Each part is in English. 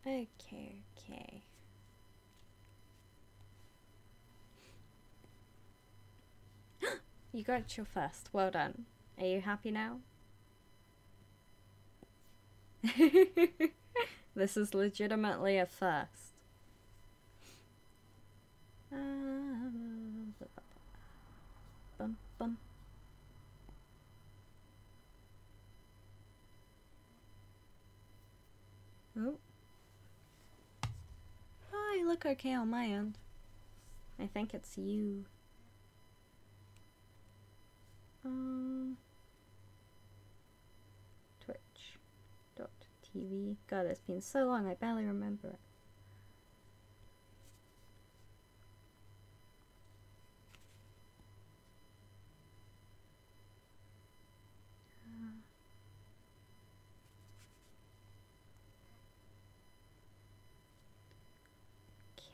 Okay, okay. You got your first. Well done. Are you happy now? This is legitimately a first. Bum, bum. Oh. Oh, you look okay on my end. I think it's you. Twitch.tv. God, it's been so long, I barely remember it.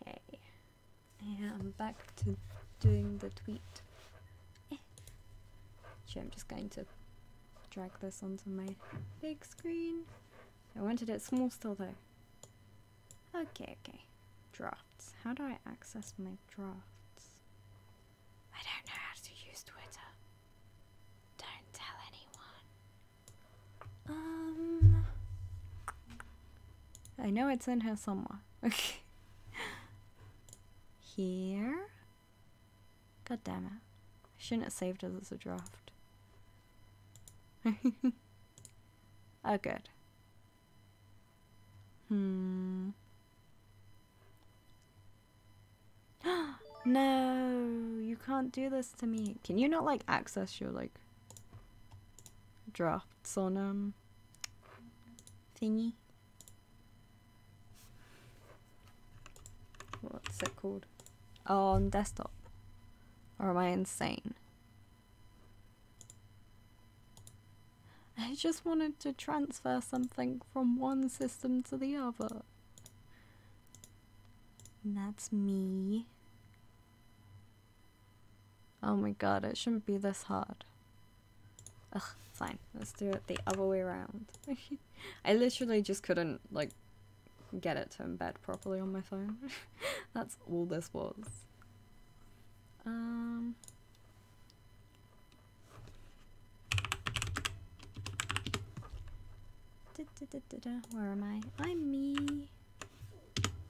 Okay. Yeah, I'm back to doing the tweet. Actually, I'm just going to drag this onto my big screen. I wanted it small still though. Okay, okay. Drafts. How do I access my drafts? I don't know how to use Twitter. Don't tell anyone. I know it's in here somewhere. Okay. Here? God damn it. I shouldn't have saved it as a draft. Oh, good. No, you can't do this to me. Can you not, like, access your, like, drafts on, thingy? What's it called? Oh, on desktop. Or am I insane? I just wanted to transfer something from one system to the other. And that's me. Oh my god, it shouldn't be this hard. Ugh, fine. Let's do it the other way around. I literally just couldn't, like, get it to embed properly on my phone. That's all this was. Where am I? I'm me.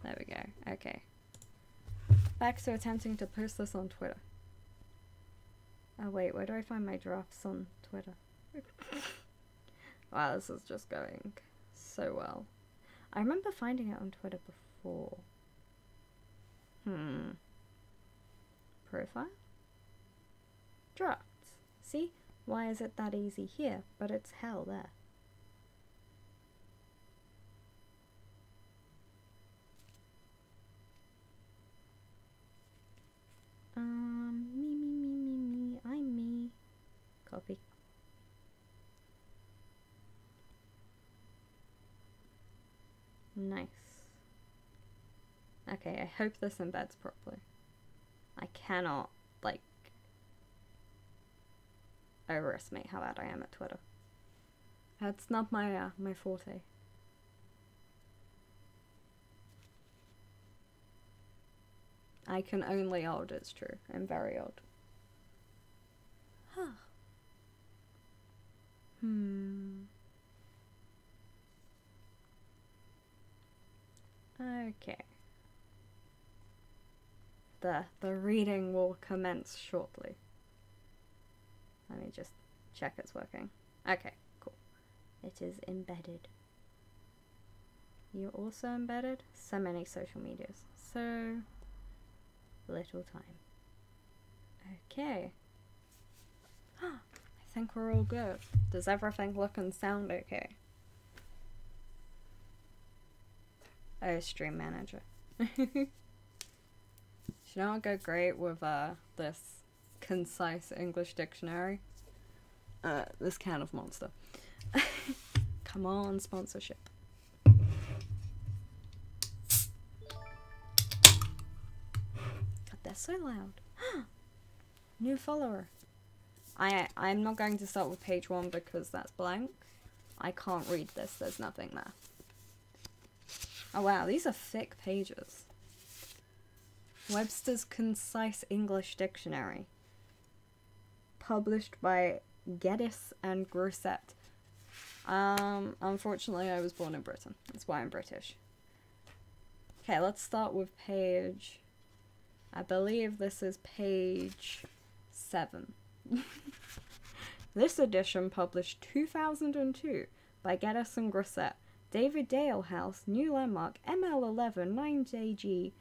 There we go. Okay. Back to attempting to post this on Twitter. Oh wait, where do I find my drafts on Twitter? Wow, this is just going so well. I remember finding it on Twitter before. Profile? Drafts. See? Why is it that easy here, but it's hell there? Me. I'm me. Copy. Nice. Okay, I hope this embeds properly. I cannot, like, overestimate how bad I am at Twitter. That's not my, my forte. I can only odd, it's true. I'm very odd. Huh. Okay. The reading will commence shortly. Let me just check it's working. Okay, cool. It is embedded. You're also embedded? So many social medias. So little time. Okay. I think we're all good. Does everything look and sound okay? Oh, Stream Manager. Should not go great with this concise English dictionary. This can of monster. Come on, sponsorship. God, they're so loud. New follower. I'm not going to start with page 1 because that's blank. I can't read this, there's nothing there. Oh wow, these are thick pages. Webster's Concise English Dictionary. Published by Geddes and Grosset. Unfortunately I was born in Britain. That's why I'm British. Okay, let's start with page... I believe this is page 7. This edition, published 2002 by Geddes and Grosset, David Dale House, New Landmark, ML11 9JG,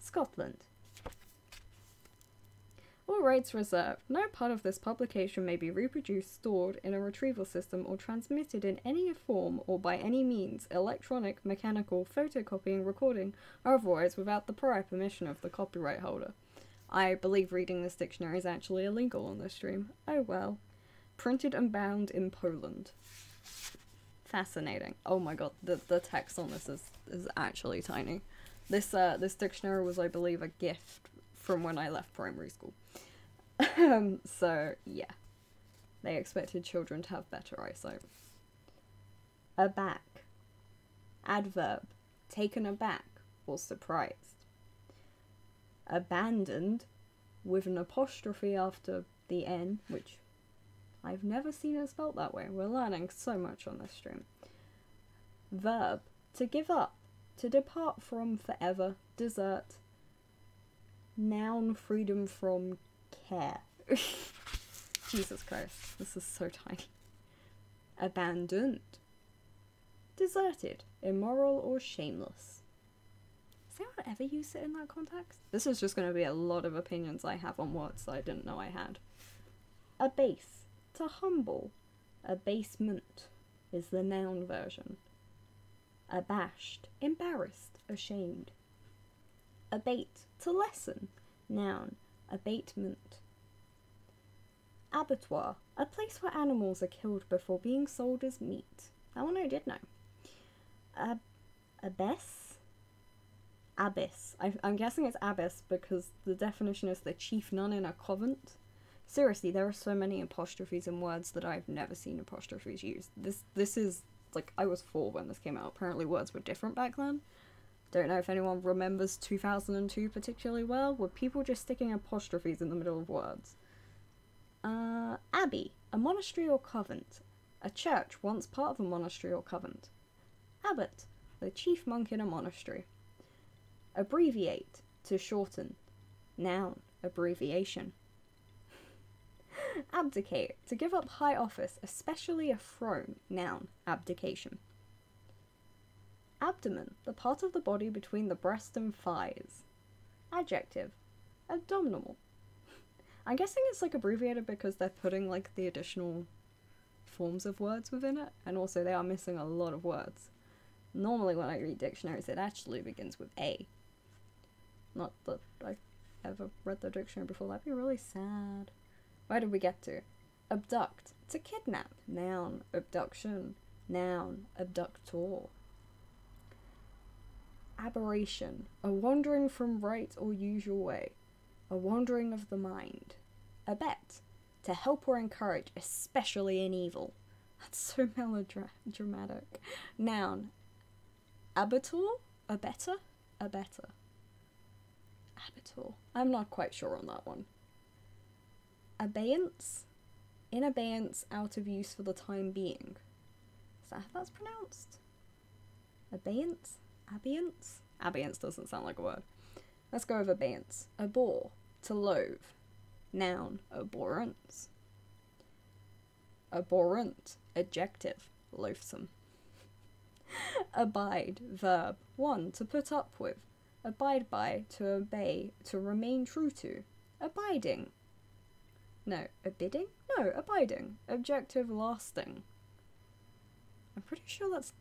Scotland. All rights reserved. No part of this publication may be reproduced, stored in a retrieval system, or transmitted in any form or by any means, electronic, mechanical, photocopying, recording, or otherwise, without the prior permission of the copyright holder. I believe reading this dictionary is actually illegal on this stream. Oh well. Printed and bound in Poland. Fascinating. Oh my god, the text on this is actually tiny. This dictionary was, I believe, a gift from when I left primary school. So, yeah. They expected children to have better eyesight. Aback. Adverb. Taken aback or surprised. Abandoned, with an apostrophe after the N, which I've never seen it spelt that way. We're learning so much on this stream. Verb. To give up. To depart from, forever. Desert. Noun, freedom from care. Jesus Christ, this is so tiny. Abandoned. Deserted, immoral or shameless. Has anyone ever used it in that context? This is just going to be a lot of opinions I have on words that I didn't know I had. Abase. To humble. Abasement is the noun version. Abashed. Embarrassed. Ashamed. Abate. To lessen. Noun. Abatement. Abattoir. A place where animals are killed before being sold as meat. That one I did know. Abyss? Abyss. I'm guessing it's abyss because the definition is the chief nun in a convent. Seriously, there are so many apostrophes in words that I've never seen apostrophes used. This is, like, I was 4 when this came out. Apparently words were different back then. Don't know if anyone remembers 2002 particularly well. Were people just sticking apostrophes in the middle of words? Abbey. A monastery or convent. A church, once part of a monastery or convent. Abbot. The chief monk in a monastery. Abbreviate. To shorten. Noun. Abbreviation. Abdicate. To give up high office, especially a throne. Noun. Abdication. Abdomen. The part of the body between the breast and thighs. Adjective. Abdominal. I'm guessing it's like abbreviated because they're putting like the additional forms of words within it, and also they are missing a lot of words. Normally when I read dictionaries it actually begins with A. Not that I ever read the dictionary before. That'd be really sad. Where did we get to? Abduct. To kidnap. Noun. Abduction. Noun. Abductor. Aberration. A wandering from right or usual way. A wandering of the mind. Abet. To help or encourage, especially in evil. That's so melodramatic. Noun. Abator? Abetter? Abetter. Abator. I'm not quite sure on that one. Abeyance? In abeyance, out of use for the time being. Is that how that's pronounced? Abeyance? Abeyance? Abeyance doesn't sound like a word. Let's go with abeyance. Abhor. To loathe. Noun. Abhorrence. Abhorrent. Adjective. Loathsome. Abide. Verb. 1. To put up with. Abide by. To obey. To remain true to. Abiding. No. Abidding? No. Abiding. Adjective. Lasting. I'm pretty sure that's...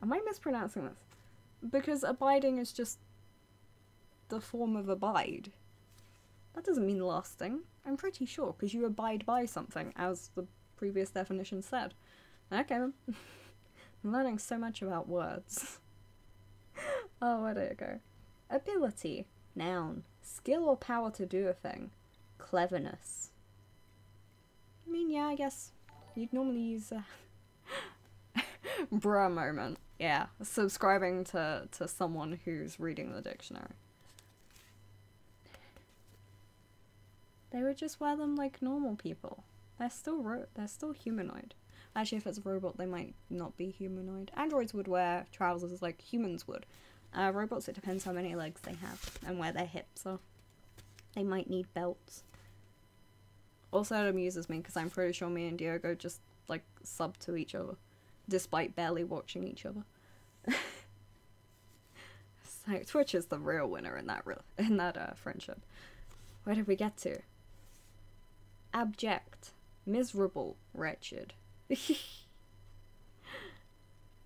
Am I mispronouncing this? Because abiding is just the form of abide. That doesn't mean lasting. I'm pretty sure, because you abide by something, as the previous definition said. Okay. I'm learning so much about words. Oh, where did it go? Ability. Noun. Skill or power to do a thing. Cleverness. I mean, yeah, I guess you'd normally use Bruh moment. Yeah, subscribing to someone who's reading the dictionary. They would just wear them like normal people. They're still humanoid. Actually, if it's a robot, they might not be humanoid. Androids would wear trousers like humans would. Robots, it depends how many legs they have and where their hips are. They might need belts. Also, it amuses me because I'm pretty sure me and Diogo just like sub to each other, despite barely watching each other. So Twitch is the real winner in that friendship. Where did we get to? Abject, miserable, wretched.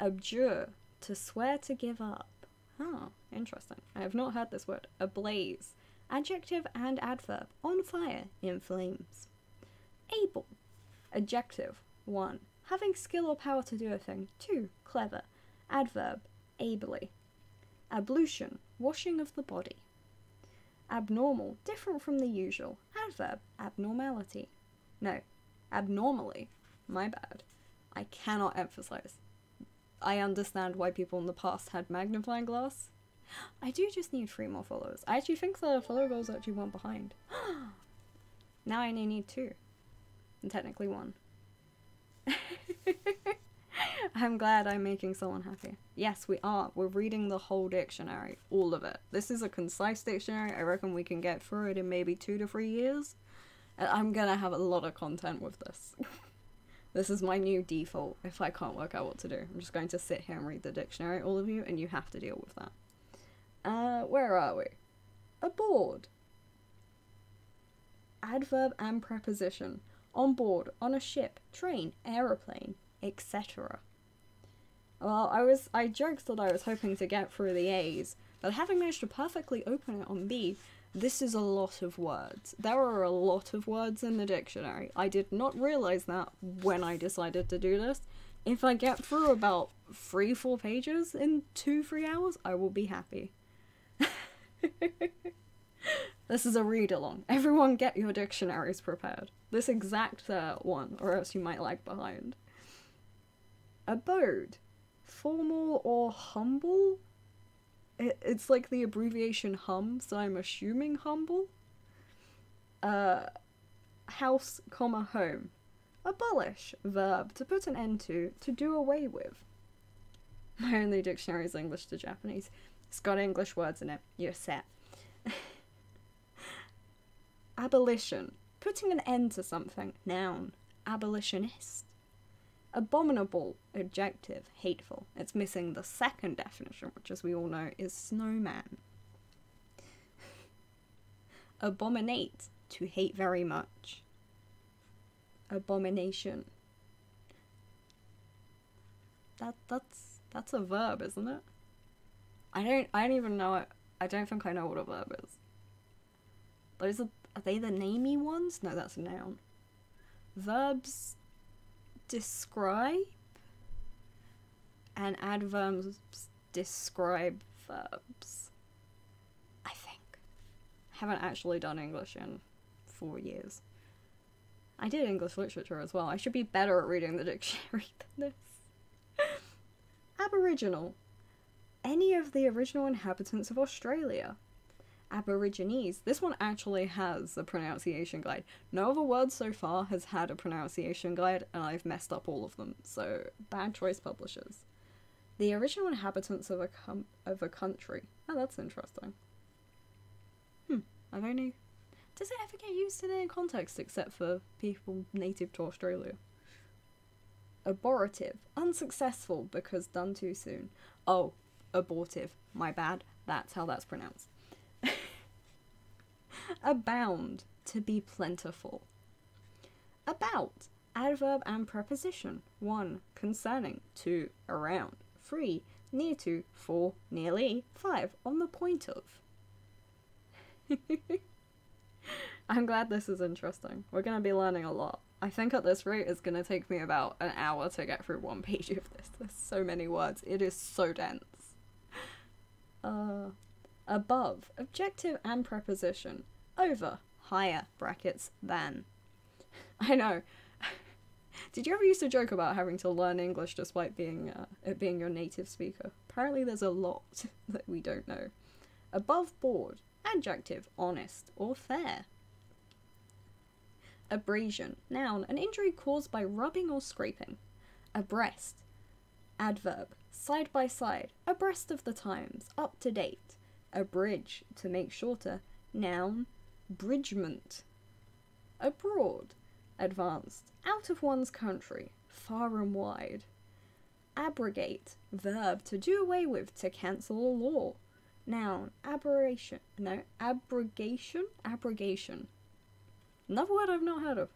Abjure, to swear to give up. Oh, interesting. I have not heard this word. Ablaze, adjective and adverb, on fire, in flames. Able, adjective, 1. Having skill or power to do a thing. 2. Clever, adverb, ably. Ablution, washing of the body. Abnormal, different from the usual. Adverb, abnormality. No, abnormally. My bad. I cannot emphasize. I understand why people in the past had magnifying glass. I do just need 3 more followers. I actually think the follower goal's actually 1 behind. Now I only need 2. And technically 1. I'm glad I'm making someone happy. Yes, we are. We're reading the whole dictionary. All of it. This is a concise dictionary. I reckon we can get through it in maybe 2 to 3 years. And I'm gonna have a lot of content with this. This is my new default if I can't work out what to do. I'm just going to sit here and read the dictionary, all of you, and you have to deal with that. Where are we? Aboard. Adverb and preposition. On board, on a ship, train, aeroplane, etc. Well, I joked that I was hoping to get through the A's, but having managed to perfectly open it on B, this is a lot of words. There are a lot of words in the dictionary. I did not realize that when I decided to do this. If I get through about 3-4 pages in 2-3 hours, I will be happy. This is a read-along. Everyone get your dictionaries prepared. This exact one, or else you might lag behind. Abode. Formal or humble? It's like the abbreviation hum, so I'm assuming humble. House, comma, home. Abolish. Verb. To put an end to do away with. My only dictionary is English to Japanese. It's got English words in it. You're set. Abolition. Putting an end to something. Noun. Abolitionist. Abominable. Adjective. Hateful. It's missing the second definition, which as we all know is snowman. Abominate. To hate very much. Abomination. That's a verb, isn't it? I don't even know it. I don't think I know what a verb is. Are they the namey ones? No, that's a noun. Verbs describe and adverbs describe verbs. I think. I haven't actually done English in 4 years. I did English literature as well. I should be better at reading the dictionary than this. Aboriginal. Any of the original inhabitants of Australia. Aborigines. This one actually has a pronunciation guide. No other word so far has had a pronunciation guide, and I've messed up all of them, so bad choice, publishers. The original inhabitants of a country. Oh, that's interesting. Does it ever get used in any context except for people native to Australia? Abortive. Unsuccessful because done too soon. Oh, abortive. My bad. That's how that's pronounced. Abound. To be plentiful. About. Adverb and preposition. 1. Concerning. 2. Around. 3. Near to. 4. Nearly. 5. On the point of. I'm glad this is interesting. We're going to be learning a lot. I think at this rate it's going to take me about an hour to get through 1 page of this. There's so many words. It is so dense. Above. Objective and preposition. Over. Higher. Brackets. Than. I know. Did you ever used to joke about having to learn English despite being it being your native speaker? Apparently there's a lot that we don't know. Above board, adjective, honest or fair. Abrasion, noun, an injury caused by rubbing or scraping. Abreast, adverb, side by side, abreast of the times, up to date. Abridge, to make shorter, noun, bridgement. Abroad, advanced, out of one's country, far and wide. Abrogate, verb, to do away with, to cancel a law. Noun, aberration, no, abrogation? Abrogation. Another word I've not heard of.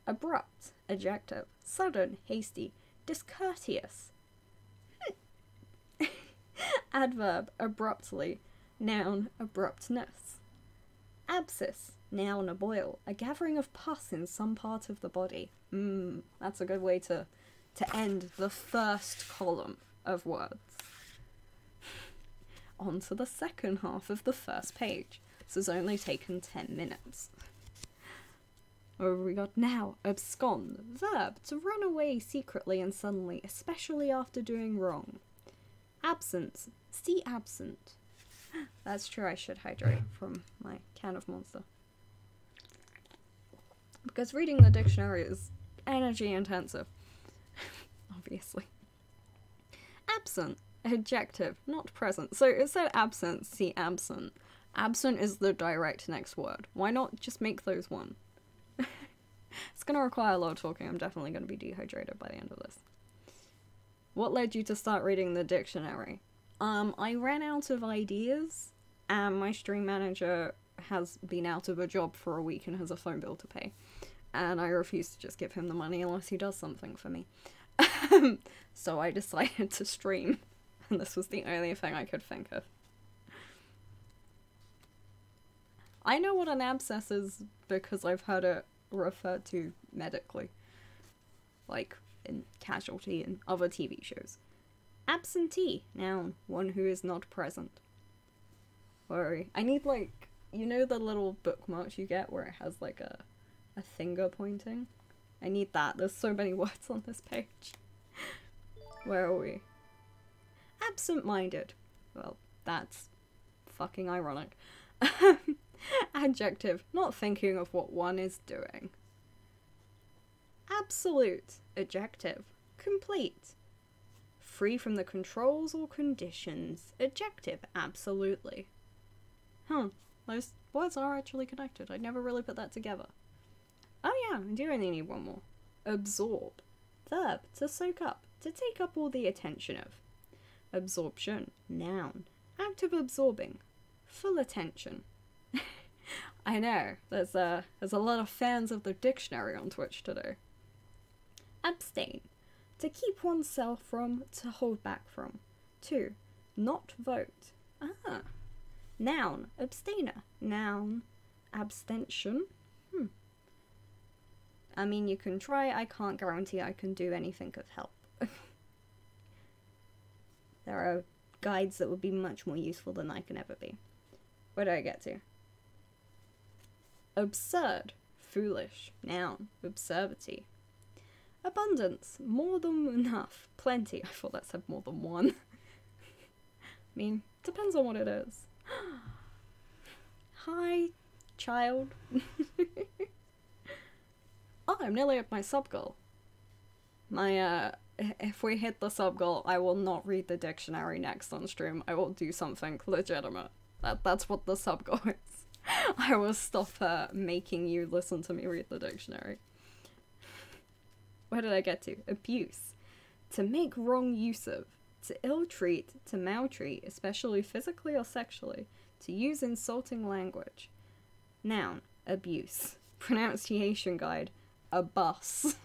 Abrupt, adjective, sudden, hasty, discourteous. Adverb, abruptly, noun, abruptness. Abscess, noun, a boil, a gathering of pus in some part of the body. That's a good way to end the first column of words. On to the second half of the first page. This has only taken 10 minutes. What have we got now? Abscond, verb, to run away secretly and suddenly, especially after doing wrong. Absence, see absent. That's true, I should hydrate from my can of Monster. Because reading the dictionary is energy intensive. Obviously. Absent, adjective, not present. So it said absent, see absent. Absent is the direct next word. Why not just make those one? It's going to require a lot of talking. I'm definitely going to be dehydrated by the end of this. What led you to start reading the dictionary? I ran out of ideas, and my stream manager has been out of a job for a week and has a phone bill to pay. And I refuse to just give him the money unless he does something for me. So I decided to stream, and this was the only thing I could think of. I know what an abscess is because I've heard it referred to medically, like in Casualty and other TV shows. Absentee, noun, one who is not present. Worry. I need, like, you know the little bookmarks you get where it has like a finger pointing? I need that. There's so many words on this page. Where are we? Absent-minded. Well, that's fucking ironic. Adjective, not thinking of what one is doing. Absolute, adjective, complete. Free from the controls or conditions, adjective, absolutely. Those words are actually connected. I never really put that together. Oh yeah, I do only need one more. Absorb, verb, to soak up, to take up all the attention of. Absorption, noun, act of absorbing, full attention. I know, there's a lot of fans of the dictionary on Twitch today. Abstain, to keep oneself from, to hold back from. 2. Not vote. Noun, abstainer. Noun, abstention. I mean, you can try, I can't guarantee I can do anything of help. There are guides that would be much more useful than I can ever be. Where do I get to? Absurd, foolish. Noun, absurdity. Abundance, more than enough, plenty. I thought that said more than one. I mean, depends on what it is. Hi, child. Oh, I'm nearly at my sub goal. If we hit the sub goal, I will not read the dictionary next on stream. I will do something legitimate. That's what the sub goal is. I will stop making you listen to me read the dictionary. Where did I get to? Abuse. To make wrong use of. To ill-treat, to maltreat, especially physically or sexually. To use insulting language. Noun. Abuse. Pronunciation guide. A bus.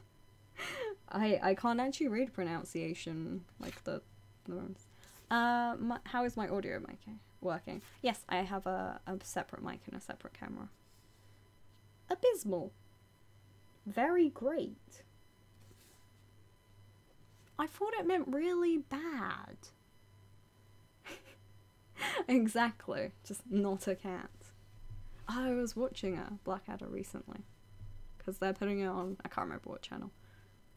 I can't actually read pronunciation like the ones. How is my audio mic working? Yes, I have a separate mic and a separate camera. Abysmal. Very great. I thought it meant really bad. Exactly. Just not a cat. I was watching Blackadder recently. Because they're putting it on, I can't remember what channel.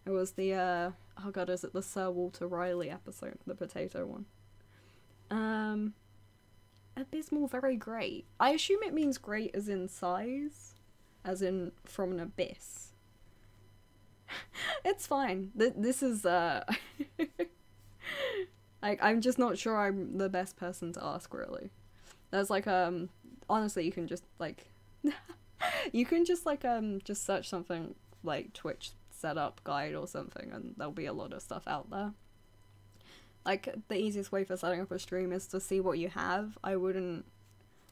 It was the, oh god, is it the Sir Walter Riley episode? The potato one. Abysmal, very great. I assume it means great as in size, as in from an abyss. It's fine. This is, like, I'm just not sure I'm the best person to ask, really. There's, like, honestly, you can just, like, you can just, like, just search something, like, Twitch setup guide or something, and there'll be a lot of stuff out there. Like, the easiest way for setting up a stream is to see what you have. I wouldn't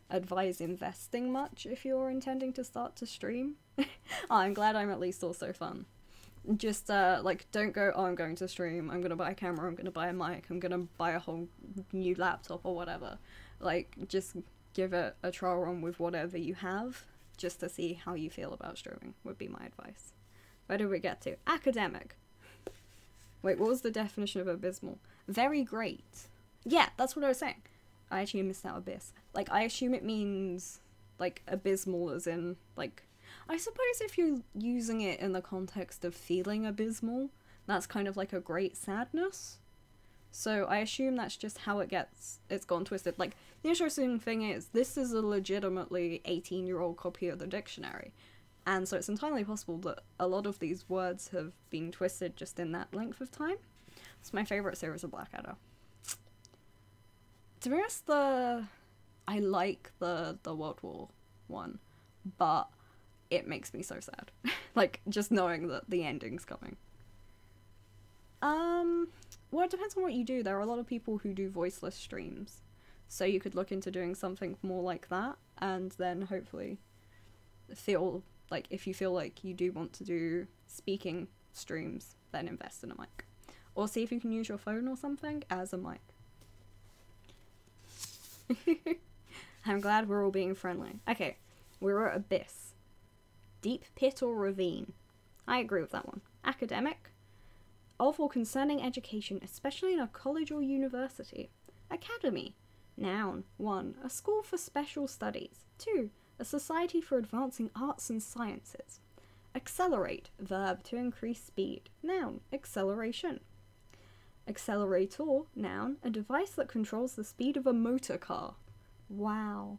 advise investing much if you're intending to start to stream. Oh, I'm glad I'm at least also fun. Just, like, don't go, oh, I'm going to stream, I'm gonna buy a camera, I'm gonna buy a mic, I'm gonna buy a whole new laptop or whatever. Like, just give it a trial run with whatever you have, just to see how you feel about streaming, would be my advice. Where did we get to? Academic. Wait, what was the definition of abysmal? Very great. Yeah, that's what I was saying. I actually missed out abyss. Like, I assume it means, like, abysmal as in, like, I suppose if you're using it in the context of feeling abysmal, that's kind of like a great sadness. So I assume that's just how it's gone twisted. Like, the interesting thing is, this is a legitimately 18-year-old copy of the dictionary. And so it's entirely possible that a lot of these words have been twisted just in that length of time. It's my favourite series of Blackadder. To be honest, I like the World War one, but it makes me so sad. Like, just knowing that the ending's coming. Well, it depends on what you do. There are a lot of people who do voiceless streams. So you could look into doing something more like that, and then hopefully feel like, if you feel like you do want to do speaking streams, then invest in a mic. Or see if you can use your phone or something as a mic. I'm glad we're all being friendly. Okay, we're at abyss. Deep pit or ravine. I agree with that one. Academic. Of or concerning education, especially in a college or university. Academy. Noun. 1. A school for special studies. 2. A society for advancing arts and sciences. Accelerate. Verb, to increase speed. Noun. Acceleration. Accelerator. Noun. A device that controls the speed of a motor car. Wow.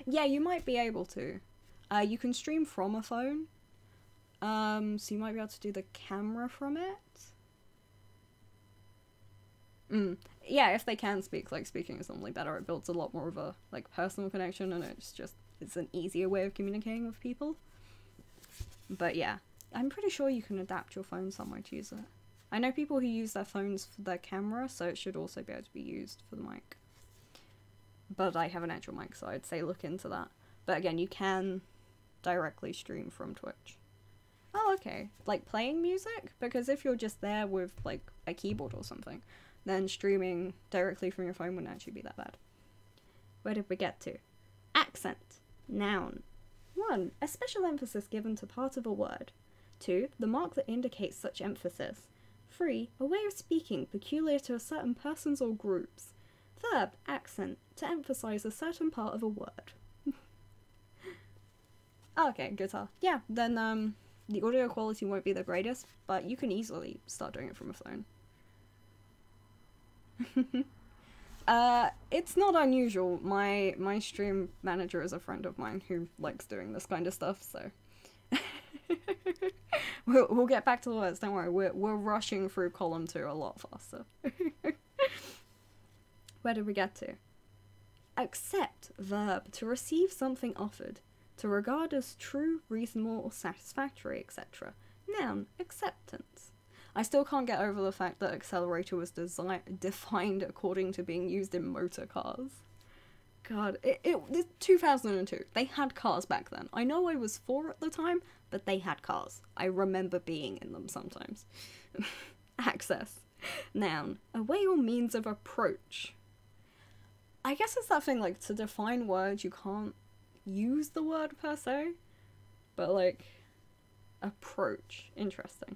Yeah, you might be able to. You can stream from a phone. So you might be able to do the camera from it. Yeah, if they can speak, like, speaking is normally better. It builds a lot more of a, like, personal connection, and it's an easier way of communicating with people. But yeah, I'm pretty sure you can adapt your phone some way to use it. I know people who use their phones for their camera, so it should also be able to be used for the mic. But I have an actual mic, so I'd say look into that. But again, you can directly stream from Twitch. Oh, okay. Like, playing music? Because if you're just there with, like, a keyboard or something, then streaming directly from your phone wouldn't actually be that bad. Where did we get to? Accent. Noun. 1. A special emphasis given to part of a word. 2. The mark that indicates such emphasis. 3. A way of speaking peculiar to a certain persons or groups. Verb. Accent. To emphasize a certain part of a word. Okay, guitar. Yeah, then, the audio quality won't be the greatest, but you can easily start doing it from a phone. It's not unusual. My stream manager is a friend of mine who likes doing this kind of stuff, so we'll get back to the words. Don't worry, we're rushing through column 2 a lot faster. Where did we get to? Accept. Verb, to receive something offered, to regard as true, reasonable, or satisfactory, etc. Noun. Acceptance. I still can't get over the fact that accelerator was defined according to being used in motor cars. God, it's 2002. They had cars back then. I know I was 4 at the time, but they had cars. I remember being in them sometimes. Access. Noun. A way or means of approach. I guess it's that thing, like, to define words, you can't use the word per se, but, like, approach. Interesting.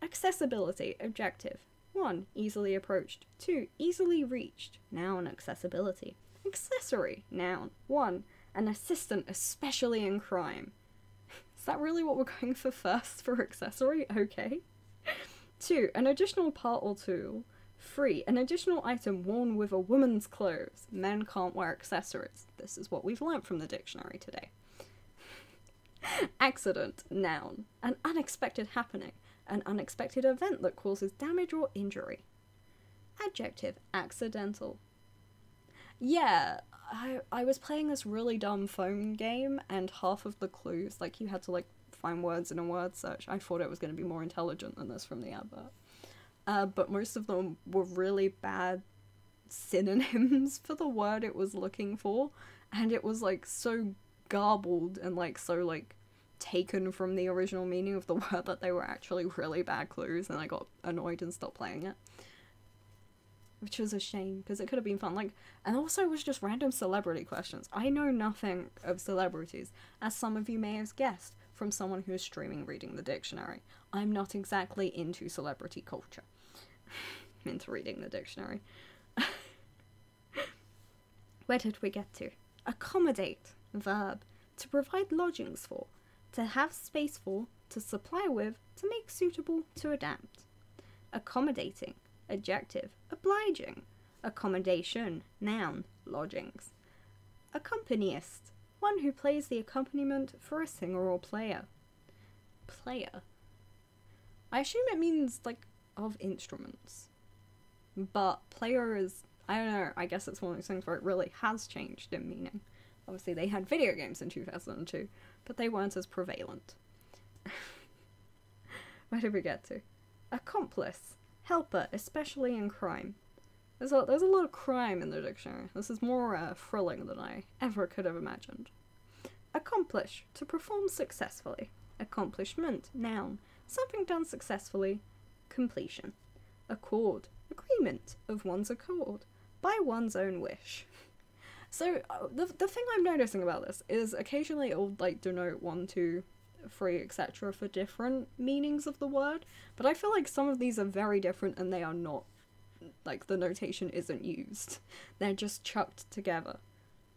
Accessibility. Objective. 1. Easily approached. 2. Easily reached. Noun. Accessibility. Accessory. Noun. 1. An assistant, especially in crime. Is that really what we're going for first for accessory? Okay. 2. An additional part or tool. 3. An additional item worn with a woman's clothes. Men can't wear accessories. This is what we've learnt from the dictionary today. Accident, noun. An unexpected happening. An unexpected event that causes damage or injury. Adjective, accidental. Yeah, I was playing this really dumb phone game, and half of the clues, like, you had to, like, find words in a word search. I thought it was going to be more intelligent than this from the advert. But most of them were really bad synonyms for the word it was looking for, and it was, like, so garbled and, like, so, like, taken from the original meaning of the word that they were actually really bad clues, and I got annoyed and stopped playing it. Which was a shame, because it could have been fun. Like, and also it was just random celebrity questions. I know nothing of celebrities, as some of you may have guessed from someone who is streaming reading the dictionary. I'm not exactly into celebrity culture. I'm into reading the dictionary. Where did we get to? Accommodate, verb. To provide lodgings for. To have space for. To supply with. To make suitable. To adapt. Accommodating. Adjective, obliging. Accommodation, noun, lodgings. Accompanist, one who plays the accompaniment for a singer or player. Player. I assume it means, like, of instruments. But player is, I don't know, I guess it's one of those things where it really has changed in meaning. Obviously they had video games in 2002, but they weren't as prevalent. Where did we get to? Accomplice. Helper, especially in crime. There's a lot of crime in the dictionary. This is more thrilling than I ever could have imagined. Accomplish, to perform successfully. Accomplishment, noun. Something done successfully. Completion. Accord, agreement of one's accord. By one's own wish. So, the thing I'm noticing about this is occasionally it will, like, denote 1, 2, 3, etc. for different meanings of the word, but I feel like some of these are very different and they are not, like, the notation isn't used. They're just chucked together.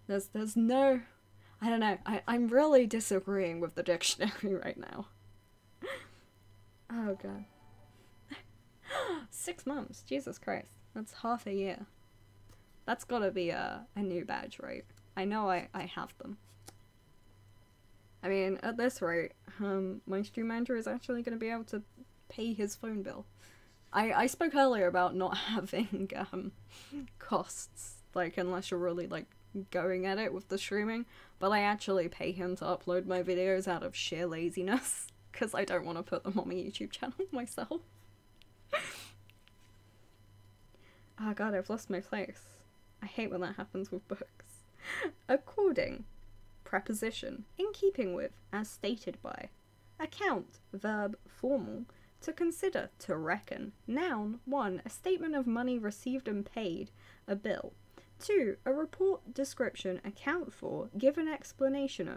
There's no, I don't know, I'm really disagreeing with the dictionary right now. Oh god. 6 months, Jesus Christ, that's half a year. That's gotta be a new badge, right? I know I have them. I mean, at this rate, my stream manager is actually going to be able to pay his phone bill. I spoke earlier about not having costs, like, unless you're really, like, going at it with the streaming, but I actually pay him to upload my videos out of sheer laziness, because I don't want to put them on my YouTube channel myself. Oh god, I've lost my place. I hate when that happens with books. According. Preposition, in keeping with, as stated by. Account, verb, formal, to consider, to reckon. Noun, 1, a statement of money received and paid, a bill. 2, a report, description, account for, give an explanation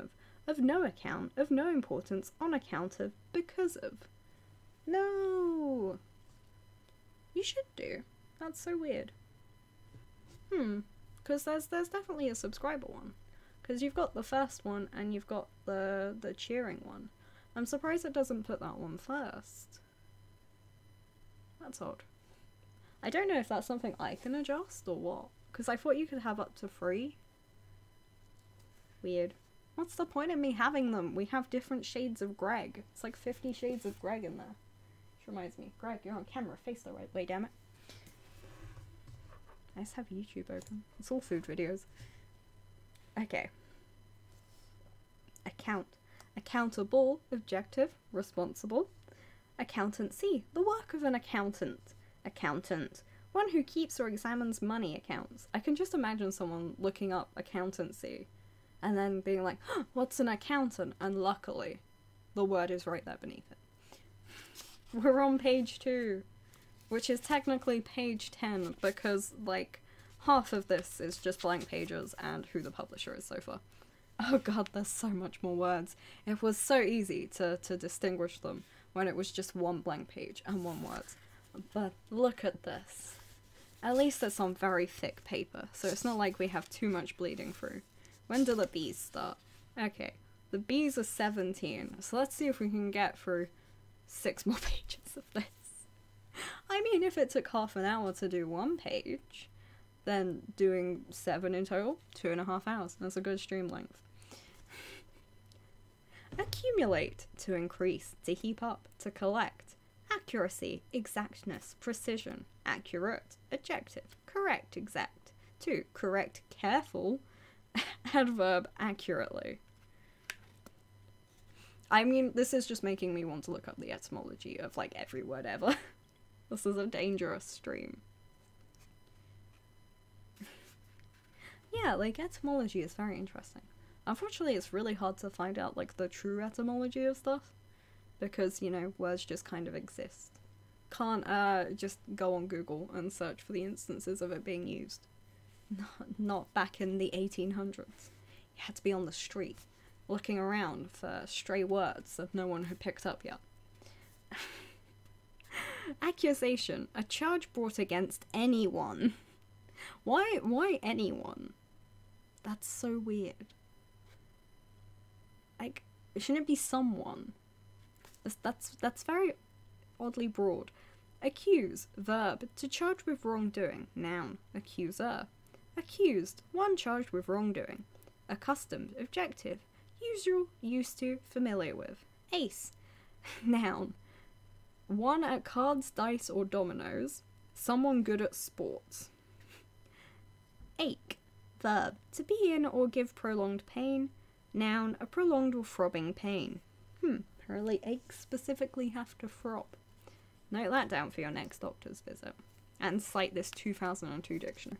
of no account, of no importance, on account of, because of. No! You should do. That's so weird. Because there's definitely a subscriber one. Because you've got the first one, and you've got the cheering one. I'm surprised it doesn't put that one first. That's odd. I don't know if that's something I can adjust, or what. Because I thought you could have up to 3. Weird. What's the point in me having them? We have different shades of Greg. It's like 50 shades of Greg in there. Which reminds me, Greg, you're on camera. Face the right way, damn it. I just have YouTube open. It's all food videos. Okay. Account. Accountable, objective, responsible. Accountancy, the work of an accountant. Accountant, one who keeps or examines money accounts. I can just imagine someone looking up accountancy and then being like, oh, what's an accountant? And luckily, the word is right there beneath it. We're on page 2, which is technically page 10 because, like, half of this is just blank pages and who the publisher is so far. Oh god, there's so much more words. It was so easy to distinguish them when it was just one blank page and one word. But look at this. At least it's on very thick paper, so it's not like we have too much bleeding through. When do the bees start? Okay. The B's are 17. So let's see if we can get through 6 more pages of this. I mean, if it took half an hour to do 1 page, then doing 7 in total, 2.5 hours. That's a good stream length. Accumulate, to increase, to heap up, to collect. Accuracy, exactness, precision, accurate, adjective, correct, exact. 2. Correct, careful, adverb, accurately. I mean, this is just making me want to look up the etymology of, like, every word ever. This is a dangerous stream. Yeah, like, etymology is very interesting. Unfortunately, it's really hard to find out, like, the true etymology of stuff. Because, you know, words just kind of exist. Can't, just go on Google and search for the instances of it being used. Not back in the 1800s. You had to be on the street, looking around for stray words that no one had picked up yet. Accusation. A charge brought against anyone. Why anyone? That's so weird. Like, shouldn't it be someone? That's very oddly broad. Accuse. Verb. To charge with wrongdoing. Noun. Accuser. Accused. One charged with wrongdoing. Accustomed. Adjective. Usual. Used to. Familiar with. Ace. Noun. One at cards, dice, or dominoes. Someone good at sports. Ache. Verb. To be in or give prolonged pain. Noun. A prolonged or throbbing pain. Apparently aches specifically have to throb. Note that down for your next doctor's visit. And cite this 2002 dictionary.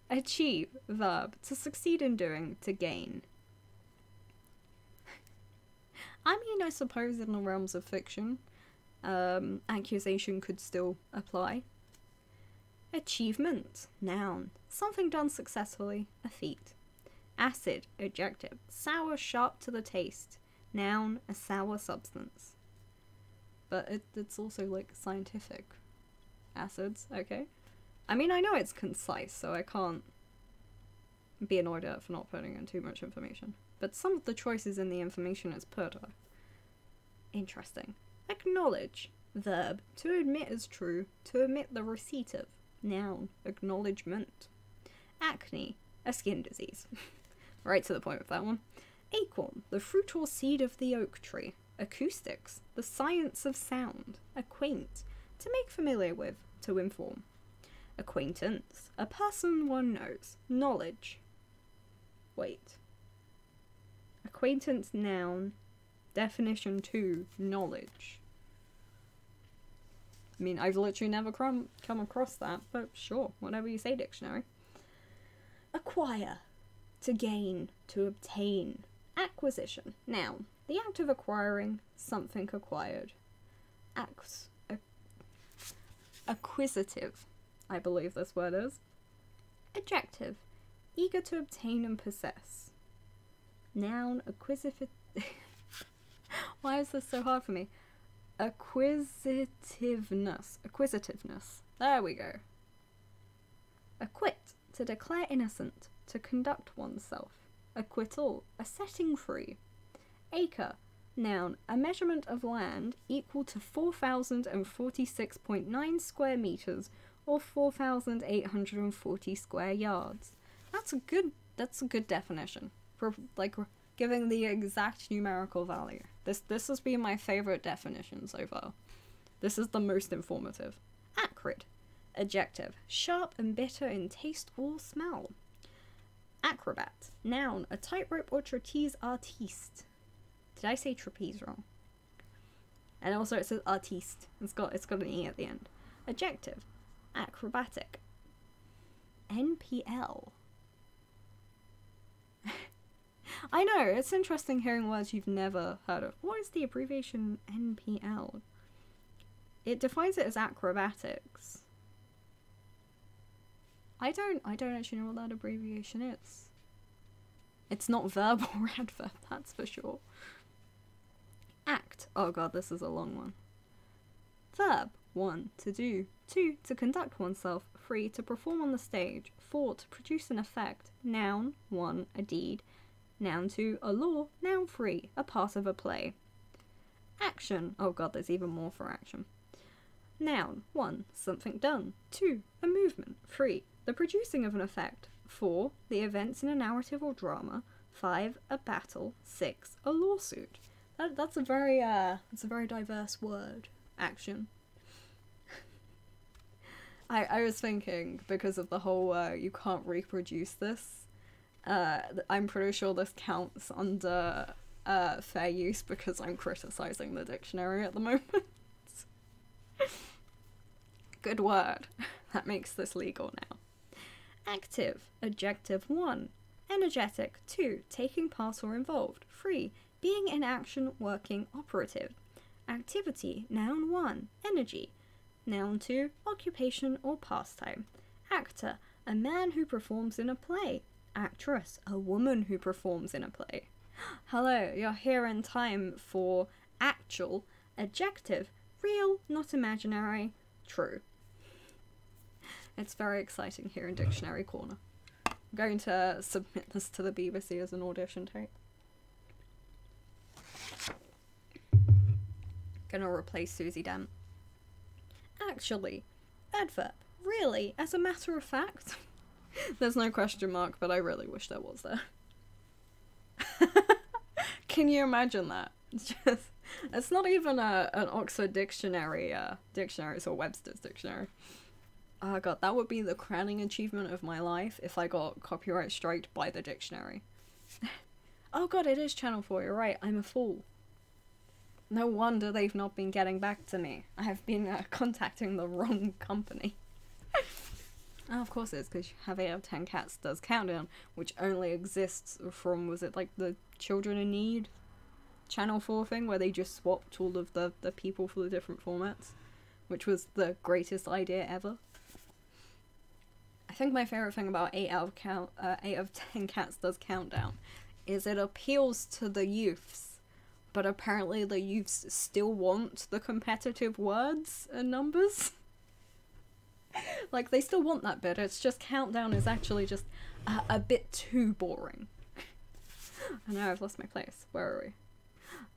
Achieve. Verb. To succeed in doing. To gain. I mean, I suppose in the realms of fiction, accusation could still apply. Achievement. Noun. Something done successfully. A feat. Acid. Adjective. Sour, sharp to the taste. Noun. A sour substance. But it's also, like, scientific. Acids, okay? I mean, I know it's concise, so I can't be annoyed at it for not putting in too much information. But some of the choices in the information it's put are interesting. Acknowledge. Verb. To admit as true. To admit the receipt of. Noun. Acknowledgement. Acne. A skin disease. Right to the point with that one. Acorn. The fruit or seed of the oak tree. Acoustics. The science of sound. Acquaint. To make familiar with. To inform. Acquaintance. A person one knows. Knowledge. Wait. Acquaintance, noun. Definition 2. Knowledge. I mean, I've literally never come across that, but sure, whatever you say, dictionary. Acquire. To gain. To obtain. Acquisition. Noun. The act of acquiring something acquired. Acquisitive, I believe this word is. Adjective. Eager to obtain and possess. Noun. Acquisitive. Why is this so hard for me? Acquisitiveness. Acquisitiveness. There we go. Acquit. To declare innocent. To conduct oneself. Acquittal. A setting free. Acre. Noun. A measurement of land equal to 4,046.9 square meters or 4,840 square yards. That's a good definition for, like, giving the exact numerical value. This has been my favorite definition so far. This is the most informative. Acrid. Adjective. Sharp and bitter in taste or smell. Acrobat. Noun. A tightrope or trapeze artiste. Did I say trapeze wrong? And also it says artiste. It's got an E at the end. Adjective. Acrobatic. NPL. I know, it's interesting hearing words you've never heard of. What is the abbreviation NPL? It defines it as acrobatics. I don't actually know what that abbreviation is. It's not verb or adverb, that's for sure. Act. Oh god, this is a long one. Verb. 1. To do. 2. To conduct oneself. 3. To perform on the stage. 4. To produce an effect. Noun. 1. A deed. Noun 2, a law. Noun 3, a part of a play. Action. Oh god, there's even more for action. Noun 1, something done. 2, a movement. 3, the producing of an effect. 4, the events in a narrative or drama. 5, a battle. 6, a lawsuit. That's a very diverse word. Action. I was thinking, because of the whole you can't reproduce this, I'm pretty sure this counts under fair use because I'm criticizing the dictionary at the moment. Good word. That makes this legal now. Active. Adjective 1. Energetic. 2. Taking part or involved. 3. Being in action, working, operative. Activity. Noun 1. Energy. Noun 2. Occupation or pastime. Actor. A man who performs in a play. Actress. A woman who performs in a play. Hello, you're here in time for actual. Adjective. Real, not imaginary. True. It's very exciting here in Dictionary Corner. I'm going to submit this to the BBC as an audition tape. Gonna replace Susie Dent. Actually. Adverb. Really, as a matter of fact. There's no question mark, but I really wish there was there. Can you imagine that? It's not even an Oxford Dictionary, dictionaries or Webster's Dictionary. Oh god, that would be the crowning achievement of my life if I got copyright striked by the dictionary. Oh god, it is Channel 4, you're right, I'm a fool. No wonder they've not been getting back to me. I have been contacting the wrong company. Oh, of course it is, because you have 8 out of 10 Cats does Countdown, which only exists from, was it like the Children in Need Channel 4 thing, where they just swapped all of the people for the different formats, which was the greatest idea ever. I think my favourite thing about 8 out of 10 Cats does Countdown is it appeals to the youths, but apparently the youths still want the competitive words and numbers. Like, they still want that bit, it's just Countdown is actually just a bit too boring. I know, I've lost my place. Where are we?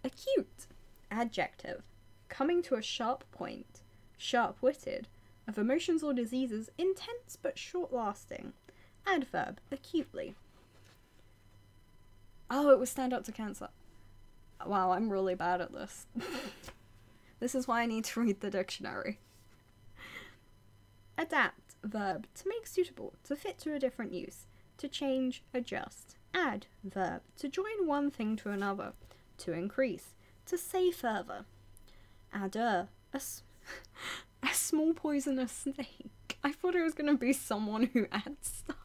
Acute. Adjective. Coming to a sharp point. Sharp-witted. Of emotions or diseases, intense but short-lasting. Adverb. Acutely. Oh, it was stand up to cancer. Wow, I'm really bad at this. This is why I need to read the dictionary. Adapt. Verb. To make suitable. To fit to a different use. To change. Adjust. Add. Verb. To join one thing to another. To increase. To say further. Adder. A small poisonous snake. I thought it was going to be someone who adds stuff.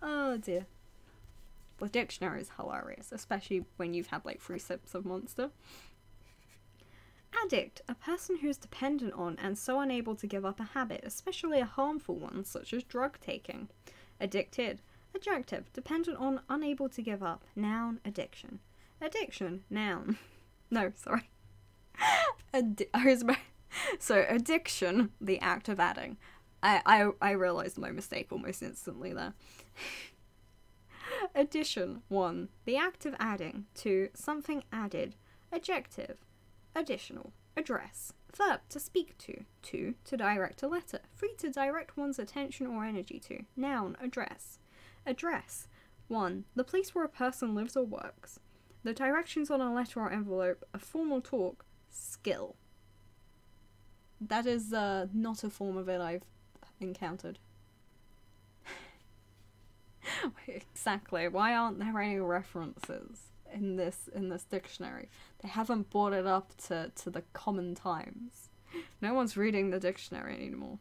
Oh dear. The dictionary is hilarious, especially when you've had like 3 sips of Monster. Addict. A person who is dependent on and so unable to give up a habit, especially a harmful one, such as drug taking. Addicted. Adjective. Dependent on, unable to give up. Noun. Addiction. Addiction. Noun. No, sorry. So, addiction, the act of adding. I realised my mistake almost instantly there. Addition. 1. The act of adding. 2. Something added. Adjective. Additional. Address. Verb. To speak to. 2. To direct a letter. 3. To direct one's attention or energy to. Noun. Address. Address. 1. The place where a person lives or works. The directions on a letter or envelope. A formal talk. Skill. That is not a form of it I've encountered. Exactly. Why aren't there any references in this dictionary? They haven't brought it up to the common times. No one's reading the dictionary anymore.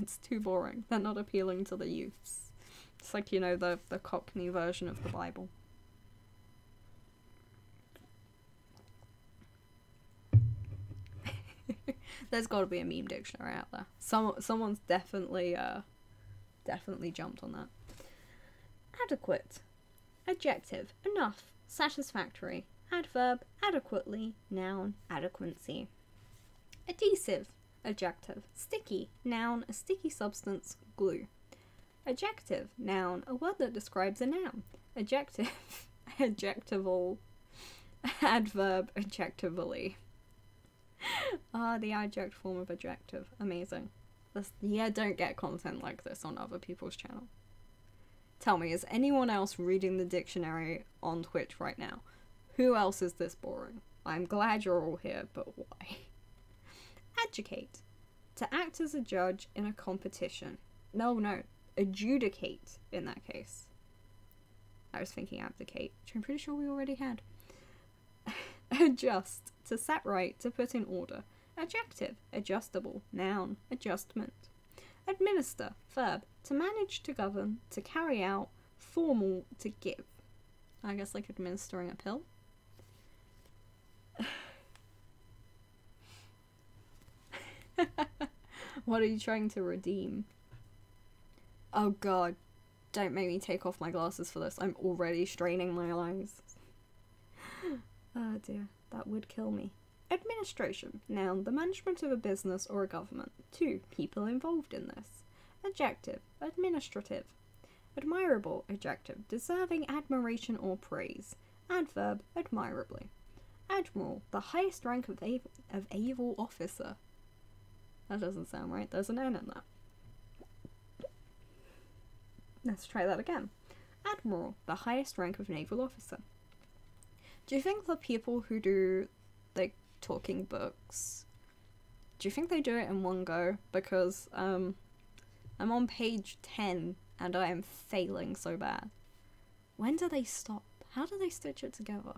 It's too boring. They're not appealing to the youths. It's like, you know, the Cockney version of the Bible. There's got to be a meme dictionary out there. Someone's definitely jumped on that. Adequate. Adjective. Enough. Satisfactory. Adverb. Adequately. Noun. Adequacy. Adhesive. Adjective. Sticky. Noun. A sticky substance. Glue. Adjective. Noun. A word that describes a noun. Adjective. Adjectival. Adverb. Adjectivally. The adject form of adjective. Amazing. Don't get content like this on other people's channel. Tell me, is anyone else reading the dictionary on Twitch right now? Who else is this boring? I'm glad you're all here, but why? Adjudicate. To act as a judge in a competition. No. Adjudicate in that case. I was thinking abdicate, which I'm pretty sure we already had. Adjust. To set right, to put in order. Adjective. Adjustable. Noun. Adjustment. Administer. Verb. To manage, to govern, to carry out. Formal. To give. I guess like administering a pill. What are you trying to redeem? Oh god. Don't make me take off my glasses for this. I'm already straining my eyes. Oh dear. That would kill me. Administration. Noun. The management of a business or a government. 2. People involved in this. Adjective. Administrative. Admirable. Adjective. Deserving admiration or praise. Adverb. Admirably. Admiral. The highest rank of naval officer. That doesn't sound right. There's an N in that. Let's try that again. Admiral. The highest rank of naval officer. Do you think the people who do, like, talking books, do you think they do it in one go? Because, I'm on page 10 and I am failing so bad. When do they stop? How do they stitch it together?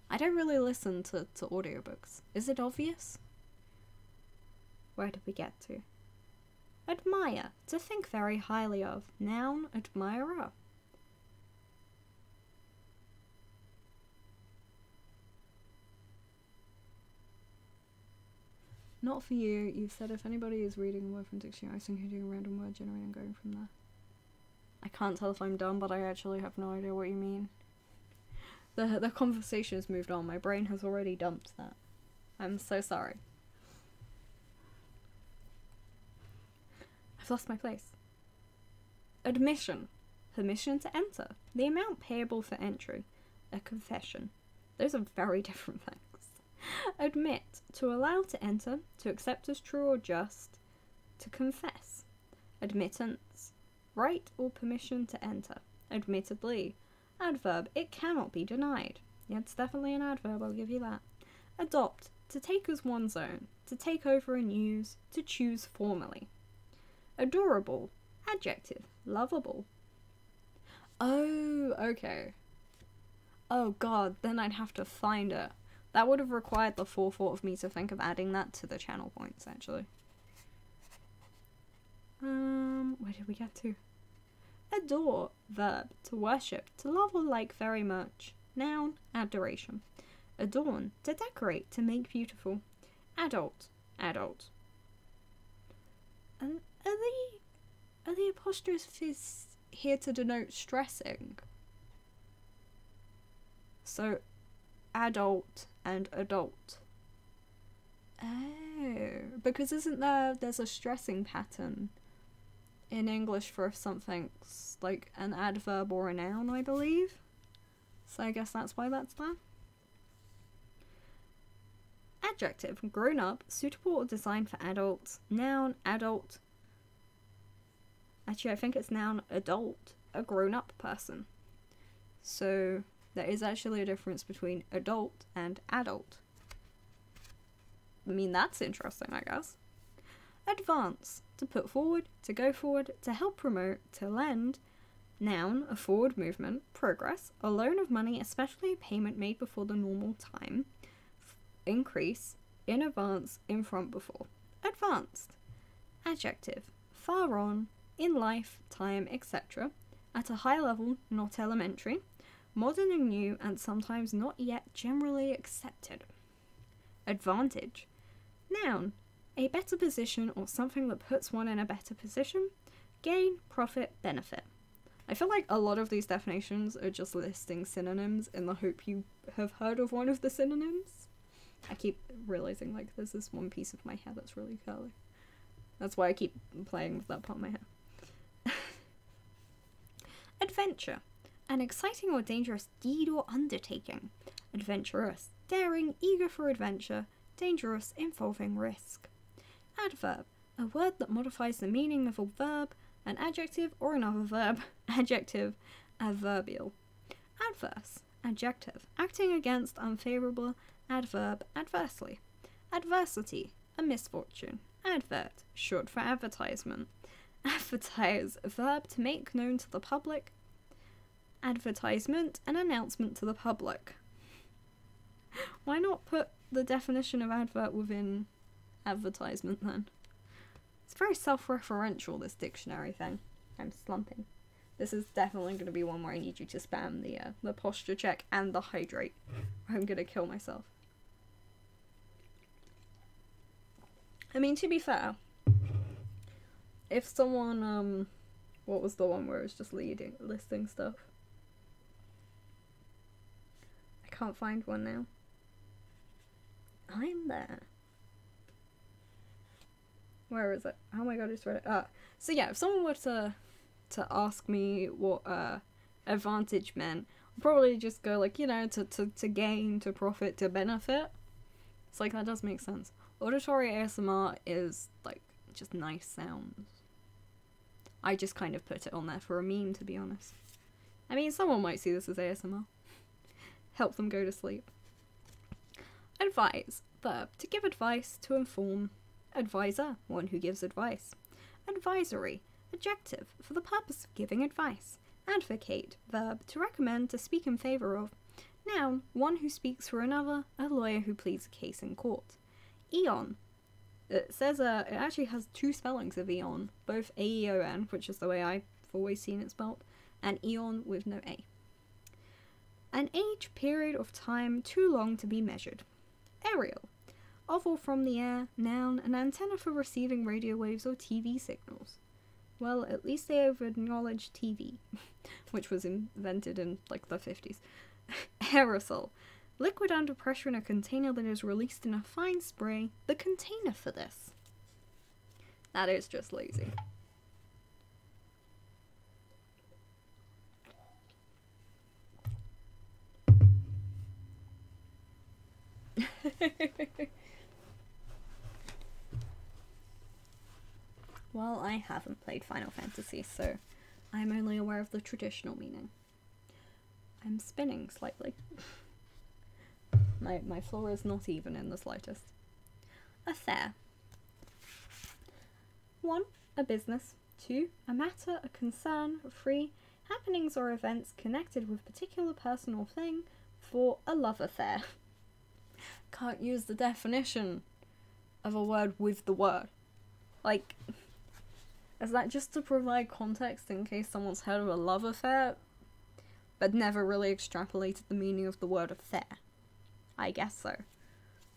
I don't really listen to audiobooks. Is it obvious? Where did we get to? Admire. To think very highly of. Noun. Admirer. Not for you. You've said if anybody is reading a word from dictionary, I think you're doing a random word generator and going from there. I can't tell if I'm dumb, but I actually have no idea what you mean. The conversation has moved on. My brain has already dumped that. I'm so sorry. I've lost my place. Admission. Permission to enter. The amount payable for entry. A confession. Those are very different things. Admit. To allow to enter. To accept as true or just. To confess. Admittance. Right or permission to enter. Admittedly. Adverb. It cannot be denied. Yeah, it's definitely an adverb, I'll give you that. Adopt. To take as one's own. To take over and use. To choose formally. Adorable. Adjective. Lovable. Oh, okay. Oh god, then I'd have to find it. That would have required the forethought of me to think of adding that to the channel points, actually. Where did we get to? Adore. Verb. To worship. To love or like very much. Noun. Adoration. Adorn. To decorate. To make beautiful. Adult. Adult. Are the apostrophes here to denote stressing? So, adult and adult. Oh, because isn't there's a stressing pattern in English for if something's like an adverb or a noun, I believe. So I guess that's why that's there. Adjective. Grown up. Suitable or designed for adults. Noun. Adult. Actually, I think it's noun adult, a grown-up person. So, there is actually a difference between adult and adult. I mean, that's interesting, I guess. Advance, to put forward, to go forward, to help promote, to lend. Noun, a forward movement, progress, a loan of money, especially a payment made before the normal time. Increase, in advance, in front before. Advanced. Adjective, far on, in life, time, etc. At a high level, not elementary. Modern and new, and sometimes not yet generally accepted. Advantage. Noun. A better position or something that puts one in a better position. Gain, profit, benefit. I feel like a lot of these definitions are just listing synonyms in the hope you have heard of one of the synonyms. I keep realizing like there's this one piece of my hair that's really curly. That's why I keep playing with that part of my hair. Adventure. An exciting or dangerous deed or undertaking. Adventurous, daring, eager for adventure, dangerous, involving risk. Adverb, a word that modifies the meaning of a verb, an adjective or another verb. Adjective, adverbial. Adverse, adjective, acting against, unfavourable. Adverb, adversely. Adversity, a misfortune. Advert, short for advertisement. Advertise, verb to make known to the public. Advertisement, an announcement to the public. Why not put the definition of advert within advertisement then? It's very self-referential, this dictionary thing. I'm slumping. This is definitely going to be one where I need you to spam the posture check and the hydrate. I'm going to kill myself. I mean, to be fair, if someone, what was the one where it was just listing stuff? I can't find one now. I'm there. Where is it? Oh my god, I just read it. So yeah, if someone were to ask me what advantage meant, I'd probably just go like, you know, to gain, to profit, to benefit. It's like, that does make sense. Auditory ASMR is like just nice sounds. I just kind of put it on there for a meme, to be honest. I mean, someone might see this as ASMR. Help them go to sleep. Advise, verb, to give advice, to inform. Advisor, one who gives advice. Advisory, adjective, for the purpose of giving advice. Advocate, verb, to recommend, to speak in favour of. Noun, one who speaks for another, a lawyer who pleads a case in court. Eon, it says it actually has two spellings of eon, both A-E-O-N, which is the way I've always seen it spelt, and eon with no A. An age, period of time too long to be measured. Aerial, of or from the air, noun, an antenna for receiving radio waves or TV signals. Well, at least they have acknowledged TV, which was invented in, like, the 50s. Aerosol, liquid under pressure in a container that is released in a fine spray. The container for this. That is just lazy. Well, I haven't played Final Fantasy, so I'm only aware of the traditional meaning. I'm spinning slightly. My floor is not even in the slightest. Affair. 1. A business. 2. A matter, a concern. 3. Happenings or events connected with particular person or thing. 4. A love affair. Can't use the definition of a word with the word. Like, is that just to provide context in case someone's heard of a love affair, but never really extrapolated the meaning of the word affair? I guess so.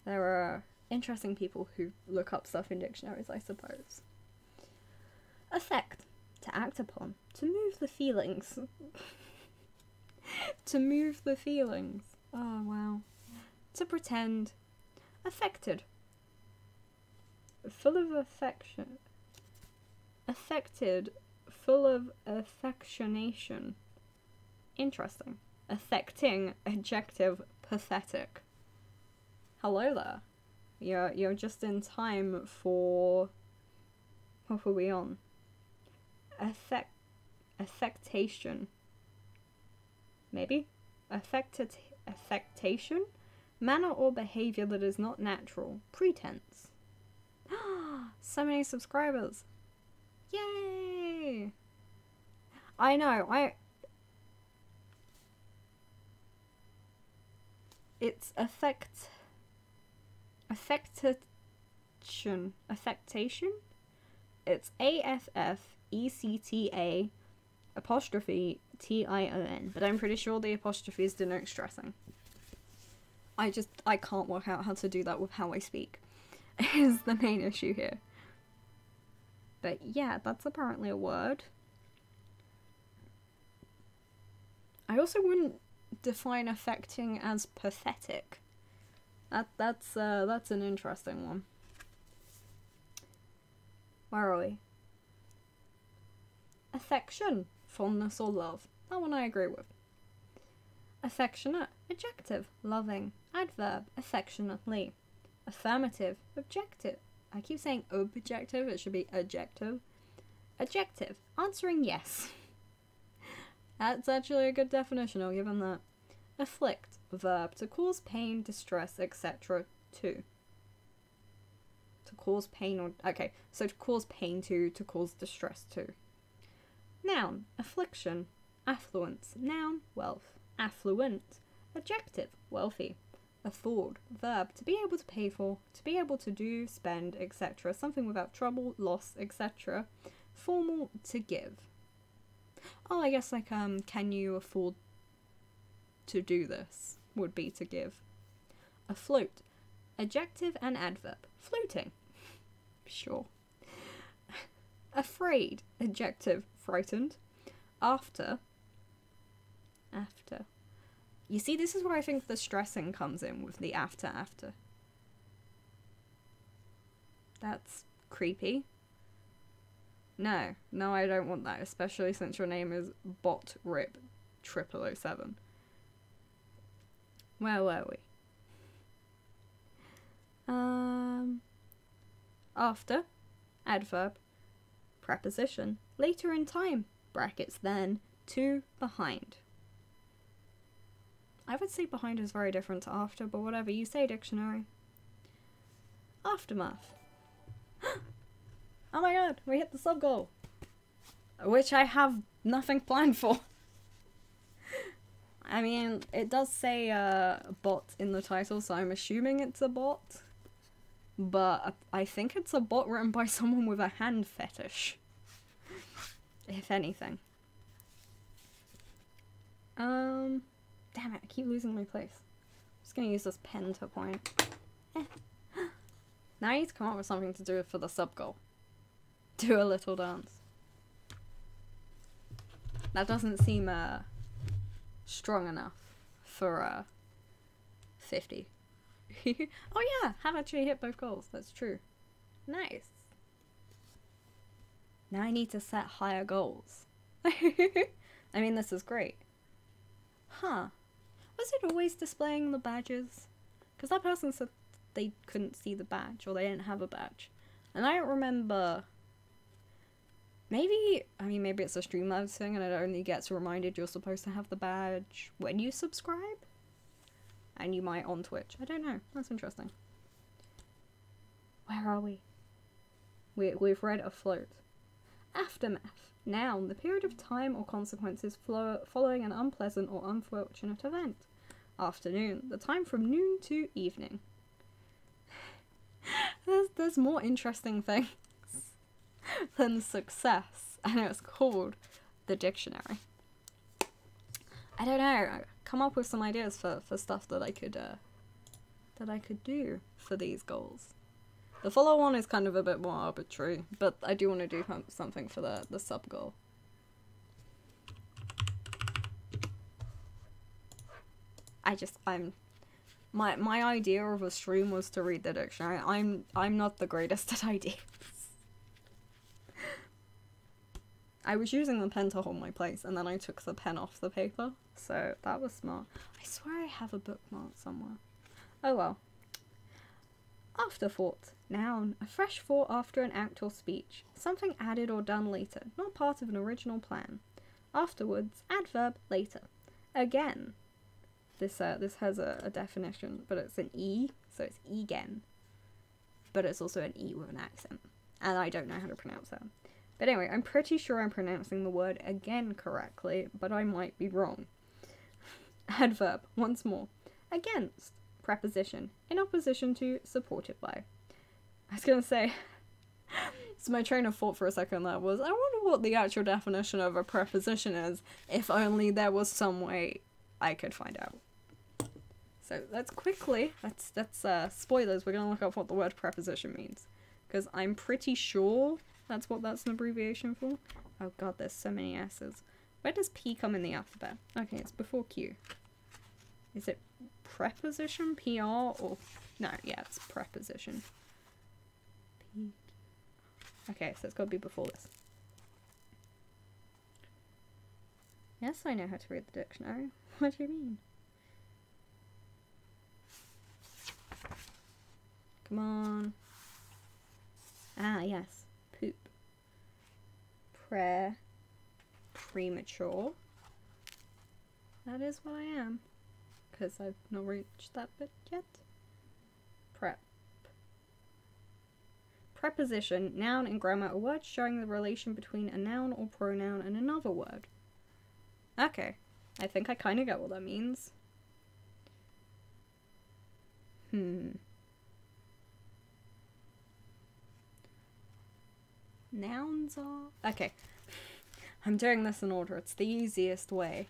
There are interesting people who look up stuff in dictionaries, I suppose. Affect. To act upon. To move the feelings. To move the feelings. Oh, wow. To pretend. Affected. Full of affection. Affected. Full of affectionation. Interesting. Affecting. Adjective. Pathetic. Hello there. You're just in time for... What were we on? Affectation. Maybe? Affectation? Manner or behaviour that is not natural. Pretense. So many subscribers. Yay! I know, it's affectation. It's AFFECTA apostrophe TION, but I'm pretty sure the apostrophes denote stressing. I can't work out how to do that with how I speak, is the main issue here. But yeah, that's apparently a word. I also wouldn't define affecting as pathetic. That's an interesting one. Where are we? Affection, fondness or love. That one I agree with. Affectionate, adjective, loving. Adverb, affectionately. Affirmative, objective. I keep saying objective, it should be adjective. Adjective, answering yes. That's actually a good definition, I'll give him that. Afflict, verb, to cause pain, distress, etc. to. To cause pain or... Okay, so to cause pain to cause distress to. Noun, affliction. Affluence, noun, wealth. Affluent, adjective, wealthy. Afford, verb, to be able to pay for, to be able to do, spend, etc. Something without trouble, loss, etc. Formal, to give. Oh, I guess like, can you afford to do this? Would be to give. Afloat, adjective and adverb. Floating. Sure. Afraid, adjective, frightened. After. You see, this is where I think the stressing comes in with the after. That's creepy. No, I don't want that, especially since your name is BotRip0007. Where were we? After, adverb, preposition, later in time, brackets then, to, behind. I would say behind is very different to after, but whatever you say, dictionary. Aftermath. Oh my god, we hit the sub goal. Which I have nothing planned for. I mean, it does say bot in the title, so I'm assuming it's a bot. But I think it's a bot written by someone with a hand fetish. If anything. Damn it, I keep losing my place. I'm just gonna use this pen to point. Now I need to come up with something to do for the sub goal. Do a little dance. That doesn't seem strong enough for 50. Oh yeah, have actually hit both goals, that's true. Nice. Now I need to set higher goals. I mean, this is great. Huh. Was it always displaying the badges? Because that person said they couldn't see the badge, or they didn't have a badge. And I don't remember... Maybe it's a Streamlabs thing and it only gets reminded you're supposed to have the badge when you subscribe? And you might on Twitch. I don't know. That's interesting. Where are we? We've read afloat. Aftermath. Noun. The period of time or consequences following an unpleasant or unfortunate event. Afternoon. The time from noon to evening. There's more interesting things than success, and it's called the dictionary. I don't know. Come up with some ideas for stuff that I could do for these goals. The follow one is kind of a bit more arbitrary, but I do want to do something for the sub goal. My idea of a stream was to read the dictionary. I'm not the greatest at ideas. I was using the pen to hold my place, and then I took the pen off the paper, so that was smart. I swear I have a bookmark somewhere. Oh well. Afterthought. Noun. A fresh thought after an act or speech. Something added or done later, not part of an original plan. Afterwards. Adverb. Later. Again. This has a definition, but it's an E, so it's again. But it's also an E with an accent, and I don't know how to pronounce that. But anyway, I'm pretty sure I'm pronouncing the word again correctly, but I might be wrong. Adverb, once more. Against, preposition, in opposition to, supported by. I was gonna say, so my train of thought for a second there was, I wonder what the actual definition of a preposition is, if only there was some way I could find out. So let's quickly, that's spoilers, we're gonna look up what the word preposition means. Because I'm pretty sure that's what that's an abbreviation for. Oh god, there's so many S's. Where does P come in the alphabet? Okay, it's before Q. Is it preposition, PR, or... No, yeah, it's preposition. P. Okay, so it's got to be before this. Yes, I know how to read the dictionary. What do you mean? Come on. Ah, yes. Poop. Prayer. Premature. That is what I am. Because I've not reached that bit yet. Prep. Preposition, noun in grammar, a word showing the relation between a noun or pronoun and another word. Okay. I think I kind of get what that means. Nouns are... Okay. I'm doing this in order. It's the easiest way.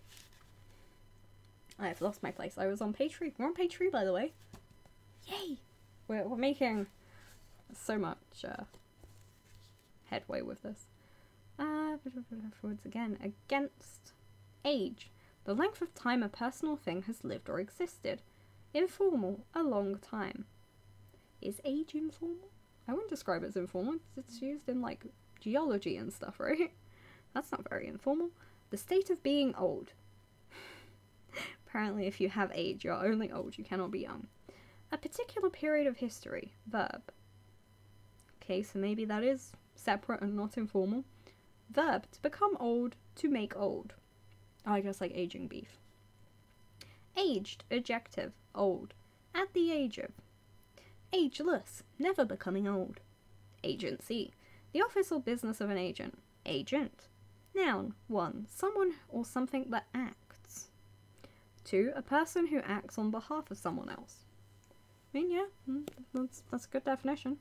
I've lost my place. I was on page 3. We're on page 3, by the way. Yay! We're making so much headway with this. Words again. Against. Age. The length of time a personal thing has lived or existed. Informal. A long time. Is age informal? I wouldn't describe it as informal. It's used in, like, geology and stuff, right? That's not very informal. The state of being old. Apparently, if you have age, you're only old. You cannot be young. A particular period of history. Verb. Okay, so maybe that is separate and not informal. Verb. To become old. To make old. Oh, I guess like aging beef. Aged. Adjective. Old. At the age of. Ageless. Never becoming old. Agency. The office or business of an agent. Agent. Noun. 1. Someone or something that acts. 2. A person who acts on behalf of someone else. I mean, yeah, that's a good definition.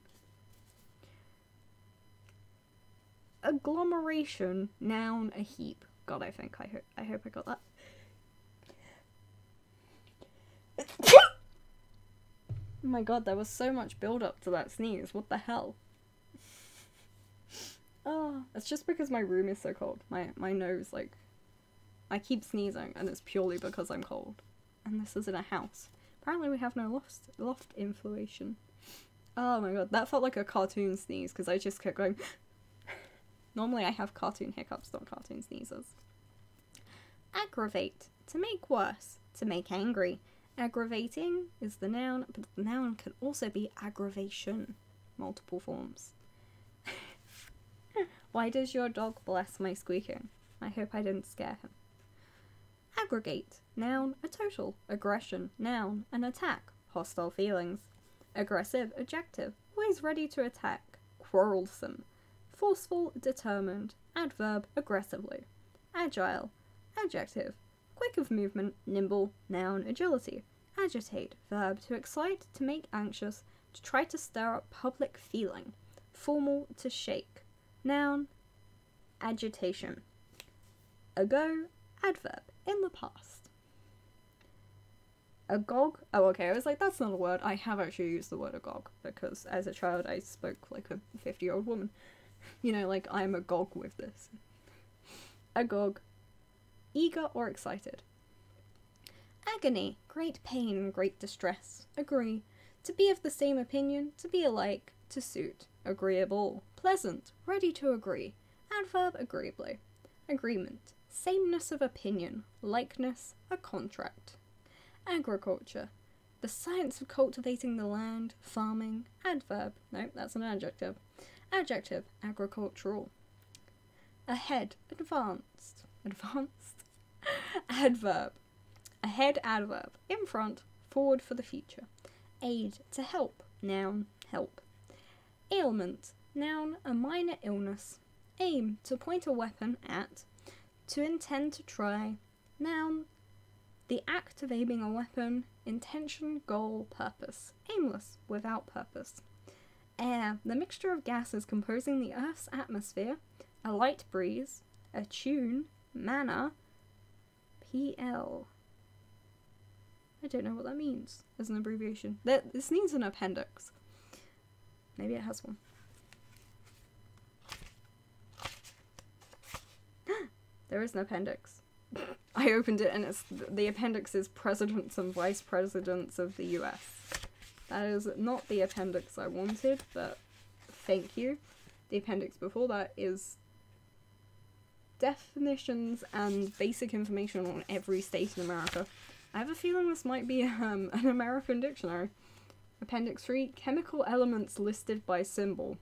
Agglomeration. Noun. A heap. God, I hope I got that. Oh my god, there was so much build up to that sneeze. What the hell? Oh, it's just because my room is so cold. My nose, like, I keep sneezing, and it's purely because I'm cold. And this is in a house. Apparently we have no loft inflation. Oh my god, that felt like a cartoon sneeze, because I just kept going... Normally I have cartoon hiccups, not cartoon sneezes. Aggravate. To make worse. To make angry. Aggravating is the noun, but the noun can also be aggravation. Multiple forms. Why does your dog bless my squeaking? I hope I didn't scare him. Aggregate. Noun, a total. Aggression. Noun, an attack. Hostile feelings. Aggressive. Adjective. Always ready to attack. Quarrelsome. Forceful. Determined. Adverb. Aggressively. Agile. Adjective. Quick of movement. Nimble. Noun, agility. Agitate. Verb, to excite, to make anxious, to try to stir up public feeling. Formal, to shake. Noun, agitation. Ago, adverb, in the past. Agog. Oh, okay, I was like, that's not a word. I have actually used the word agog, because as a child I spoke like a 50-year-old woman. You know, like, I'm agog with this. Agog. Eager or excited. Agony. Great pain and great distress. Agree. To be of the same opinion. To be alike. To suit. Agreeable. Pleasant. Ready to agree. Adverb, agreeably. Agreement. Sameness of opinion. Likeness. A contract. Agriculture. The science of cultivating the land. Farming. Adverb. Nope, that's an adjective. Adjective. Agricultural. Ahead. Advanced. Advanced. Adverb. Ahead, adverb. In front. Forward for the future. Aid. To help. Noun. Help. Ailment. Noun. A minor illness. Aim. To point a weapon at. To intend to try. Noun. The act of aiming a weapon. Intention, goal, purpose. Aimless. Without purpose. Air. The mixture of gases composing the Earth's atmosphere. A light breeze. A tune. Manner. PL. I don't know what that means as an abbreviation. This needs an appendix. Maybe it has one. There is an appendix. I opened it and it's the appendix is presidents and vice presidents of the US. That is not the appendix I wanted, but thank you. The appendix before that is definitions and basic information on every state in America. I have a feeling this might be an American dictionary. Appendix 3, chemical elements listed by symbol.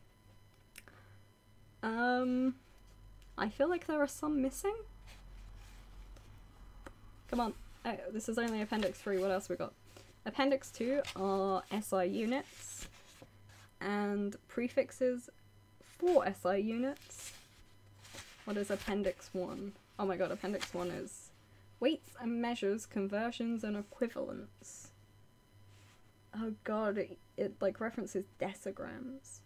I feel like there are some missing. Come on. Oh, this is only Appendix 3. What else we got? Appendix 2 are SI units and prefixes for SI units. What is Appendix 1? Oh my god, Appendix 1 is weights and measures, conversions and equivalents. Oh god, it like references decigrams.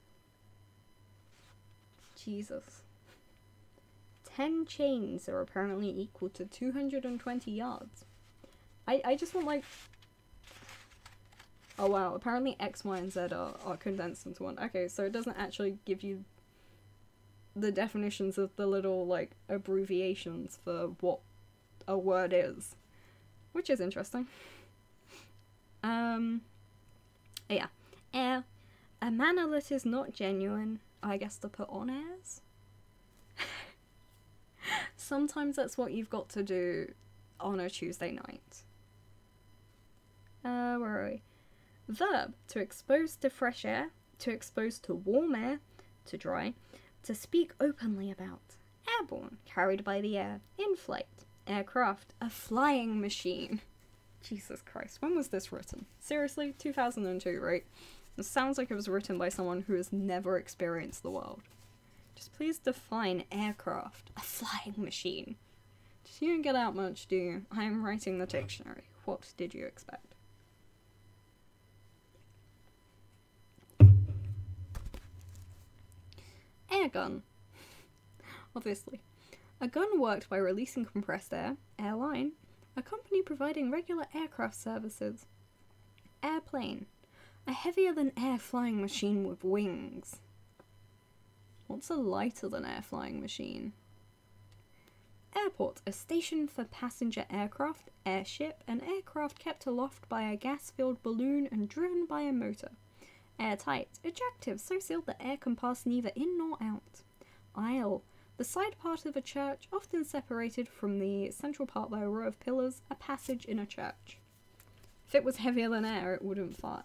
Jesus. 10 chains are apparently equal to 220 yards. I just want like... Oh wow, apparently X, Y, and Z are condensed into one. Okay, so it doesn't actually give you the definitions of the little, like, abbreviations for what a word is. Which is interesting. Yeah. Air. A manner that is not genuine. I guess to put on airs? Sometimes that's what you've got to do on a Tuesday night. Where are we? Verb, to expose to fresh air, to expose to warm air, to dry, to speak openly about. Airborne, carried by the air, in flight. Aircraft, a flying machine. Jesus Christ, when was this written? Seriously? 2002, right? It sounds like it was written by someone who has never experienced the world. Just please define aircraft, a flying machine. Just you don't get out much, do you? I am writing the dictionary. What did you expect? Air gun. Obviously. A gun worked by releasing compressed air. Airline. A company providing regular aircraft services. Airplane. A heavier-than-air flying machine with wings. What's a lighter-than-air flying machine? Airport. A station for passenger aircraft, airship, an aircraft kept aloft by a gas-filled balloon and driven by a motor. Airtight. Adjective, so sealed that air can pass neither in nor out. Aisle. The side part of a church, often separated from the central part by a row of pillars, a passage in a church. If it was heavier than air, it wouldn't fly.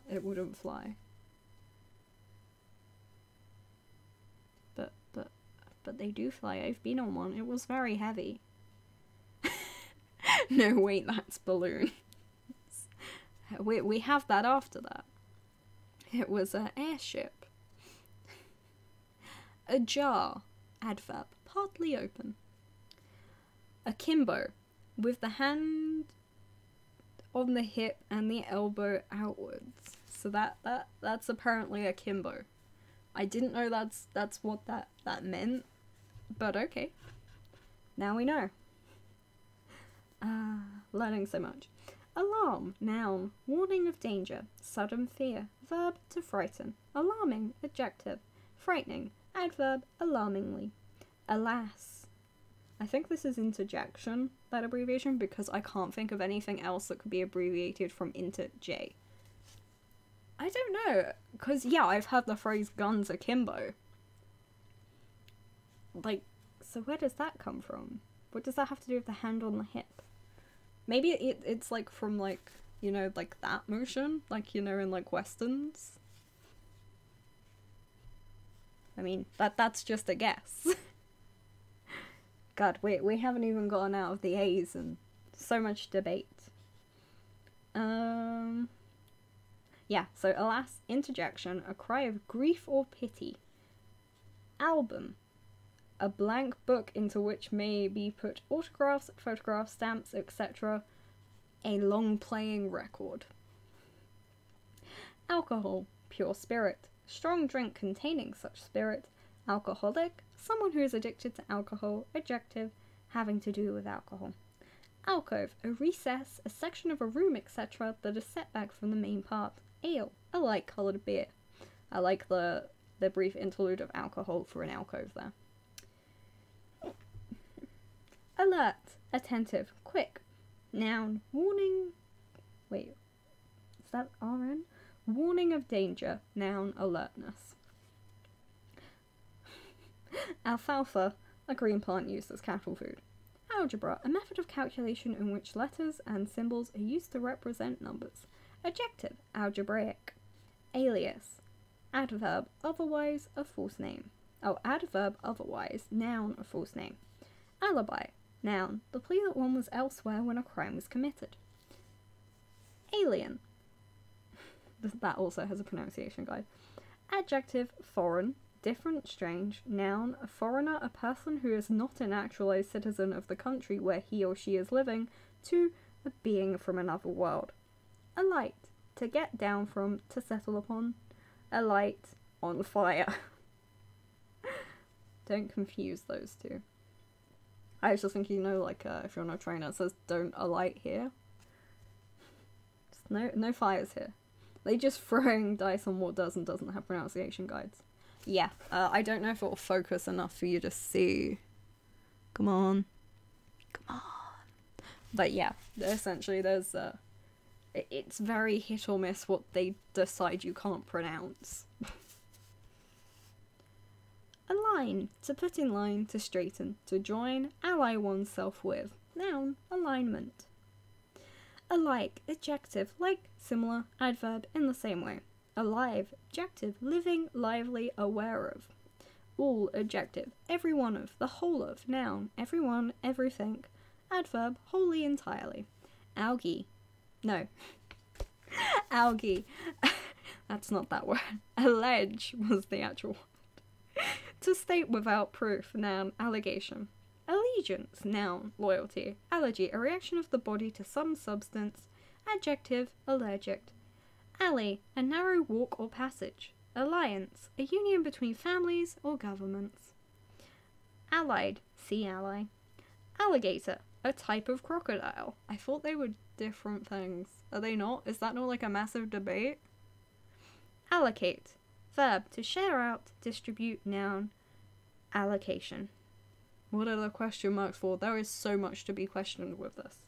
But they do fly. I've been on one. It was very heavy. No, wait, that's balloons. We have that after that. It was an airship. Ajar. Adverb. Partly open. Akimbo. With the hand on the hip and the elbow outwards. So that's apparently akimbo. I didn't know that's what that meant. But okay. Now we know. Learning so much. Alarm, noun, warning of danger, sudden fear, verb, to frighten, alarming, adjective, frightening, adverb, alarmingly. Alas. I think this is interjection, that abbreviation, because I can't think of anything else that could be abbreviated from interj. I don't know, because yeah, I've heard the phrase guns akimbo. Like, so where does that come from? What does that have to do with the hand on the hip? Maybe it's like from like, you know, like that motion, like, you know, in like westerns. I mean, that's just a guess. God, we haven't even gotten out of the A's and so much debate. Yeah, so alas, interjection, a cry of grief or pity. Album. A blank book into which may be put autographs, photographs, stamps, etc. A long playing record. Alcohol. Pure spirit. Strong drink containing such spirit. Alcoholic. Someone who is addicted to alcohol. Adjective. Having to do with alcohol. Alcove. A recess, a section of a room, etc. that is set back from the main part. Ale. A light-coloured beer. I like the brief interlude of alcohol for an alcove there. Alert. Attentive. Quick. Noun. Warning. Wait. Is that RN? Warning of danger. Noun. Alertness. Alfalfa. A green plant used as cattle food. Algebra. A method of calculation in which letters and symbols are used to represent numbers. Adjective. Algebraic. Alias. Adverb, otherwise a false name. Oh, adverb, otherwise, noun, a false name. Alibi. Noun, the plea that one was elsewhere when a crime was committed. Alien. That also has a pronunciation guide. Adjective, foreign, different, strange. Noun, a foreigner, a person who is not a naturalized citizen of the country where he or she is living, to a being from another world. Alight, to get down from, to settle upon. Alight, on fire. Don't confuse those two. I was just thinking, like, if you're on a train, it says, don't alight here. Just no fires here. They just throwing dice on what does and doesn't have pronunciation guides. Yeah, I don't know if it will focus enough for you to see. Come on. But yeah, essentially there's, it's very hit or miss what they decide you can't pronounce. Align, to put in line, to straighten, to join, ally oneself with. Noun, alignment. Alike, adjective, like, similar, adverb, in the same way. Alive, adjective, living, lively, aware of. All, adjective, every one of, the whole of, noun, everyone, everything. Adverb, wholly, entirely. Algae. No. Algae. That's not that word. Allege was the actual word. To state without proof, noun, allegation. Allegiance, noun, loyalty. Allergy, a reaction of the body to some substance. Adjective, allergic. Alley, a narrow walk or passage. Alliance, a union between families or governments. Allied, see ally. Alligator, a type of crocodile. I thought they were different things. Are they not? Is that not like a massive debate? Allocate, verb, to share out, distribute, noun. Allocation. What are the question marks for? There is so much to be questioned with this.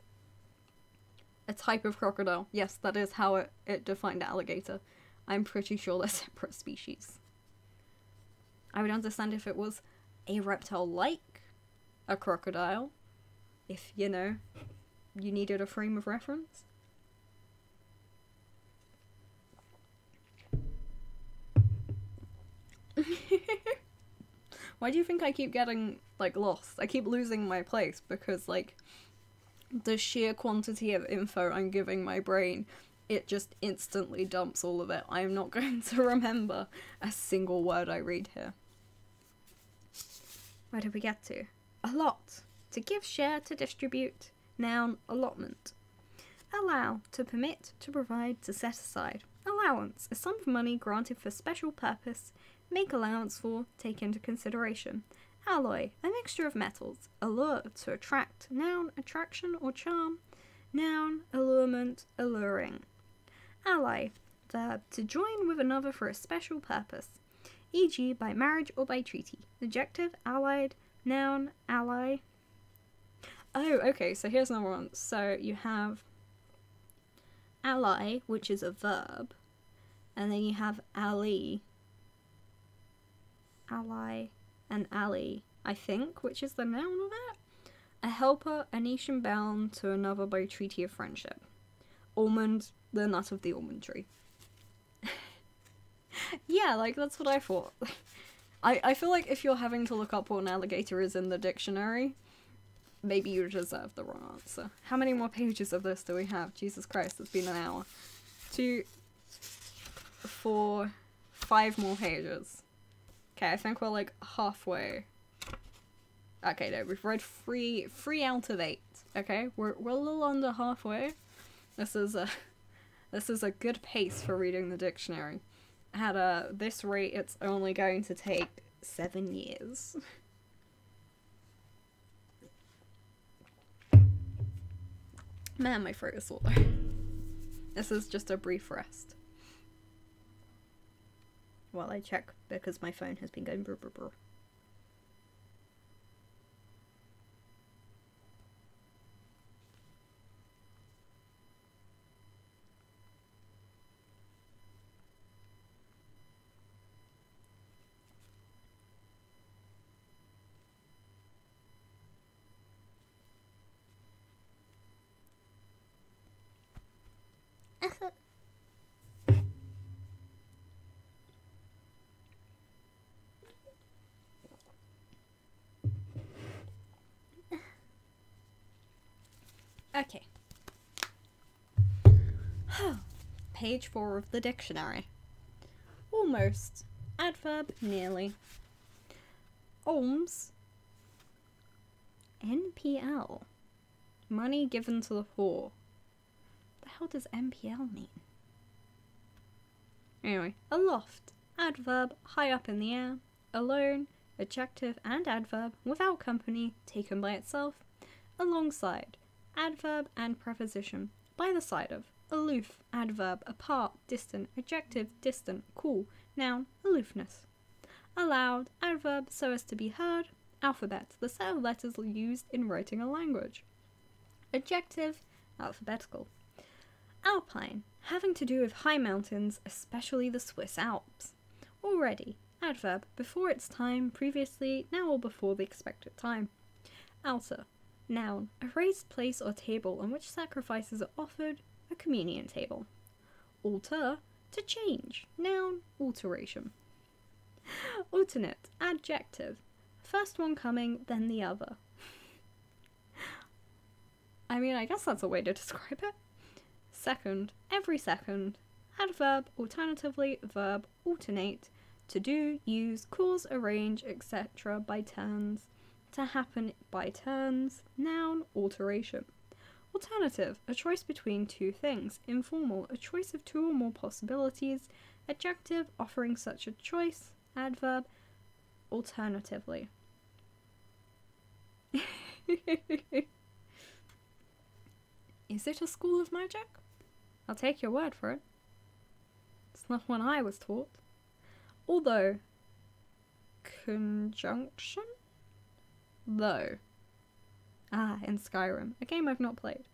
A type of crocodile. Yes, that is how it defined alligator. I'm pretty sure they're separate species. I would understand if it was a reptile like a crocodile. If, you know, you needed a frame of reference. Why do you think I keep getting, like, lost? I keep losing my place because, like, the sheer quantity of info I'm giving my brain, it just instantly dumps all of it. I am not going to remember a single word I read here. Where did we get to? Allot. To give, share, to distribute. Noun, allotment. Allow. To permit, to provide, to set aside. Allowance. A sum of money granted for special purpose. Make allowance for, take into consideration. Alloy, a mixture of metals. Allure, to attract. Noun, attraction or charm. Noun, allurement, alluring. Ally, verb, to join with another for a special purpose. E.g. by marriage or by treaty. Adjective, allied. Noun, ally. Oh, okay, so here's another one. So you have ally, which is a verb. And then you have ally, and ally, I think, which is the noun of it. A helper, a nation bound to another by treaty of friendship. Almond, the nut of the almond tree. Yeah, like, that's what I thought. I feel like if you're having to look up what an alligator is in the dictionary, maybe you deserve the wrong answer. How many more pages of this do we have? Jesus Christ, it's been an hour. 2, 4, 5 more pages. Okay, I think we're like halfway. Okay, no, we've read 3 out of 8. Okay, we're a little under halfway. This is a good pace for reading the dictionary. At this rate, it's only going to take 7 years. Man, my throat is sore. This is just a brief rest. While I check, because my phone has been going brr brr brr. Okay. Page 4 of the dictionary. Almost. Adverb, nearly. Alms. NPL. Money given to the poor. The hell does NPL mean? Anyway, aloft. Adverb, high up in the air. Alone. Adjective and adverb, without company, taken by itself. Alongside. Adverb and preposition, by the side of. Aloof, adverb, apart, distant, adjective, distant, cool, noun, aloofness. Aloud, adverb, so as to be heard. Alphabet, the set of letters used in writing a language. Adjective, alphabetical. Alpine, having to do with high mountains, especially the Swiss Alps. Already, adverb, before its time, previously, now or before the expected time. Altar, noun, a raised place or table on which sacrifices are offered, a communion table. Alter, to change, noun, alteration. Alternate, adjective, first one coming, then the other. I mean, I guess that's a way to describe it. Second, every second. Adverb, alternatively, verb, alternate, to do, use, cause, arrange, etc. by turns, to happen by turns, noun, alteration. Alternative, a choice between two things. Informal, a choice of two or more possibilities. Adjective, offering such a choice. Adverb, alternatively. Is it a school of magic? I'll take your word for it. It's not one I was taught. Although, conjunction? Though. Ah, in Skyrim, a game I've not played.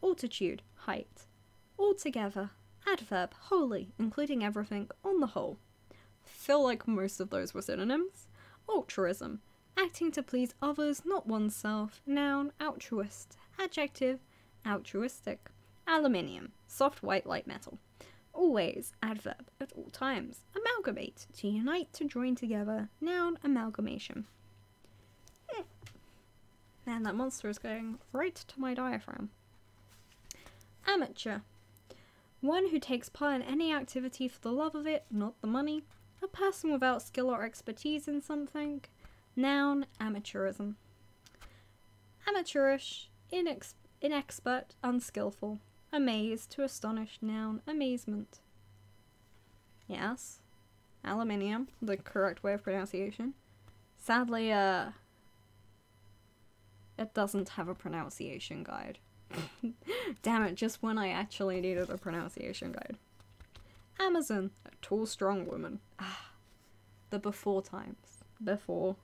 Altitude, height. Altogether, adverb, wholly, including everything, on the whole. Feel like most of those were synonyms. Altruism, acting to please others, not oneself. Noun, altruist. Adjective, altruistic. Aluminium, soft white light metal. Always, adverb, at all times. Amalgamate, to unite, to join together. Noun, amalgamation. Man, that monster is going right to my diaphragm. Amateur. One who takes part in any activity for the love of it, not the money. A person without skill or expertise in something. Noun, amateurism. Amateurish, inexpert, unskillful. Amaze, to astonish. Noun, amazement. Yes. Aluminium, the correct way of pronunciation. Sadly, it doesn't have a pronunciation guide. Damn it, just when I actually needed a pronunciation guide. Amazon, a tall, strong woman. Ah, the before times. Before.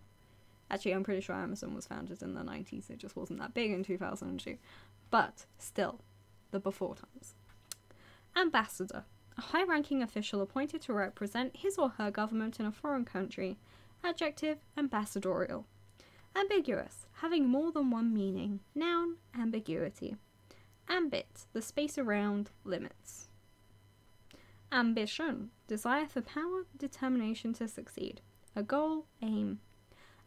Actually, I'm pretty sure Amazon was founded in the 90s. It just wasn't that big in 2002. But, still, the before times. Ambassador, a high-ranking official appointed to represent his or her government in a foreign country. Adjective, ambassadorial. Ambiguous, having more than one meaning. Noun, ambiguity. Ambit, the space around, limits. Ambition, desire for power, determination to succeed. A goal, aim.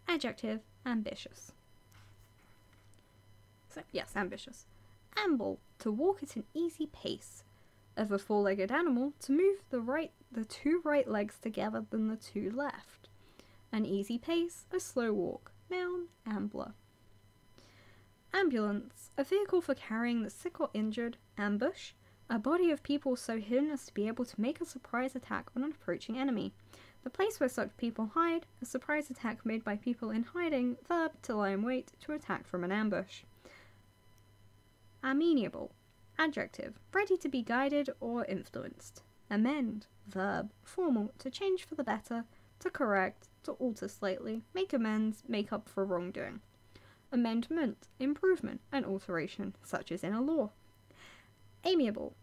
Adjective, ambitious. So, yes, ambitious. Amble, to walk at an easy pace. Of a four-legged animal, to move the two right legs together than the two left. An easy pace, a slow walk. Noun, ambler. Ambulance, a vehicle for carrying the sick or injured. Ambush, a body of people so hidden as to be able to make a surprise attack on an approaching enemy. The place where such people hide, a surprise attack made by people in hiding. Verb, to lie in wait, to attack from an ambush. Amenable, adjective, ready to be guided or influenced. Amend, verb, formal, to change for the better, to correct, to alter slightly, make amends, make up for wrongdoing. Amendment, improvement, and alteration, such as in a law. Amiable,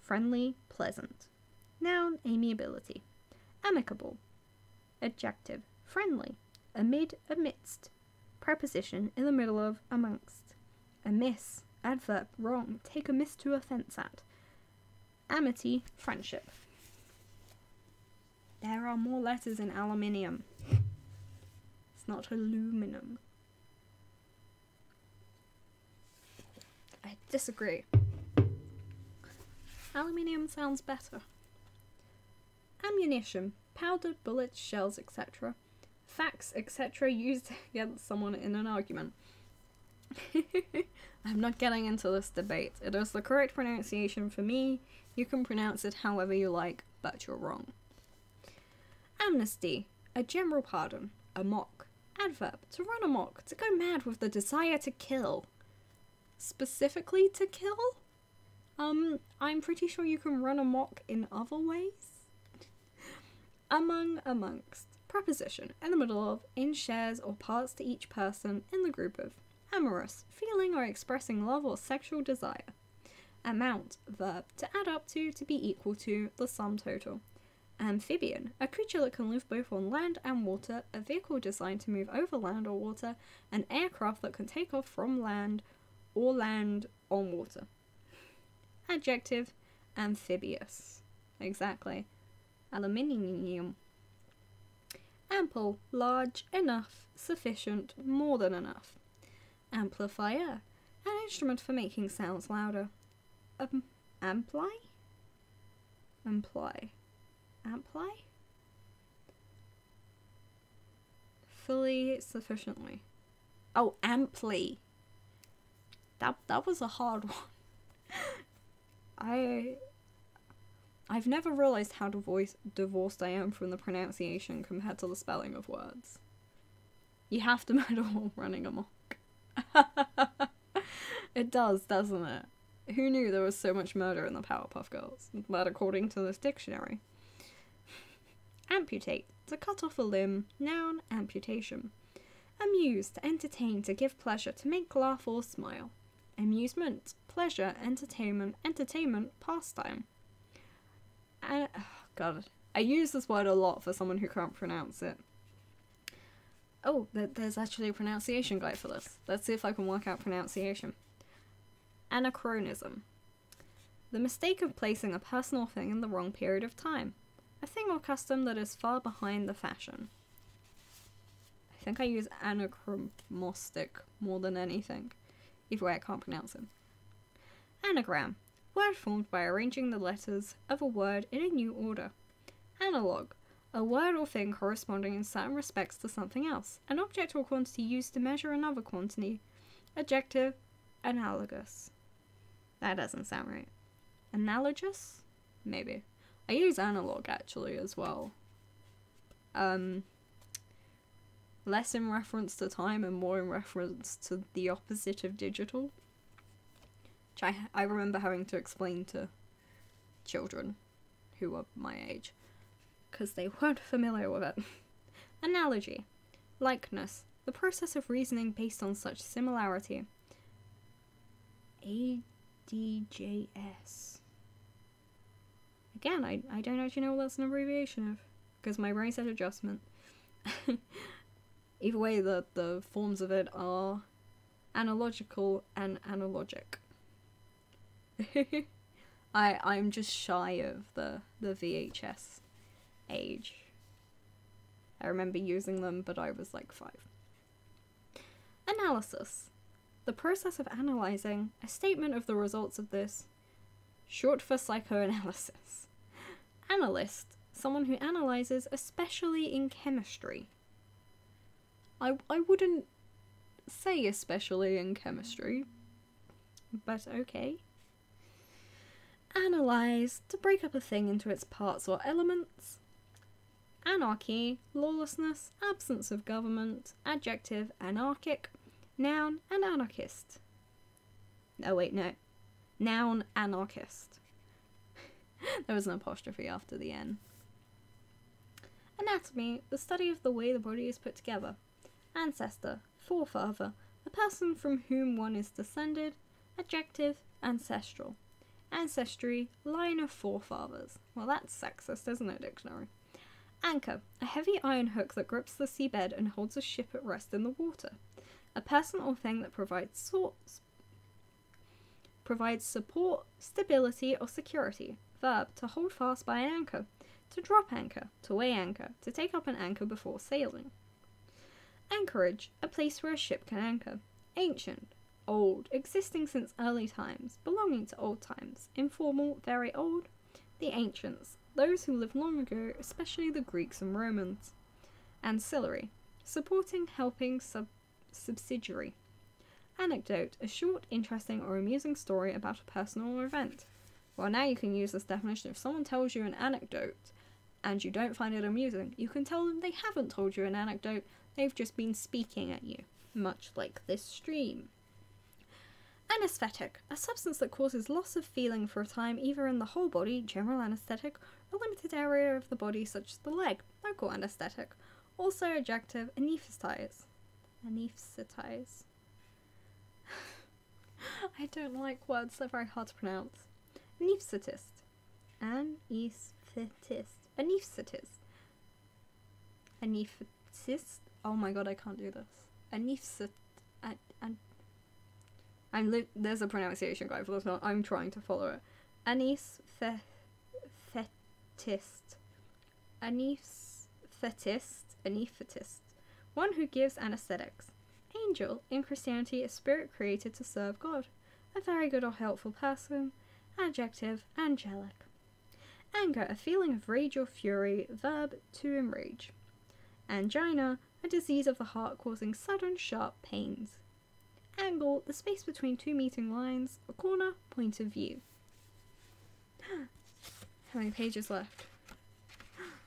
friendly, pleasant. Noun, amiability. Amicable, adjective, friendly. Amid, amidst. Preposition, in the middle of, amongst. Amiss, adverb, wrong, take amiss to offence at. Amity, friendship. There are more letters in aluminium. It's not aluminum. I disagree. Aluminium sounds better. Ammunition, powder, bullets, shells, etc. Facts, etc. used against someone in an argument. I'm not getting into this debate. It is the correct pronunciation for me. You can pronounce it however you like, but you're wrong. Amnesty, a general pardon, a mock. Adverb, to run amok, to go mad with the desire to kill. Specifically to kill? I'm pretty sure you can run amok in other ways. Among, amongst. Preposition, in the middle of, in shares or parts to each person, in the group of. Amorous, feeling or expressing love or sexual desire. Amount, verb, to add up to be equal to, the sum total. Amphibian, a creature that can live both on land and water, a vehicle designed to move over land or water, an aircraft that can take off from land or land on water. Adjective, amphibious. Exactly. Aluminium. Ample, large, enough, sufficient, more than enough. Amplifier, an instrument for making sounds louder. Amply? Amply. Amply? Fully, sufficiently. Oh, amply. That was a hard one. I've never realised how divorced I am from the pronunciation compared to the spelling of words. You have to murder while running amok. It does, doesn't it? Who knew there was so much murder in the Powerpuff Girls? But according to this dictionary. Amputate, to cut off a limb. Noun, amputation. Amuse, to entertain, to give pleasure, to make laugh or smile. Amusement, pleasure, entertainment, pastime. And, oh God, I use this word a lot for someone who can't pronounce it. Oh, there's actually a pronunciation guide for this. Let's see if I can work out pronunciation. Anachronism. The mistake of placing a person or thing in the wrong period of time. A thing or custom that is far behind the fashion. I think I use anachromostic more than anything. Either way, I can't pronounce it. Anagram. Word formed by arranging the letters of a word in a new order. Analog. A word or thing corresponding in certain respects to something else. An object or quantity used to measure another quantity. Adjective. Analogous. That doesn't sound right. Analogous? Maybe. I use analog actually as well. Less in reference to time and more in reference to the opposite of digital. Which I remember having to explain to children who were my age, because they weren't familiar with it. Analogy. Likeness. The process of reasoning based on such similarity. ADJS. Again, I don't actually know what that's an abbreviation of, because my brain said adjustment. Either way, the forms of it are analogical and analogic. I'm just shy of the VHS age. I remember using them, but I was like 5. Analysis. The process of analysing, a statement of the results of this, short for psychoanalysis. Analyst. Someone who analyses, especially in chemistry. I wouldn't say especially in chemistry, but okay. Analyze, to break up a thing into its parts or elements. Anarchy, lawlessness, absence of government. Adjective, anarchic. Noun, an anarchist. Oh wait, no. Noun, anarchist. There was an apostrophe after the N. Anatomy, the study of the way the body is put together. Ancestor, forefather, a person from whom one is descended. Adjective, ancestral. Ancestry, line of forefathers. Well, that's sexist, isn't it, dictionary? Anchor, a heavy iron hook that grips the seabed and holds a ship at rest in the water. A person or thing that provides support, stability, or security. Verb, to hold fast by an anchor. To drop anchor, to weigh anchor, to take up an anchor before sailing. Anchorage, a place where a ship can anchor. Ancient, old, existing since early times, belonging to old times, informal, very old, the ancients, those who lived long ago, especially the Greeks and Romans. Ancillary, supporting, helping, subsidiary. Anecdote, a short, interesting, or amusing story about a person or event. Well, now you can use this definition. If someone tells you an anecdote and you don't find it amusing, you can tell them they haven't told you an anecdote, they've just been speaking at you, much like this stream. Anesthetic, a substance that causes loss of feeling for a time, either in the whole body, general anesthetic, or limited area of the body such as the leg, local anesthetic. Also adjective, anesthetize. Anesthetize. I don't like words, they're very hard to pronounce. Anesthetist. Anesthetist. Anesthetist. Anesthetist. Oh my god, I can't do this. There's a pronunciation guide for this one. I'm trying to follow it. Anesthetist. Anesthetist. Anesthetist. One who gives anesthetics. Angel, in Christianity, a spirit created to serve God. A very good or helpful person. Adjective, angelic. Anger, a feeling of rage or fury. Verb, to enrage. Angina, a disease of the heart causing sudden sharp pains. Angle, the space between two meeting lines. A corner, point of view. How many pages left?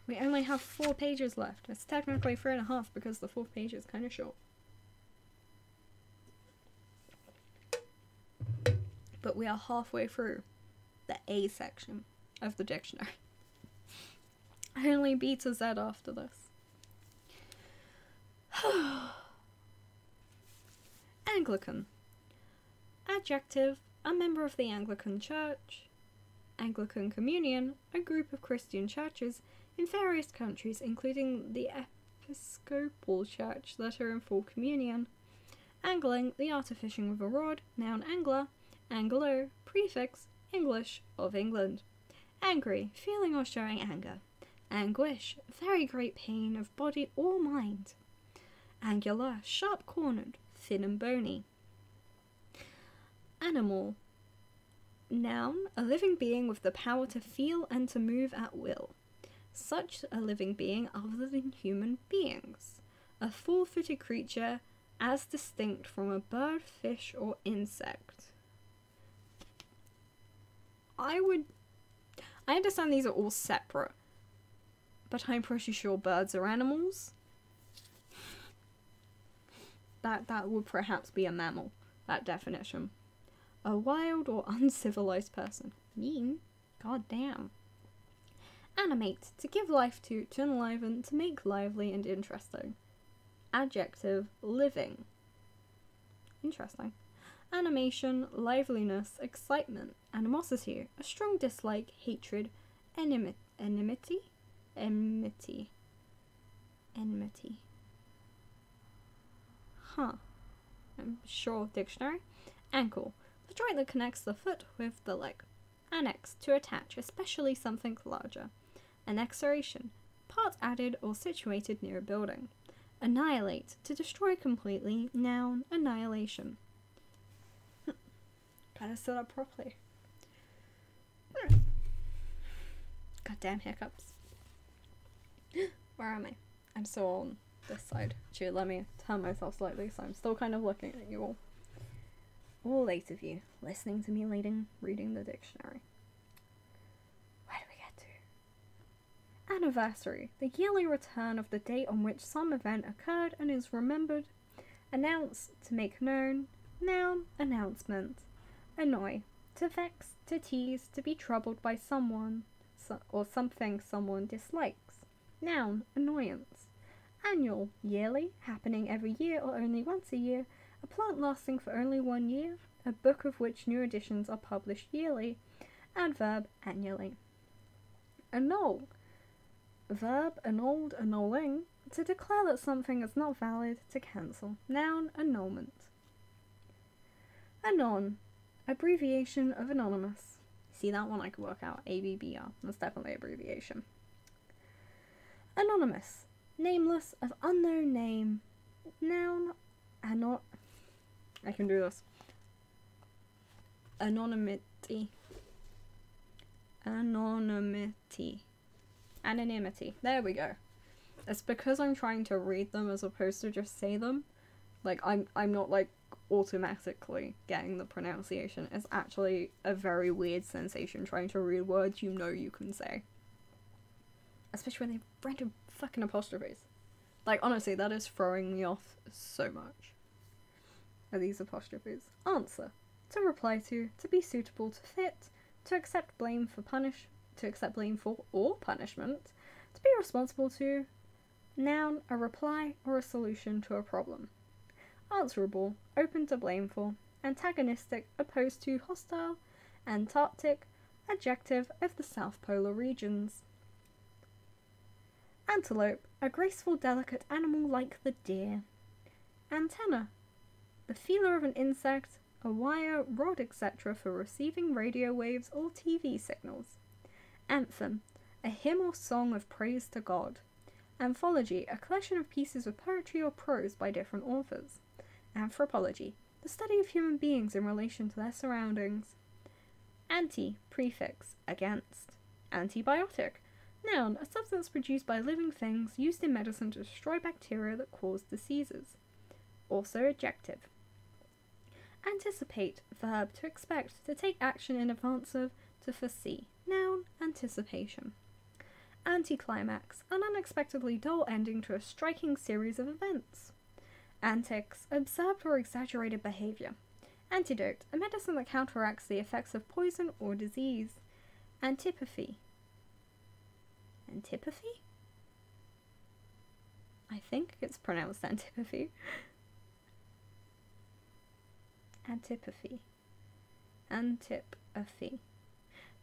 We only have 4 pages left. It's technically 3.5 because the 4th page is kind of short. But we are halfway through the A section of the dictionary. Only B to Z after this. Anglican. Adjective, a member of the Anglican Church. Anglican Communion, a group of Christian churches in various countries, including the Episcopal Church that are in full communion. Angling, the art of fishing with a rod. Noun, angler. Anglo, prefix, English, of England. Angry, feeling or showing anger. Anguish, very great pain of body or mind. Angular, sharp-cornered, thin and bony. Animal. Noun, a living being with the power to feel and to move at will. Such a living being other than human beings. A 4-footed creature as distinct from a bird, fish, or insect. I understand these are all separate, but I'm pretty sure birds are animals. That would perhaps be a mammal, that definition. A wild or uncivilized person. Mean? God damn. Animate, to give life to enliven, to make lively and interesting. Adjective, living. Interesting. Animation, liveliness, excitement, animosity, a strong dislike, hatred, enmity. Huh. I'm sure dictionary. Ankle, the joint that connects the foot with the leg. Annex, to attach, especially something larger. Annexation, part added or situated near a building. Annihilate, to destroy completely. Noun, annihilation. Gotta sit up properly. Goddamn hiccups. Where am I? I'm still on this side. Actually, let me turn myself slightly so I'm still kind of looking at you all. All 8 of you listening to me reading the dictionary. Where do we get to? Anniversary, the yearly return of the date on which some event occurred and is remembered. Announce, to make known. Noun, announcement. Annoy, to vex, to tease, to be troubled by someone or something someone dislikes. Noun, annoyance. Annual, yearly, happening every year or only once a year. A plant lasting for only 1 year. A book of which new editions are published yearly. Adverb, annually. Annul. Verb, annulled, annulling. To declare that something is not valid, to cancel. Noun, annulment. Anon. Abbreviation of anonymous. See, that one I could work out. ABBR. That's definitely abbreviation. Anonymous. Nameless, of unknown name. Noun. I can do this. Anonymity. Anonymity. There we go. It's because I'm trying to read them as opposed to just say them. Like, I'm not, like, automatically getting the pronunciation. It's actually a very weird sensation trying to read words you know you can say. Especially when they random fucking apostrophes. Like, honestly, that is throwing me off so much. Are these apostrophes? Answer. To reply to be suitable to fit, to accept blame for or punishment, to be responsible to, noun, a reply or a solution to a problem. Answerable, open to blameful, antagonistic, opposed to, hostile, Antarctic, adjective of the South Polar regions. Antelope, a graceful, delicate animal like the deer. Antenna, the feeler of an insect, a wire, rod, etc. for receiving radio waves or TV signals. Anthem, a hymn or song of praise to God. Anthology, a collection of pieces of poetry or prose by different authors. Anthropology, the study of human beings in relation to their surroundings. Anti, prefix, against. Antibiotic, noun, a substance produced by living things used in medicine to destroy bacteria that cause diseases. Also adjective. Anticipate, verb, to expect, to take action in advance of, to foresee. Noun, anticipation. Anticlimax, an unexpectedly dull ending to a striking series of events. Antics, absurd or exaggerated behaviour. Antidote, a medicine that counteracts the effects of poison or disease. Antipathy. Antipathy? I think it's pronounced antipathy. Antipathy. Antipathy.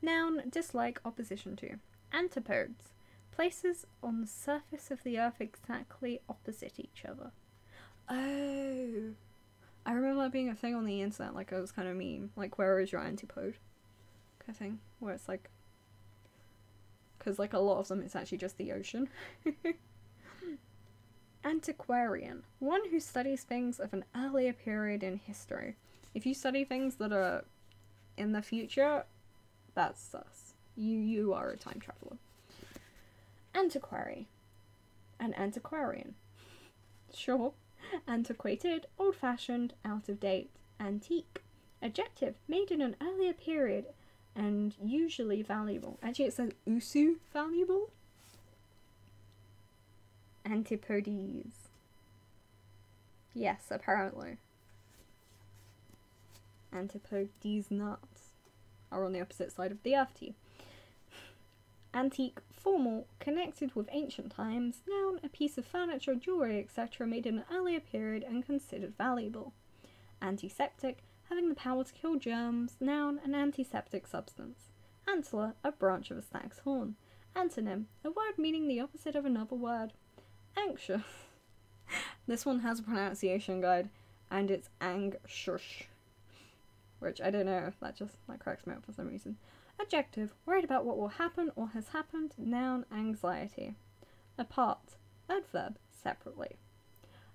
Noun, dislike, opposition to. Antipodes, places on the surface of the earth exactly opposite each other. Oh, I remember that being a thing on the internet, like it was kind of meme, like where is your antipode kind of thing, where it's like, because like a lot of them it's actually just the ocean. Antiquarian, one who studies things of an earlier period in history. If you study things that are in the future, that's sus. You are a time traveler. Antiquary, an antiquarian. Sure. Antiquated, old-fashioned, out of date. Antique, adjective, made in an earlier period and usually valuable. Actually, it says usu valuable. Antipodes. Yes, apparently. Antipodes nuts are on the opposite side of the earth to you. Antique, formal, connected with ancient times. Noun, a piece of furniture, jewellery, etc. made in an earlier period and considered valuable. Antiseptic, having the power to kill germs. Noun, an antiseptic substance. Antler, a branch of a stag's horn. Antonym, a word meaning the opposite of another word. Anxious. This one has a pronunciation guide, and it's anxious. Which, I don't know, that cracks me up for some reason. Adjective, worried about what will happen or has happened. Noun, anxiety. Apart, adverb, separately.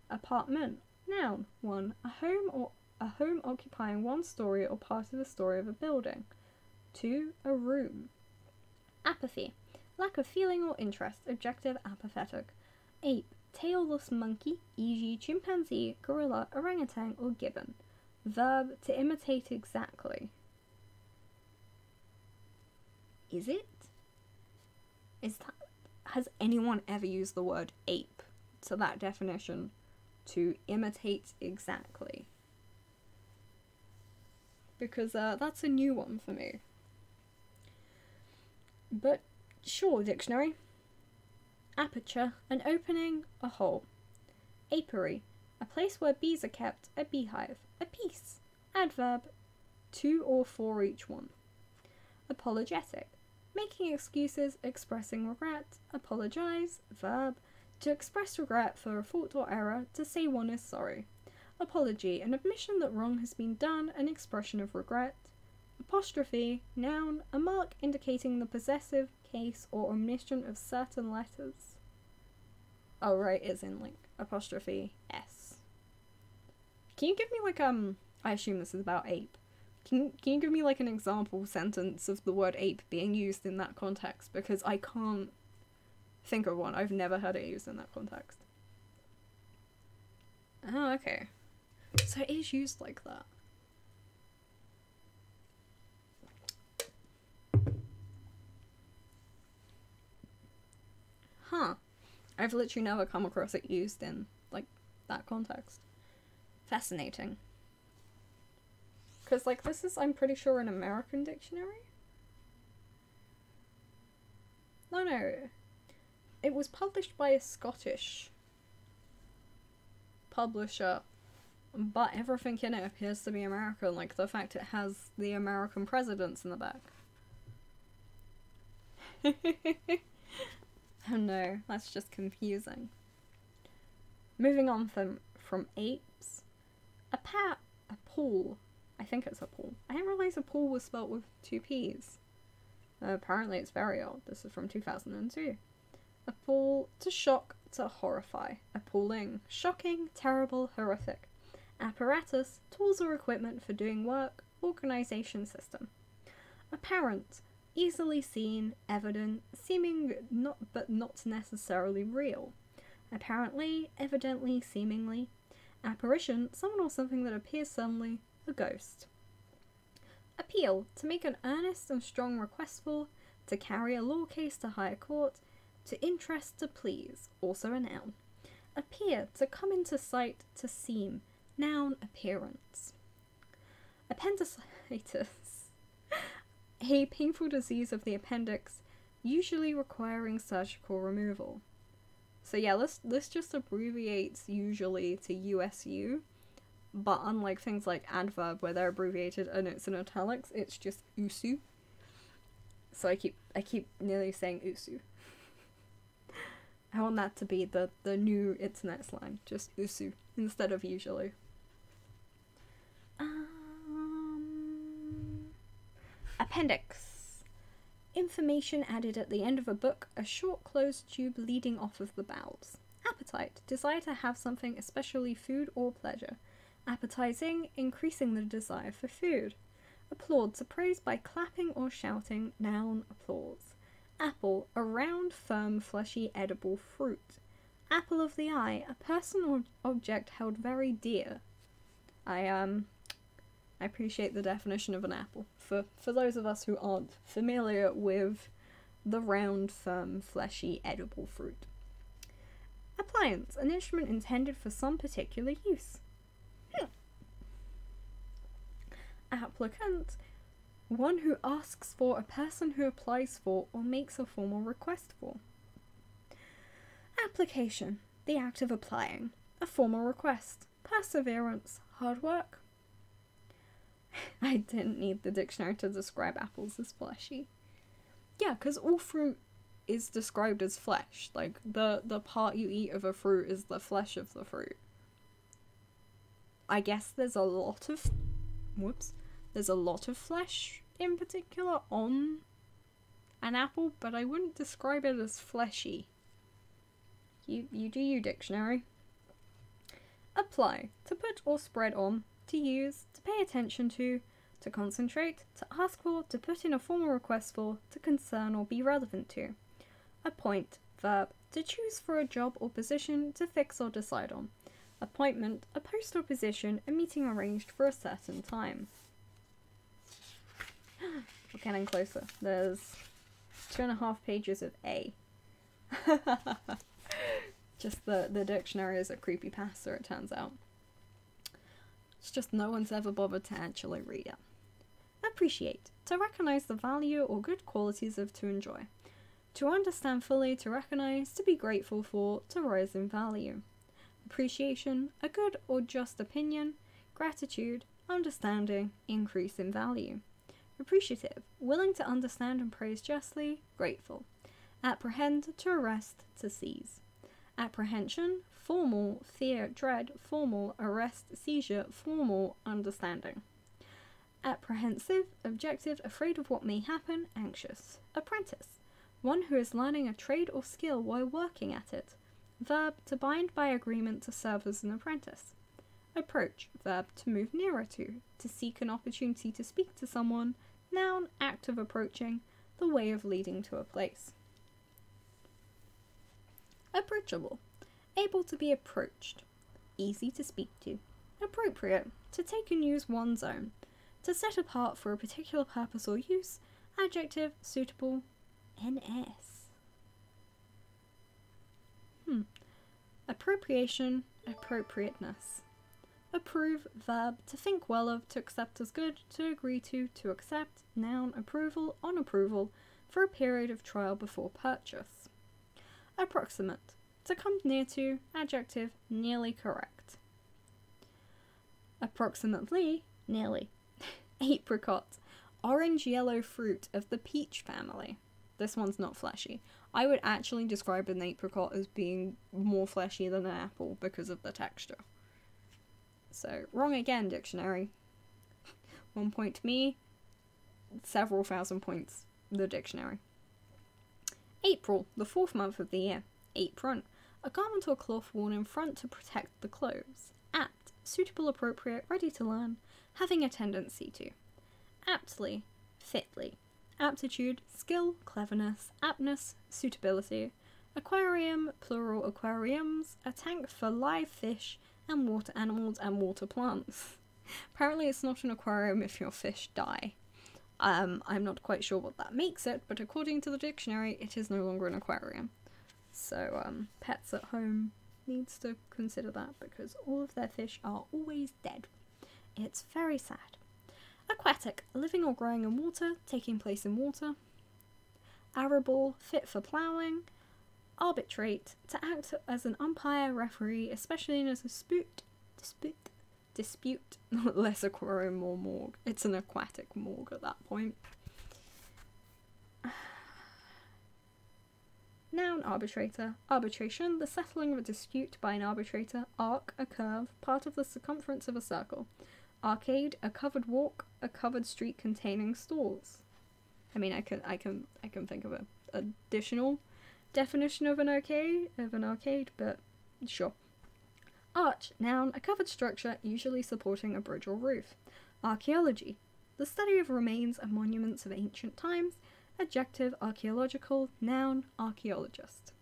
Apartment, noun, 1. A home occupying one story or part of the story of a building. 2. A room. Apathy, lack of feeling or interest. Adjective, apathetic. Ape, tailless monkey, e.g. chimpanzee, gorilla, orangutan, or gibbon. Verb, to imitate exactly. Is it? Has anyone ever used the word ape to that definition? To imitate exactly. Because that's a new one for me. But sure, dictionary. Aperture, an opening, a hole. Apiary, a place where bees are kept, a beehive. A piece. Adverb, 2 or 4 each one. Apologetic, making excuses, expressing regret. Apologize, verb, to express regret for a fault or error, to say one is sorry. Apology, an admission that wrong has been done, an expression of regret. Apostrophe, noun, a mark indicating the possessive case or omission of certain letters. Oh right, it's in like apostrophe S. Can you give me like I assume this is about ape. Can you give me like an example sentence of the word ape being used in that context? Because I can't think of one. I've never heard it used in that context. Oh, okay. So it is used like that. Huh. I've literally never come across it used in, like, that context. Fascinating. Because, like, this is, I'm pretty sure, an American dictionary? No. It was published by a Scottish publisher, but everything in it appears to be American, like the fact it has the American presidents in the back. Oh no, that's just confusing. Moving on from apes, a pool. I think it's a pool. I didn't realise a pool was spelt with 2 P's. Apparently it's very old. This is from 2002. A pool, to shock, to horrify. Appalling, shocking, terrible, horrific. Apparatus, tools or equipment for doing work, organization system. Apparent, easily seen, evident, seeming but not necessarily real. Apparently, evidently, seemingly. Apparition, someone or something that appears suddenly, a ghost. Appeal, to make an earnest and strong request for, to carry a law case to higher court, to interest, to please, also a noun. Appear, to come into sight, to seem, noun, appearance. Appendicitis, a painful disease of the appendix, usually requiring surgical removal. So yeah, this just abbreviates usually to USU, but unlike things like adverb where they're abbreviated and it's in italics, it's just USU. So I keep nearly saying USU. I want that to be the new internet slang, just USU instead of usually. Appendix. Information added at the end of a book, a short closed tube leading off of the bowels. Appetite. Desire to have something, especially food or pleasure. Appetizing, increasing the desire for food. Applaud. To praise by clapping or shouting, noun, applause. Apple, a round, firm, fleshy, edible fruit. Apple of the eye, a person or object held very dear. I appreciate the definition of an apple. For those of us who aren't familiar with the round, firm, fleshy, edible fruit. Appliance, an instrument intended for some particular use. Applicant, one who asks for, a person who applies for or makes a formal request for. Application, the act of applying, a formal request, perseverance, hard work. I didn't need the dictionary to describe apples as fleshy. Yeah, because all fruit is described as flesh. Like, the part you eat of a fruit is the flesh of the fruit. I guess there's a lot of... There's a lot of flesh in particular on an apple, but I wouldn't describe it as fleshy. You do you, dictionary. Apply, to put or spread on, to use, to pay attention to concentrate, to ask for, to put in a formal request for, to concern or be relevant to. Appoint, verb, to choose for a job or position, to fix or decide on. Appointment, a post or position, a meeting arranged for a certain time. We're getting closer. There's 2.5 pages of A. Just the dictionary is a creepypasta, it turns out. It's just no one's ever bothered to actually read it. Appreciate, to recognize the value or good qualities of, to enjoy. To understand fully, to recognize, to be grateful for, to rise in value. Appreciation, a good or just opinion. Gratitude, understanding, increase in value. Appreciative, willing to understand and praise justly, grateful. Apprehend, to arrest, to seize. Apprehension, formal, fear, dread, formal, arrest, seizure, formal, understanding. Apprehensive, objective, afraid of what may happen, anxious. Apprentice, one who is learning a trade or skill while working at it. Verb, to bind by agreement to serve as an apprentice. Approach, verb to move nearer to seek an opportunity to speak to someone. Noun, act of approaching, the way of leading to a place. Approachable, able to be approached, easy to speak to. Appropriate, to take and use one's own, to set apart for a particular purpose or use. Adjective, suitable, NS. Appropriation, appropriateness. Approve, verb, to think well of, to accept as good, to agree to accept. Noun, approval, on approval, for a period of trial before purchase. Approximate, to come near to. Adjective, nearly correct. Approximately, nearly. Apricot, orange-yellow fruit of the peach family. This one's not fleshy. I would actually describe an apricot as being more fleshy than an apple because of the texture. So, wrong again, dictionary. 1 point to me, several thousand points, the dictionary. April, the 4th month of the year. Apron, a garment or cloth worn in front to protect the clothes. Apt, suitable, appropriate, ready to learn, having a tendency to. Aptly, fitly. Aptitude, skill, cleverness, aptness, suitability. Aquarium, plural aquariums, a tank for live fish and water animals and water plants. Apparently it's not an aquarium if your fish die. I'm not quite sure what that makes it, but according to the dictionary, it is no longer an aquarium. So, pets at home needs to consider that because all of their fish are always dead. It's very sad. Aquatic, living or growing in water, taking place in water. Arable, fit for ploughing. Arbitrate, to act as an umpire, referee, especially in a dispute, less aquarium or morgue. It's an aquatic morgue at that point. Noun, arbitrator. Arbitration, the settling of a dispute by an arbitrator. Arc, a curve, part of the circumference of a circle. Arcade, a covered walk, a covered street containing stalls. I mean, I can think of an additional definition of an arcade, but sure. Arch, noun, a covered structure usually supporting a bridge or roof. Archaeology, the study of remains and monuments of ancient times. Adjective, archaeological. Noun, archaeologist.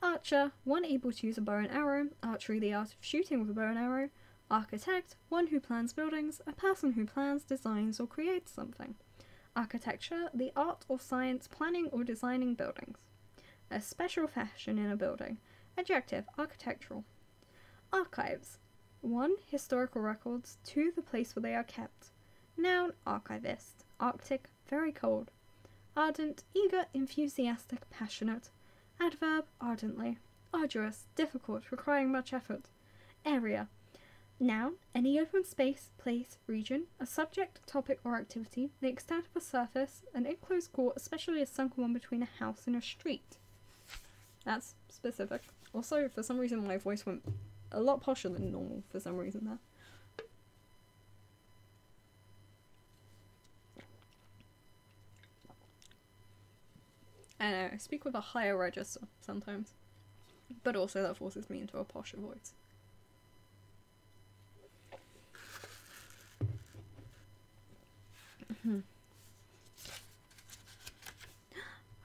Archer, one able to use a bow and arrow. Archery, the art of shooting with a bow and arrow. Architect, one who plans buildings, a person who plans, designs, or creates something. Architecture, the art or science planning or designing buildings. A special fashion in a building. Adjective, architectural. Archives, 1. Historical records, 2. The place where they are kept. Noun, archivist. Arctic, very cold. Ardent, eager, enthusiastic, passionate. Adverb, ardently. Arduous, difficult, requiring much effort. Area, noun, any open space, place, region, a subject, topic, or activity, the extent of a surface, an enclosed court, especially a sunken one between a house and a street. That's specific. Also, for some reason, my voice went a lot posher than normal for some reason there. I know, I speak with a higher register sometimes, but also that forces me into a posher voice. We're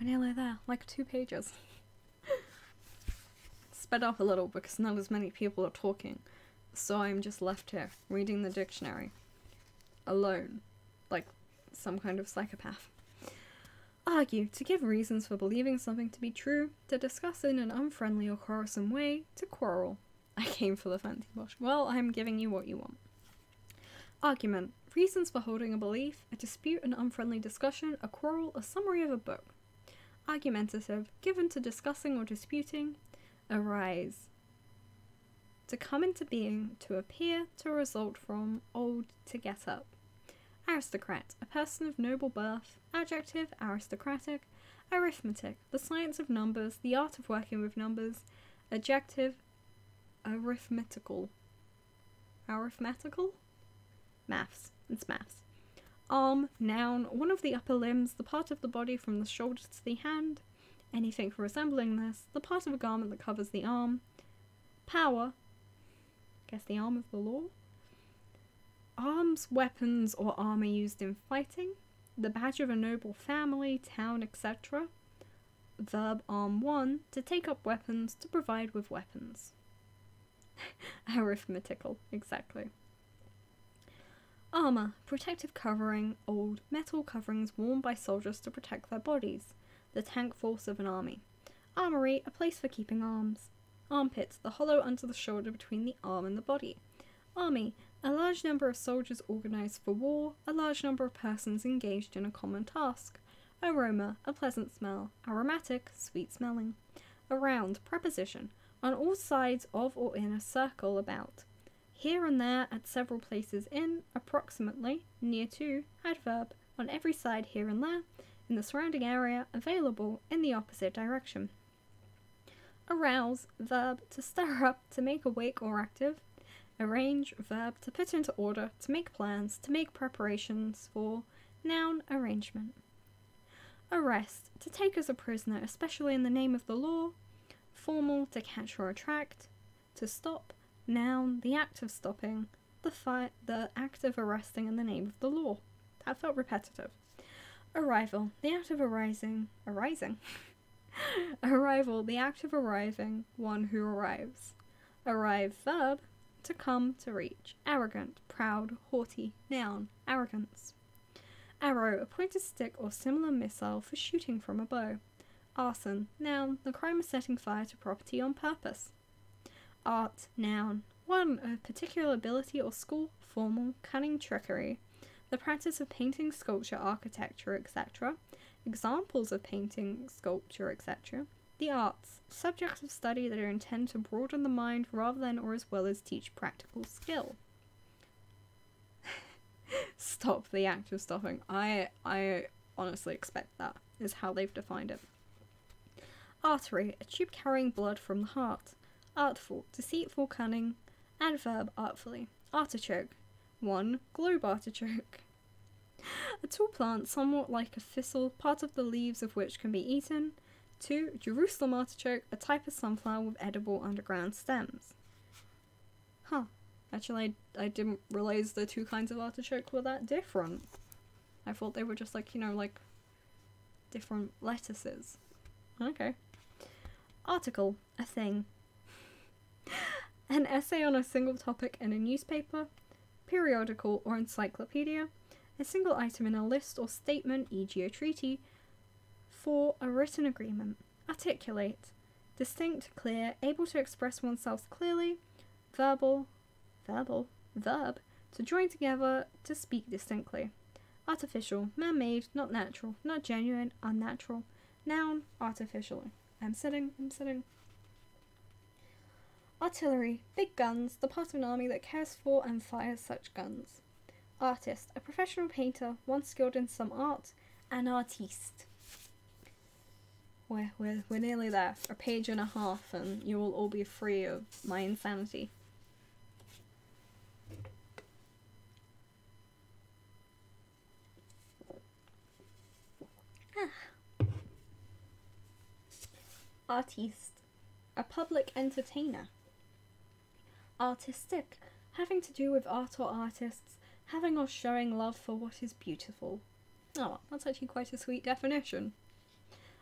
nearly there, like 2 pages. Sped up a little because not as many people are talking, so I'm just left here reading the dictionary alone, like some kind of psychopath. Argue, to give reasons for believing something to be true, to discuss in an unfriendly or quarrelsome way, to quarrel. I came for the fancy bosh. Well, I'm giving you what you want. Argument, reasons for holding a belief, a dispute, an unfriendly discussion, a quarrel, a summary of a book. Argumentative, given to discussing or disputing. Arise, to come into being, to appear, to result from, old, to get up. Aristocrat, a person of noble birth. Adjective, aristocratic. Arithmetic, the science of numbers, the art of working with numbers. Adjective, arithmetical. Arithmetical? Maths. It's maths. Arm, noun, one of the upper limbs, the part of the body from the shoulder to the hand. Anything resembling this, the part of a garment that covers the arm. Power, guess the arm of the law. Arms, weapons, or armour used in fighting. The badge of a noble family, town, etc. Verb arm 1, to take up weapons, to provide with weapons. Arithmetical, exactly. Armour, protective covering, old metal coverings worn by soldiers to protect their bodies. The tank force of an army. Armoury, a place for keeping arms. Armpits, the hollow under the shoulder between the arm and the body. Army, a large number of soldiers organised for war, a large number of persons engaged in a common task. Aroma, a pleasant smell. Aromatic, sweet smelling. Around, preposition, on all sides of or in a circle about. Here and there, at several places in, approximately, near to, adverb, on every side here and there, in the surrounding area, available in the opposite direction. Arouse, verb, to stir up, to make awake or active. Arrange, verb, to put into order, to make plans, to make preparations for. Noun, arrangement. Arrest, to take as a prisoner, especially in the name of the law. Formal, to catch or attract. To stop, noun, the act of stopping. The act of arresting in the name of the law. That felt repetitive. Arrival, the act of arising. Arrival, the act of arriving, one who arrives. Arrive, verb, to come, to reach. Arrogant, proud, haughty, noun, arrogance. Arrow, a pointed stick or similar missile for shooting from a bow. Arson, noun, the crime of setting fire to property on purpose. Art, noun, one, a particular ability or skill, formal, cunning trickery. The practice of painting, sculpture, architecture, etc. Examples of painting, sculpture, etc. The arts, subjects of study that are intended to broaden the mind rather than or as well as teach practical skill. Stop, the act of stopping. I honestly expect that is how they've defined it. Artery, a tube carrying blood from the heart. Artful, deceitful, cunning. Adverb, artfully. Artichoke. 1. Globe artichoke. A tall plant somewhat like a thistle, part of the leaves of which can be eaten. 2. Jerusalem artichoke, a type of sunflower with edible underground stems. Huh. Actually, I didn't realise the two kinds of artichoke were that different. I thought they were just like, like different lettuces. Okay. Article, a thing. An essay on a single topic in a newspaper, periodical or encyclopedia, a single item in a list or statement, e.g. a treaty. 4. A written agreement. Articulate, distinct, clear, able to express oneself clearly. Verb, to join together, to speak distinctly. Artificial, man-made, not natural, not genuine, unnatural. Noun, artificially. I'm sitting. Artillery, big guns, the part of an army that cares for and fires such guns. Artist, a professional painter, one skilled in some art. An artiste. We're nearly there. A page and a half and you will all be free of my insanity. Artiste, a public entertainer. Artistic, having to do with art or artists, having or showing love for what is beautiful. Oh, that's actually quite a sweet definition.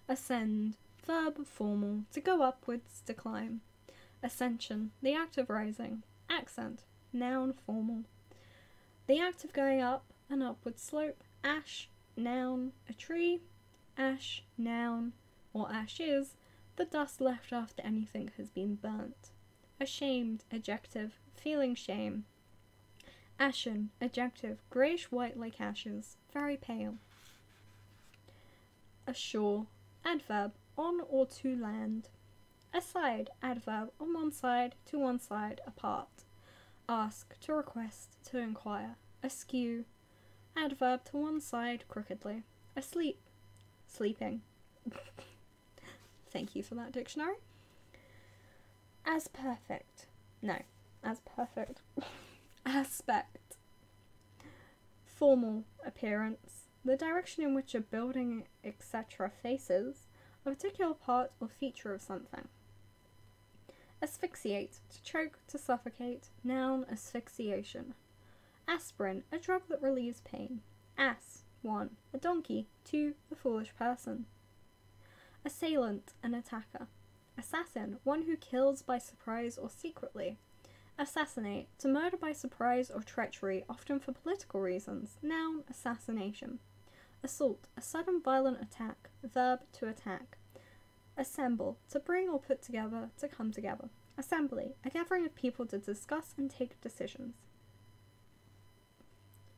Ascend, verb, formal, to go upwards, to climb. Ascension, the act of rising. Accent, noun, formal. The act of going up, an upward slope. Ash, noun, a tree. Ash, noun, or ashes, the dust left after anything has been burnt. Ashamed, adjective, feeling shame. Ashen, adjective, greyish-white like ashes, very pale. Ashore, adverb, on or to land. Aside, adverb, on one side, to one side, apart. Ask, to request, to inquire. Askew, adverb, to one side, crookedly. Asleep, sleeping. Thank you for that dictionary. As perfect. No, as perfect. Aspect. Formal appearance. The direction in which a building, etc. faces, a particular part or feature of something. Asphyxiate, to choke, to suffocate. Noun, asphyxiation. Aspirin, a drug that relieves pain. Ass, 1. A donkey. 2. A foolish person. Assailant, an attacker. Assassin, one who kills by surprise or secretly. Assassinate, to murder by surprise or treachery, often for political reasons. Noun, assassination. Assault, a sudden violent attack. Verb, to attack. Assemble, to bring or put together, to come together. Assembly, a gathering of people to discuss and take decisions.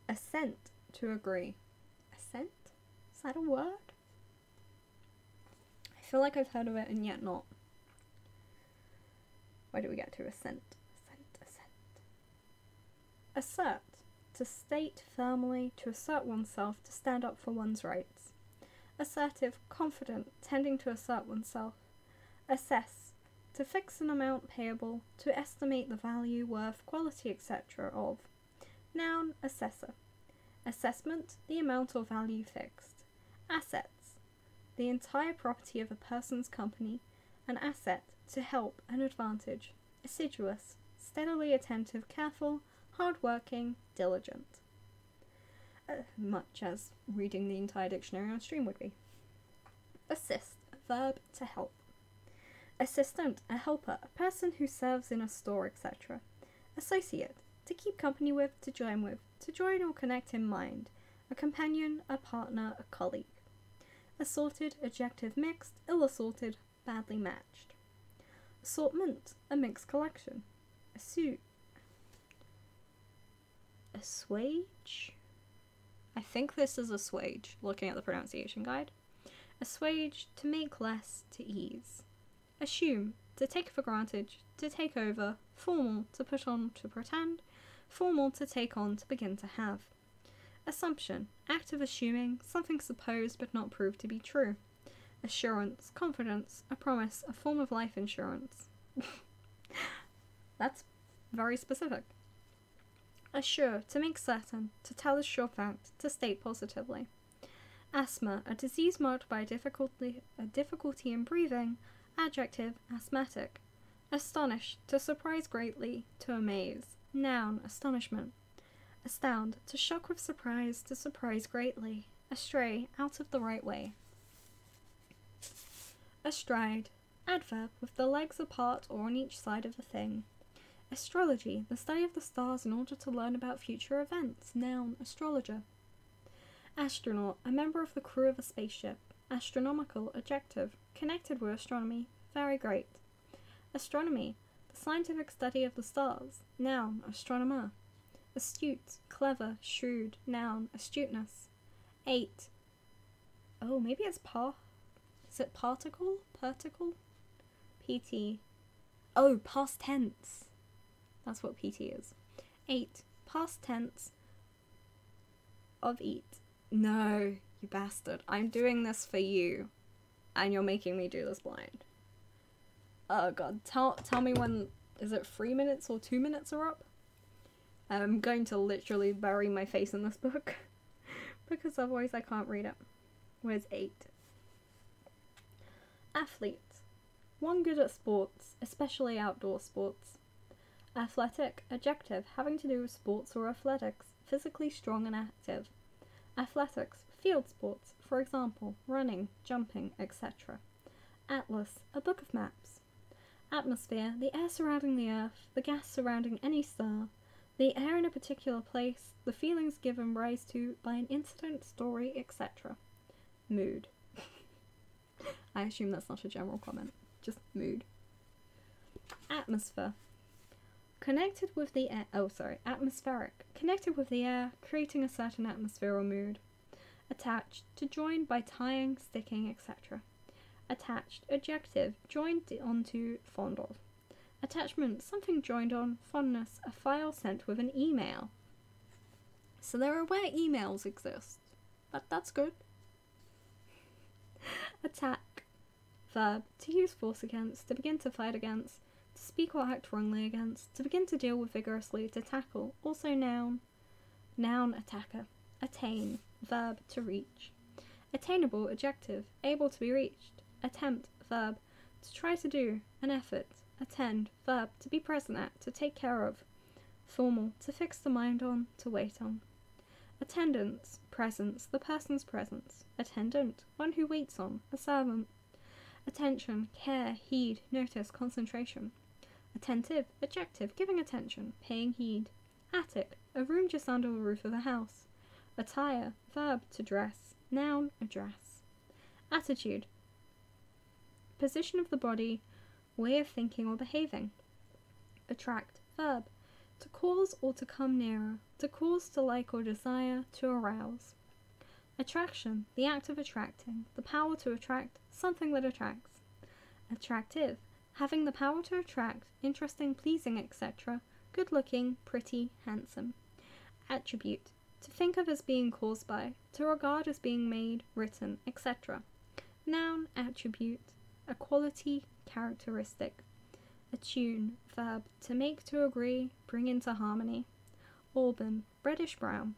Assent, to agree. Assent? Is that a word? I feel like I've heard of it and yet not. Where do we get to? Assent. Assert, to state firmly, to assert oneself, to stand up for one's rights. Assertive, confident, tending to assert oneself. Assess, to fix an amount payable, to estimate the value, worth, quality, etc. of. Noun, assessor. Assessment, the amount or value fixed. Assets, the entire property of a person's company. An asset, to help, an advantage. Assiduous, steadily attentive, careful, hard-working, diligent. Much as reading the entire dictionary on stream would be. Assist, verb, to help. Assistant, a helper, a person who serves in a store, etc. Associate, to keep company with, to join or connect in mind. A companion, a partner, a colleague. Assorted, adjective mixed, ill-assorted, badly matched. Assortment, a mixed collection. Assuage? I think this is assuage, looking at the pronunciation guide. Assuage, to make less, to ease. Assume, to take for granted, to take over. Formal, to put on, to pretend. Formal, to take on, to begin to have. Assumption, act of assuming, something supposed but not proved to be true. Assurance, confidence, a promise, a form of life insurance. That's very specific. Assure, to make certain, to tell a sure fact, to state positively. Asthma, a disease marked by a difficulty in breathing. Adjective, asthmatic. Astonish, to surprise greatly, to amaze. Noun, astonishment. Astound, to shock with surprise, to surprise greatly. Astray, out of the right way. Astride, adverb, with the legs apart or on each side of a thing. Astrology, the study of the stars in order to learn about future events. Noun, astrologer. Astronaut, a member of the crew of a spaceship. Astronomical, adjective, connected with astronomy, very great. Astronomy, the scientific study of the stars. Noun, astronomer. Astute, clever, shrewd. Noun, astuteness. 8. Oh, maybe it's is it particle? Particle? PT. Oh, past tense. That's what PT is. 8. Past tense of eat. No, you bastard. I'm doing this for you. And you're making me do this blind. Oh god. Tell me when... Is it 3 minutes or 2 minutes are up? I'm going to literally bury my face in this book. Because otherwise I can't read it. Where's 8? Athlete. One good at sports, especially outdoor sports. Athletic, adjective, having to do with sports or athletics, physically strong and active. Athletics, field sports, for example, running, jumping, etc. Atlas, a book of maps. Atmosphere, the air surrounding the earth, the gas surrounding any star, the air in a particular place, the feelings given rise to by an incident, story, etc. Mood. I assume that's not a general comment, just mood. Atmosphere. Connected with the air, atmospheric. Connected with the air, creating a certain atmosphere or mood. Attached, to join by tying, sticking, etc. Attached, adjective, joined onto, fond of. Attachment, something joined on, fondness, a file sent with an email. So there are where emails exist. That's good. Attack, verb, to use force against, to begin to fight against, to speak or act wrongly against, to begin to deal with vigorously, to tackle, also noun. Noun, attacker. Attain, verb, to reach. Attainable, adjective, able to be reached. Attempt, verb, to try to do, an effort. attend, verb, to be present at, to take care of. Formal, to fix the mind on, to wait on. Attendance, presence, the person's presence. Attendant, one who waits on, a servant. Attention, care, heed, notice, concentration. Attentive, adjective, giving attention, paying heed. Attic, a room just under the roof of a house. Attire, verb, to dress. Noun, address. Attitude, position of the body, way of thinking or behaving. Attract, verb, to cause or to come nearer, to cause to like or desire, to arouse. Attraction, the act of attracting, the power to attract, something that attracts. Attractive, having the power to attract, interesting, pleasing, etc., good-looking, pretty, handsome. Attribute, to think of as being caused by, to regard as being made, written, etc. Noun, attribute, a quality, characteristic. Attune, verb, to make, to agree, bring into harmony. Auburn, reddish brown.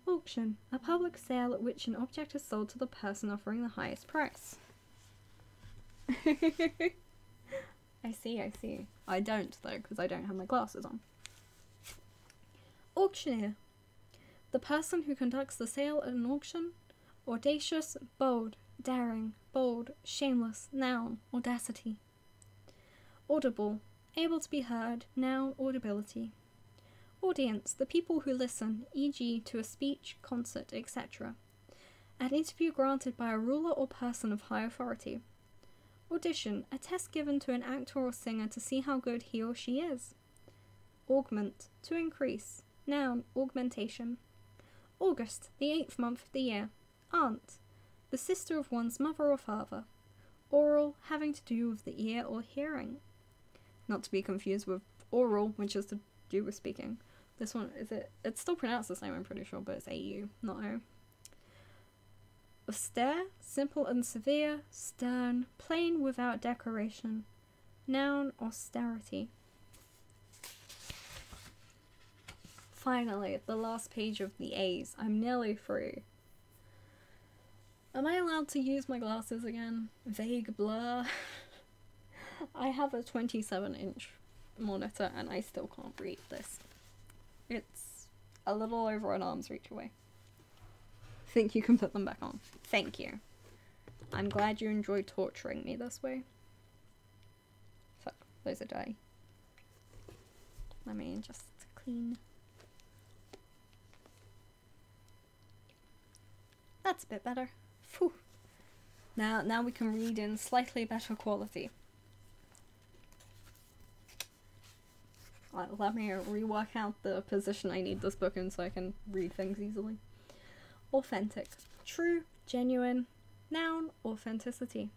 Auction, a public sale at which an object is sold to the person offering the highest price. I see. I don't, though, because I don't have my glasses on. Auctioneer, the person who conducts the sale at an auction. Audacious, bold, daring, bold, shameless, noun, audacity. Audible, able to be heard, noun, audibility. Audience, the people who listen, e.g. to a speech, concert, etc. An interview granted by a ruler or person of high authority. Audition, a test given to an actor or singer to see how good he or she is. Augment, to increase, noun, augmentation. August, the 8th month of the year. Aunt, the sister of one's mother or father. Oral, having to do with the ear or hearing. Not to be confused with oral, which is to do with speaking. This one, it's still pronounced the same, I'm pretty sure, but it's AU, not O. Austere, simple and severe, stern, plain without decoration. Noun, austerity. Finally, the last page of the A's. I'm nearly through. Am I allowed to use my glasses again? Vague blur. I have a 27-inch monitor and I still can't read this. It's a little over an arm's reach away. Think you can put them back on. Thank you. I'm glad you enjoyed torturing me this way. Fuck, those are dirty. Let me just clean. That's a bit better. Phew. Now we can read in slightly better quality. Let me rework out the position I need this book in so I can read things easily. Authentic. True, genuine. Noun, authenticity.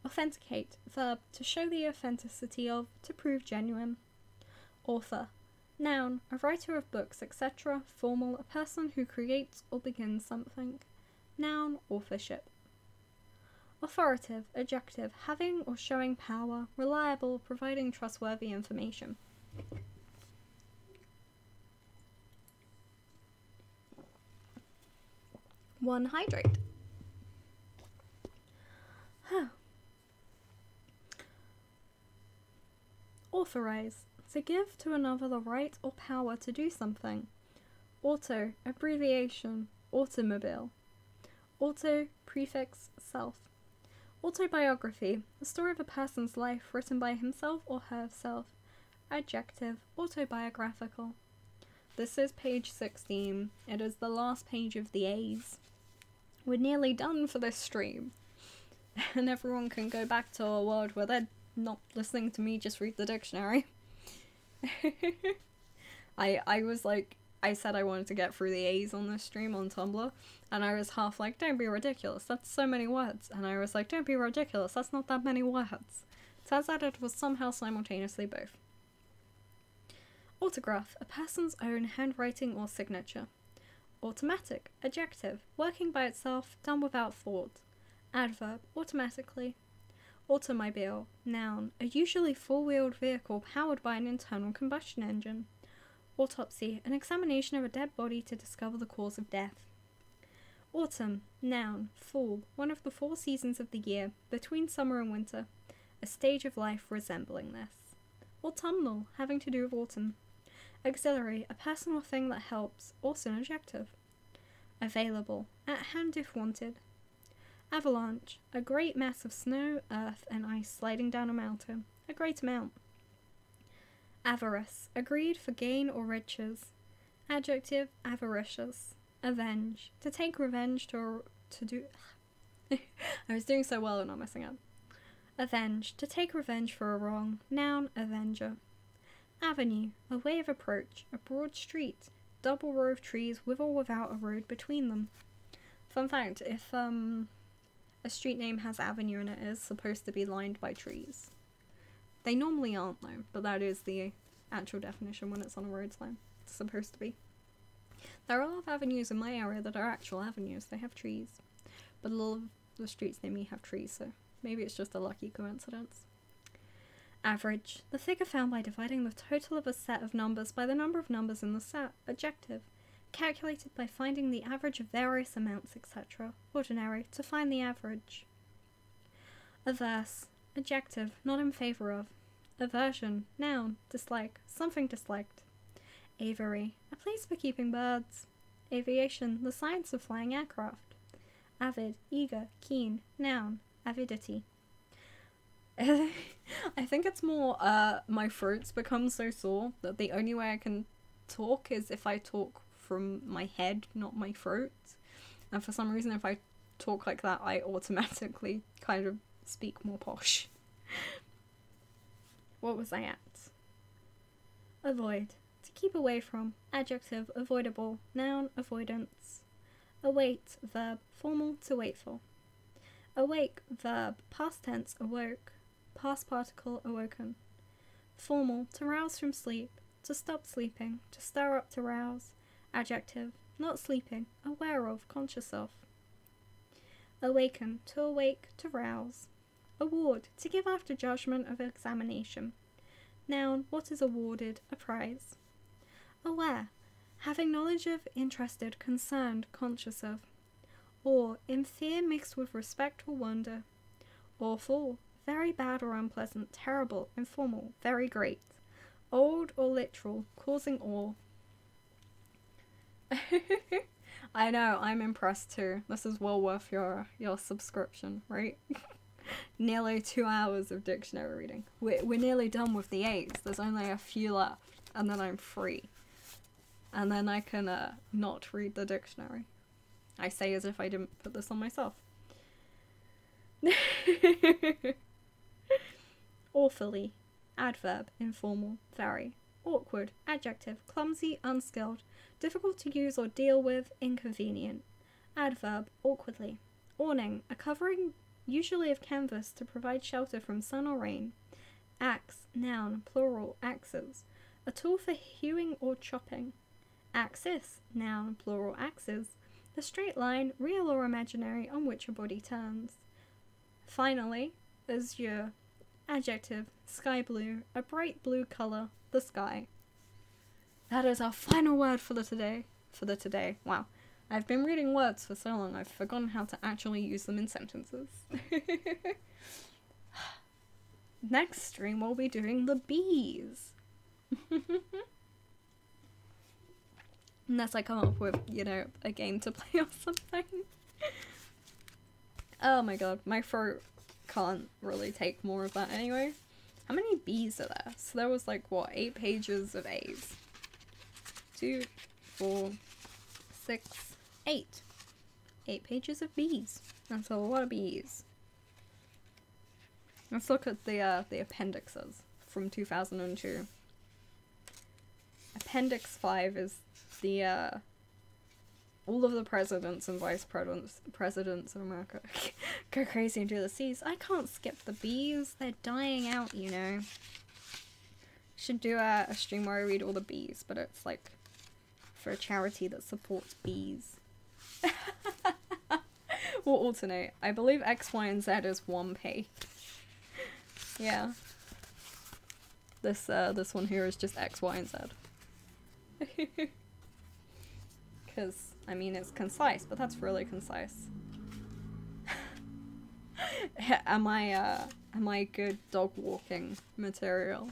Authenticate. Verb, to show the authenticity of, to prove genuine. Author. Noun, a writer of books, etc. Formal, a person who creates or begins something. Noun, authorship. Authoritative. Adjective, having or showing power. Reliable, providing trustworthy information. One, hydrate. Authorize, to give to another the right or power to do something. Auto, abbreviation, automobile. Auto, prefix, self. Autobiography, the story of a person's life written by himself or herself. Adjective, autobiographical. This is page 16. It is the last page of the A's. We're nearly done for this stream. And everyone can go back to a world where they're not listening to me just read the dictionary. I was like, I said I wanted to get through the A's on this stream on Tumblr, and I was half like, don't be ridiculous, that's so many words. And I was like, don't be ridiculous, that's not that many words. Turns out it was somehow simultaneously both. Autograph, a person's own handwriting or signature. Automatic, adjective, working by itself, done without thought. Adverb, automatically. Automobile, noun, a usually four-wheeled vehicle powered by an internal combustion engine. Autopsy, an examination of a dead body to discover the cause of death. Autumn, noun, fall, one of the 4 seasons of the year, between summer and winter. a stage of life resembling this. Autumnal, having to do with autumn. Auxiliary, a personal thing that helps, also an adjective. Available, at hand if wanted. Avalanche, a great mass of snow, earth, and ice sliding down a mountain, a great amount. Avarice, a greed for gain or riches. Adjective, avaricious. Avenge, to take revenge, to do... I was doing so well and not messing up. Avenge, to take revenge for a wrong. Noun, avenger. Avenue, a way of approach, a broad street, double row of trees with or without a road between them. Fun fact, if a street name has avenue in it, it is supposed to be lined by trees. They normally aren't though, but that is the actual definition when it's on a road sign. It's supposed to be. There are a lot of avenues in my area that are actual avenues, they have trees. But a lot of the streets near me have trees, so maybe it's just a lucky coincidence. Average, the figure found by dividing the total of a set of numbers by the number of numbers in the set. Adjective, calculated by finding the average of various amounts, etc. Ordinary, to find the average. Averse, adjective, not in favour of. Aversion, noun, dislike, something disliked. Aviary, a place for keeping birds. Aviation, the science of flying aircraft. Avid, eager, keen, noun, avidity. I think it's more, my throat's become so sore that the only way I can talk is if I talk from my head, not my throat. And for some reason, if I talk like that, I automatically kind of speak more posh. What was I at? Avoid, to keep away from. Adjective, avoidable. Noun, avoidance. Await, verb, formal, to wait for. Awake, verb, past tense, awoke. Past particle, awoken. Formal, to rouse from sleep, to stop sleeping, to stir up, to rouse. Adjective, not sleeping, aware of, conscious of. Awaken, to awake, to rouse. Award, to give after judgment of examination. Noun, what is awarded, a prize. Aware, having knowledge of, interested, concerned, conscious of. Awe, in fear mixed with respect or wonder. Awful, very bad or unpleasant, terrible, informal, very great. Old or literal, causing awe. I know, I'm impressed too. This is well worth your subscription, right? Nearly 2 hours of dictionary reading. We're nearly done with the 8s. There's only a few left, and then I'm free. And then I can not read the dictionary. I say as if I didn't put this on myself. Awfully, adverb, informal, very. Awkward, adjective, clumsy, unskilled, difficult to use or deal with, inconvenient. Adverb, awkwardly. Awning, a covering usually of canvas to provide shelter from sun or rain. Axe, noun, plural, axes, a tool for hewing or chopping. Axis, noun, plural, axes, the straight line, real or imaginary, on which a body turns. Finally, azure, adjective, sky blue, a bright blue colour, the sky. That is our final word for the today. Wow. I've been reading words for so long, I've forgotten how to actually use them in sentences. Next stream we'll be doing the bees. Unless I come up with, you know, a game to play or something. Oh my god, my throat can't really take more of that anyway. How many B's are there? So there was like, what, 8 pages of A's? 2, 4, 6, 8. 8 pages of B's. That's a lot of B's. Let's look at the appendixes from 2002. Appendix 5 is the, all of the presidents and vice presidents of America go crazy and do the C's. I can't skip the B's. They're dying out, you know. Should do a stream where I read all the B's, but it's like for a charity that supports bees. We'll alternate. I believe X, Y, and Z is one page. Yeah. This one here is just X, Y, and Z. Because, I mean, it's concise, but that's really concise. Am I am I good dog walking material?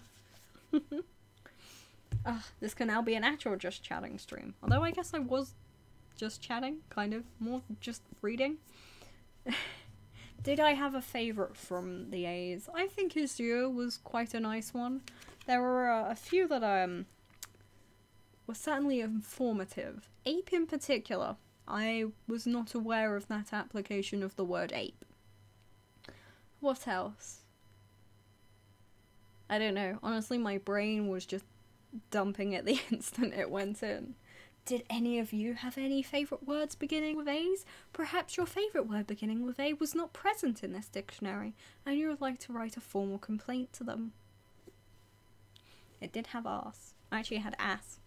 This can now be an actual just chatting stream. Although I guess I was just chatting, kind of, more just reading. Did I have a favourite from the A's? I think Azure was quite a nice one. There were a few that were certainly informative. Ape in particular, I was not aware of that application of the word ape. What else? I don't know. Honestly, my brain was just dumping it the instant it went in. Did any of you have any favourite words beginning with A's? Perhaps your favourite word beginning with A was not present in this dictionary, and you would like to write a formal complaint to them. It did have arse. Actually, it had ass.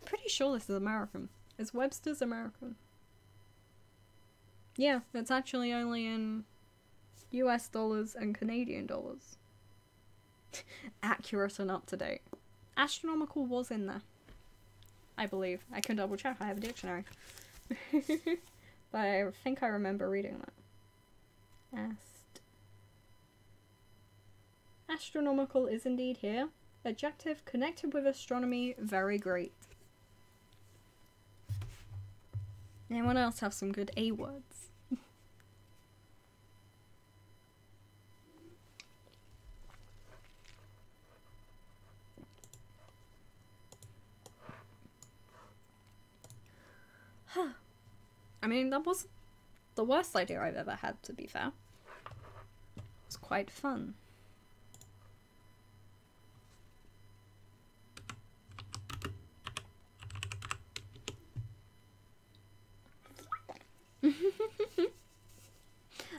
Pretty sure this is American. Is Webster's American? Yeah, it's actually only in US dollars and Canadian dollars. Accurate and up to date. Astronomical was in there, I believe. I can double check, I have a dictionary. But I think I remember reading that. Astronomical is indeed here. Adjective connected with astronomy, very great. Anyone else have some good A words? I mean, that wasn't the worst idea I've ever had, to be fair. It was quite fun.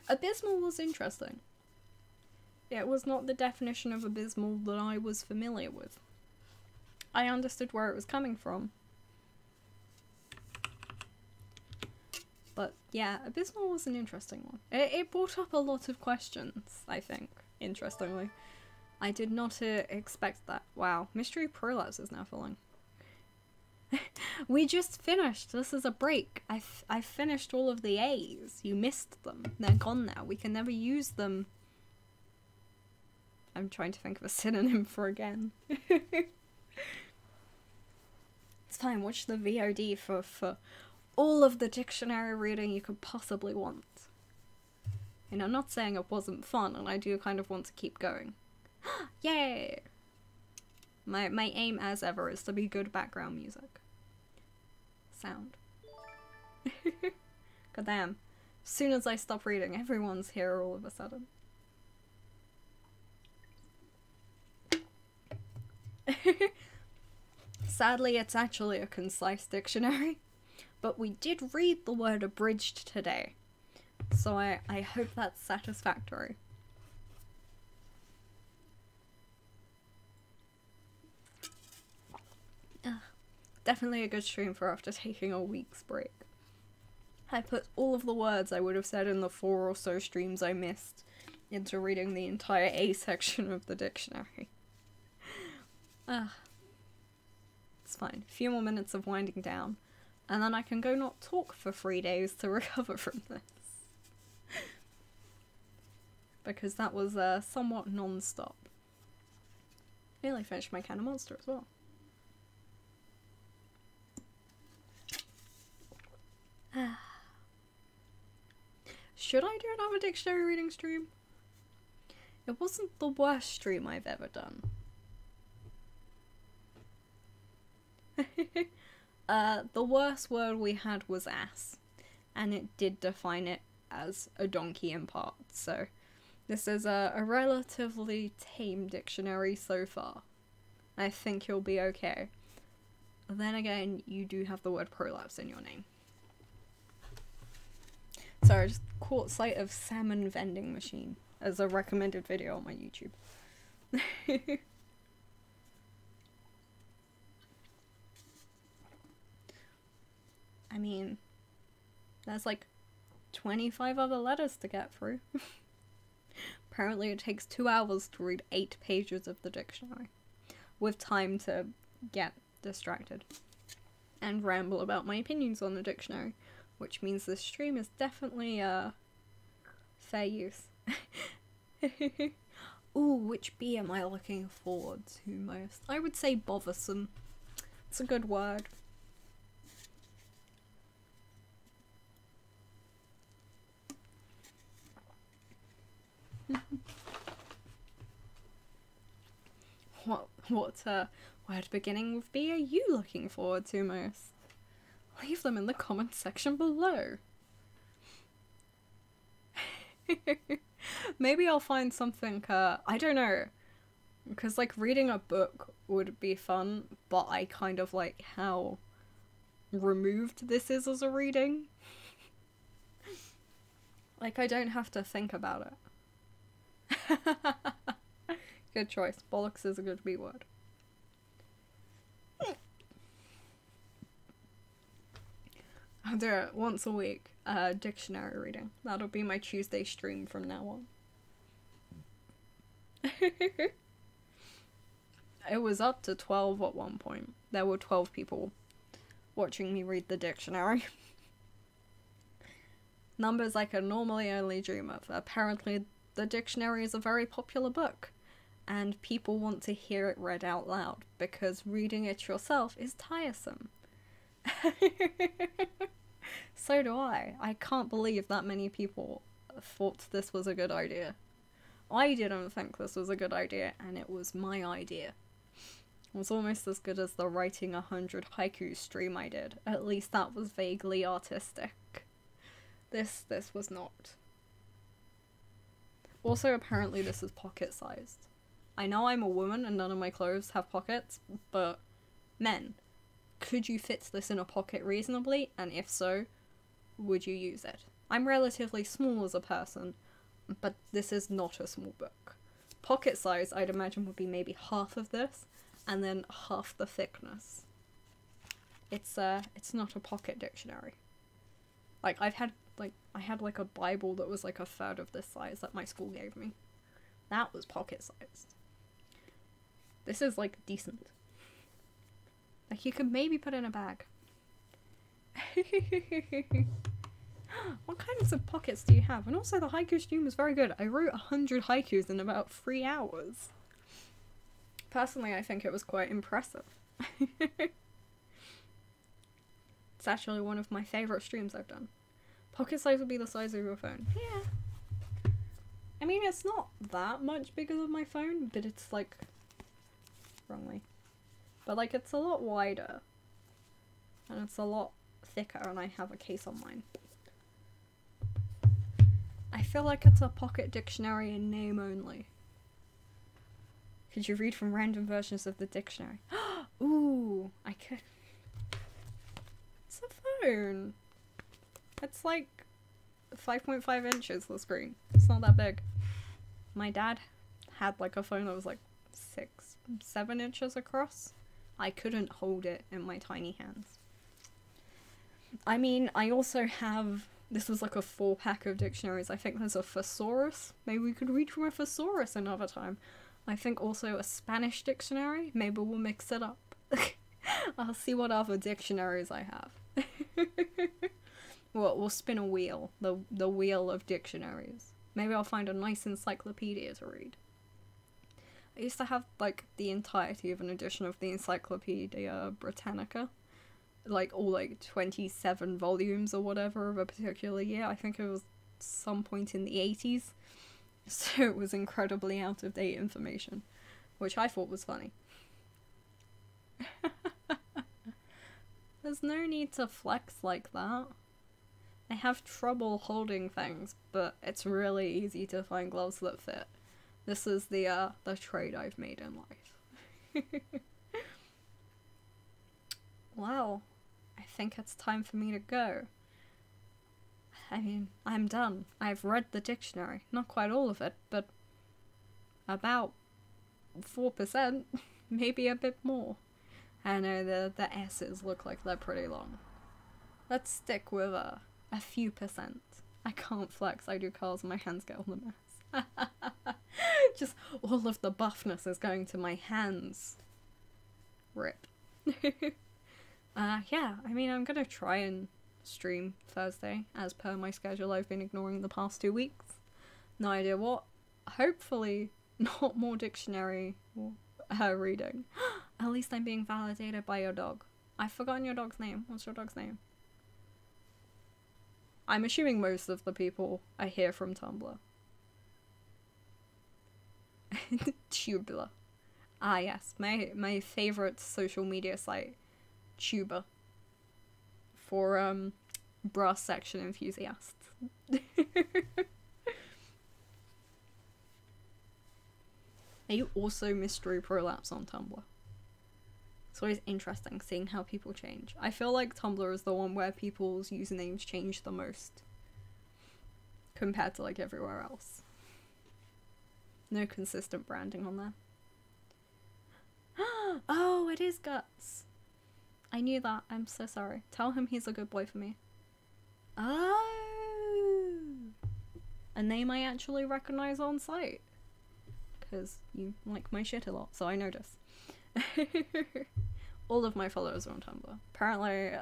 Abysmal was interesting. It was not the definition of abysmal that I was familiar with. I understood where it was coming from. But yeah, abysmal was an interesting one. It brought up a lot of questions, I think, interestingly. I did not expect that. Wow, Mystery Prolapse is now filling. We just finished. This is a break. I finished all of the A's. You missed them. They're gone now. We can never use them. I'm trying to think of a synonym for again. It's fine. Watch the VOD for all of the dictionary reading you could possibly want. And I'm not saying it wasn't fun, and I do kind of want to keep going. Yay! My aim, as ever, is to be good background music. Sound. God damn. As soon as I stop reading, everyone's here all of a sudden. Sadly, it's actually a concise dictionary. But we did read the word abridged today. So I hope that's satisfactory. Definitely a good stream for after taking a week's break. I put all of the words I would have said in the 4 or so streams I missed into reading the entire A section of the dictionary. It's fine. A few more minutes of winding down, and then I can go not talk for 3 days to recover from this. Because that was somewhat non-stop. Nearly finished my can of Monster as well. Should I do another dictionary reading stream? It wasn't the worst stream I've ever done. The worst word we had was ass, and it did define it as a donkey in parts, so this is a relatively tame dictionary so far. I think you'll be okay. Then again, you do have the word prolapse in your name. Sorry, I just caught sight of salmon vending machine as a recommended video on my YouTube. I mean, there's like 25 other letters to get through. Apparently it takes 2 hours to read 8 pages of the dictionary, with time to get distracted and ramble about my opinions on the dictionary, which means this stream is definitely fair use. Ooh, which bee am I looking forward to most? I would say bothersome. It's a good word. What word beginning with B are you looking forward to most? Leave them in the comment section below. Maybe I'll find something, I don't know. Because, like, reading a book would be fun, but I kind of like how removed this is as a reading. Like, I don't have to think about it. Good choice. Bollocks is a good B word. I'll do it once a week. Dictionary reading. That'll be my Tuesday stream from now on. It was up to 12 at one point. There were 12 people watching me read the dictionary. Numbers I can normally only dream of. Apparently, the dictionary is a very popular book, and people want to hear it read out loud, because reading it yourself is tiresome. So do I. I can't believe that many people thought this was a good idea. I didn't think this was a good idea, and it was my idea. It was almost as good as the writing 100 haiku stream I did. At least that was vaguely artistic. This was not. Also, apparently this is pocket-sized. I know I'm a woman and none of my clothes have pockets, but men, could you fit this in a pocket reasonably? And if so, would you use it? I'm relatively small as a person, but this is not a small book. Pocket size, I'd imagine, would be maybe half of this, and then half the thickness. It's not a pocket dictionary. Like, I had like a Bible that was like a third of this size that my school gave me. That was pocket sized. This is like decent. Like, you could maybe put in a bag. What kinds of pockets do you have? And also, the haiku stream was very good. I wrote 100 haikus in about 3 hours. Personally, I think it was quite impressive. It's actually one of my favourite streams I've done. Pocket size would be the size of your phone. Yeah. I mean, it's not that much bigger than my phone, but it's like... wrongly. But like, it's a lot wider. And it's a lot thicker, and I have a case on mine. I feel like it's a pocket dictionary in name only. Could you read from random versions of the dictionary? Ooh, I could. It's a phone. It's like 5.5 inches, the screen. It's not that big. My dad had like a phone that was like 6-7 inches across. I couldn't hold it in my tiny hands. I mean, I also have, this was like a 4-pack of dictionaries. I think there's a thesaurus. Maybe we could read from a thesaurus another time. I think also a Spanish dictionary. Maybe we'll mix it up. I'll see what other dictionaries I have. We'll spin a wheel. The wheel of dictionaries. Maybe I'll find a nice encyclopedia to read. I used to have, like, the entirety of an edition of the Encyclopedia Britannica. Like, all, like, 27 volumes or whatever of a particular year. I think it was some point in the 80s. So it was incredibly out-of-date information. Which I thought was funny. There's no need to flex like that. I have trouble holding things, but it's really easy to find gloves that fit. This is the trade I've made in life. Well, I think it's time for me to go. I mean, I'm done. I've read the dictionary. Not quite all of it, but about 4%, maybe a bit more. I know the S's look like they're pretty long. Let's stick with a few percent. I can't flex, I do curls and my hands get all the mess. Just all of the buffness is going to my hands. Rip. Yeah, I mean, I'm gonna try and stream Thursday, as per my schedule I've been ignoring the past 2 weeks. No idea what. Hopefully Not more dictionary reading. At least I'm being validated by your dog. I've forgotten your dog's name. What's your dog's name? I'm assuming most of the people I hear from Tumblr. Tubular. Ah yes, my favorite social media site, Tuber. For brass section enthusiasts. Are you also Mystery Prolapse on Tumblr? It's always interesting seeing how people change. I feel like Tumblr is the one where people's usernames change the most compared to like everywhere else. No consistent branding on there. Oh, it is Guts. I knew that. I'm so sorry. Tell him he's a good boy for me. Oh, a name I actually recognize on site. Because you like my shit a lot, so I notice. All of my followers are on Tumblr. Apparently,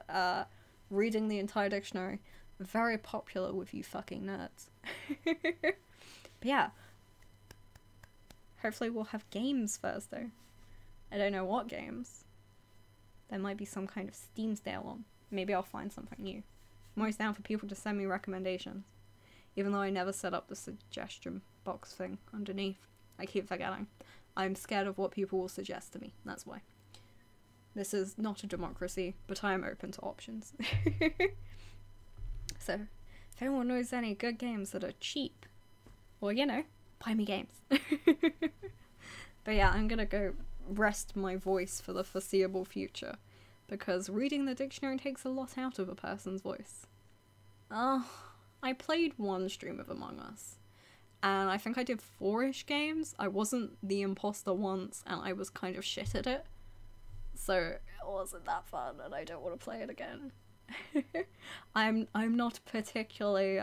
reading the entire dictionary, very popular with you fucking nerds. But yeah. Hopefully we'll have games Thursday. I don't know what games. There might be some kind of Steam sale on. Maybe I'll find something new. I'm always down for people to send me recommendations. Even though I never set up the suggestion box thing underneath. I keep forgetting. I'm scared of what people will suggest to me. That's why. This is not a democracy, but I am open to options. So, if anyone knows any good games that are cheap, well, you know, buy me games. But yeah, I'm gonna go rest my voice for the foreseeable future, because reading the dictionary takes a lot out of a person's voice. I played one stream of Among Us. And I think I did 4-ish games. I wasn't the imposter once, and I was kind of shit at it. So it wasn't that fun, and I don't want to play it again. I'm not particularly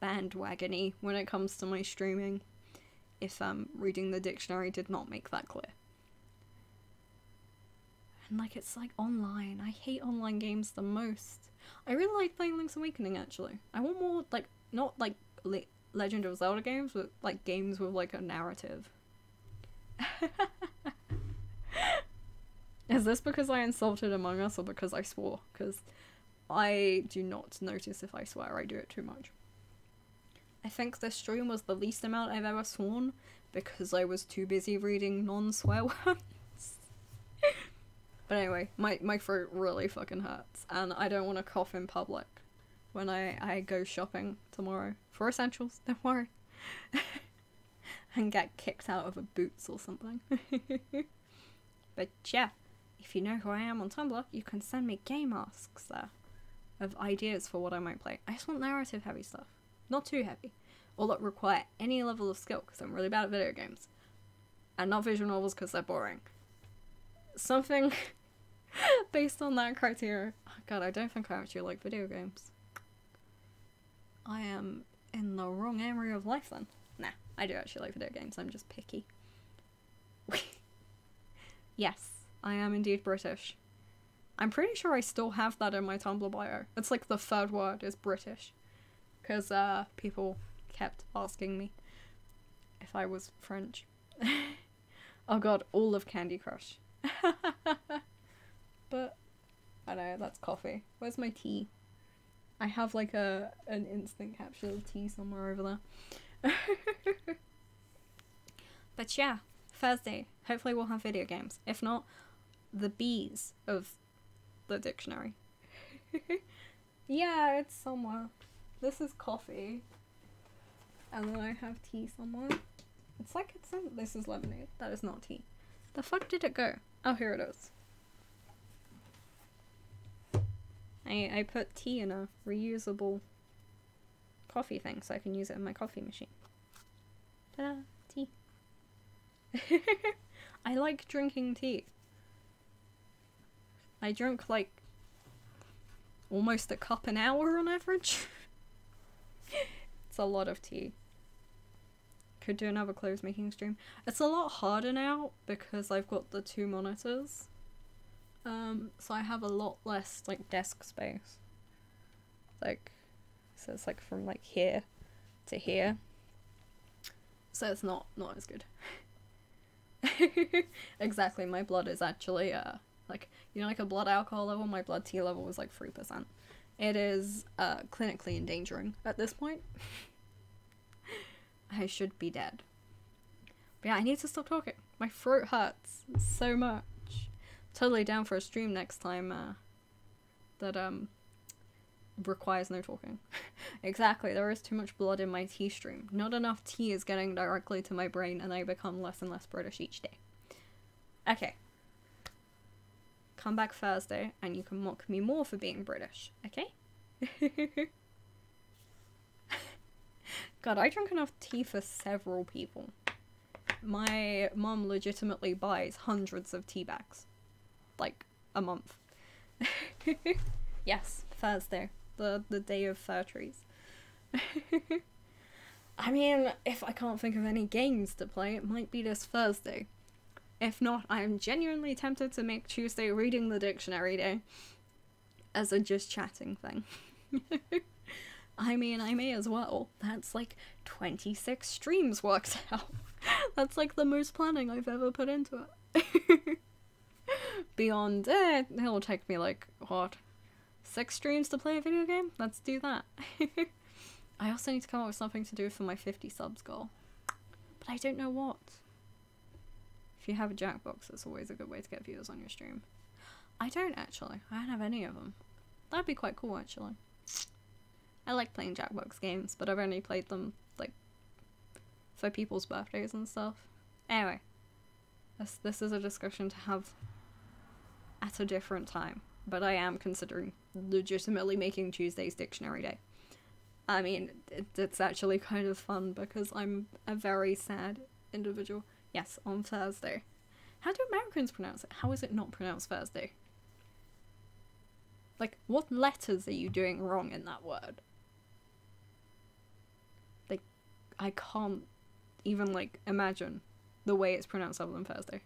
bandwagony when it comes to my streaming. If reading the dictionary did not make that clear. And like it's like online. I hate online games the most. I really like playing Link's Awakening actually. I want more like not like Legend of Zelda games, but like games with like a narrative. Is this because I insulted Among Us or because I swore? Because I do not notice if I swear, I do it too much. I think this stream was the least amount I've ever sworn because I was too busy reading non-swear words. But anyway, my throat really fucking hurts and I don't want to cough in public when I go shopping tomorrow for essentials, don't worry. And get kicked out of a Boots or something. But yeah, if you know who I am on Tumblr, you can send me game asks there of ideas for what I might play. I just want narrative heavy stuff. Not too heavy. Or that require any level of skill, because I'm really bad at video games. And not visual novels, because they're boring. Something based on that criteria. Oh god, I don't think I actually like video games. I am in the wrong area of life then. Nah, I do actually like video games, I'm just picky. Yes, I am indeed British. I'm pretty sure I still have that in my Tumblr bio. It's like the third word is British. Because people kept asking me if I was French. Oh god, all of Candy Crush. But, I know, that's coffee. Where's my tea? I have like an instant capsule of tea somewhere over there. But yeah, Thursday, hopefully we'll have video games. If not, the B's of the dictionary. Yeah, it's somewhere. This is coffee. And then I have tea somewhere. It's like it's in... This is lemonade. That is not tea. The fuck did it go? Oh, here it is. I put tea in a reusable coffee thing so I can use it in my coffee machine. Ta-da! Tea. I like drinking tea. I drink like almost a cup an hour on average. It's a lot of tea. Could do another clothes making stream. It's a lot harder now because I've got the 2 monitors. So I have a lot less like desk space. Like, so it's like from like here to here. so it's not as good. Exactly, my blood is actually like, you know, like a blood alcohol level, my blood T level is like 3%. It is clinically endangering at this point. I should be dead. But yeah, I need to stop talking. My throat hurts so much. Totally down for a stream next time that requires no talking. Exactly, there is too much blood in my tea stream. Not enough tea is getting directly to my brain and I become less and less British each day. Okay. Come back Thursday and you can mock me more for being British, okay? God, I drink enough tea for several people. My mum legitimately buys hundreds of tea bags. Like, a month. Yes, Thursday. The day of fir trees. I mean, if I can't think of any games to play, it might be this Thursday. If not, I am genuinely tempted to make Tuesday reading the dictionary day as a just chatting thing. I mean, I may as well. That's like 26 streams worked out. That's like the most planning I've ever put into it. Beyond it, it'll take me like, what, 6 streams to play a video game? Let's do that. I also need to come up with something to do for my 50 subs goal. But I don't know what. If you have a Jackbox, it's always a good way to get viewers on your stream. I don't actually. I don't have any of them. That'd be quite cool actually. I like playing Jackbox games, but I've only played them like for people's birthdays and stuff. Anyway, this is a discussion to have at a different time, but I am considering legitimately making Tuesday's dictionary day. I mean, it's actually kind of fun because I'm a very sad individual. Yes, on Thursday. How do Americans pronounce it? How is it not pronounced Thursday? Like, what letters are you doing wrong in that word? Like, I can't even, like, imagine the way it's pronounced other than Thursday.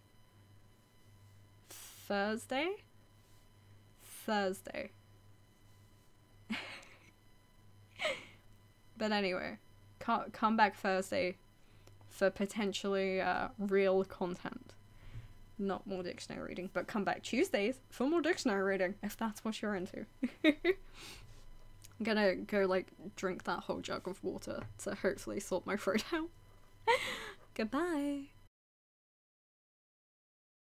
Thursday? Thursday. But anyway, come back Thursday for potentially real content. Not more dictionary reading, but come back Tuesdays for more dictionary reading, if that's what you're into. I'm gonna go, like, drink that whole jug of water to hopefully sort my throat out. Goodbye!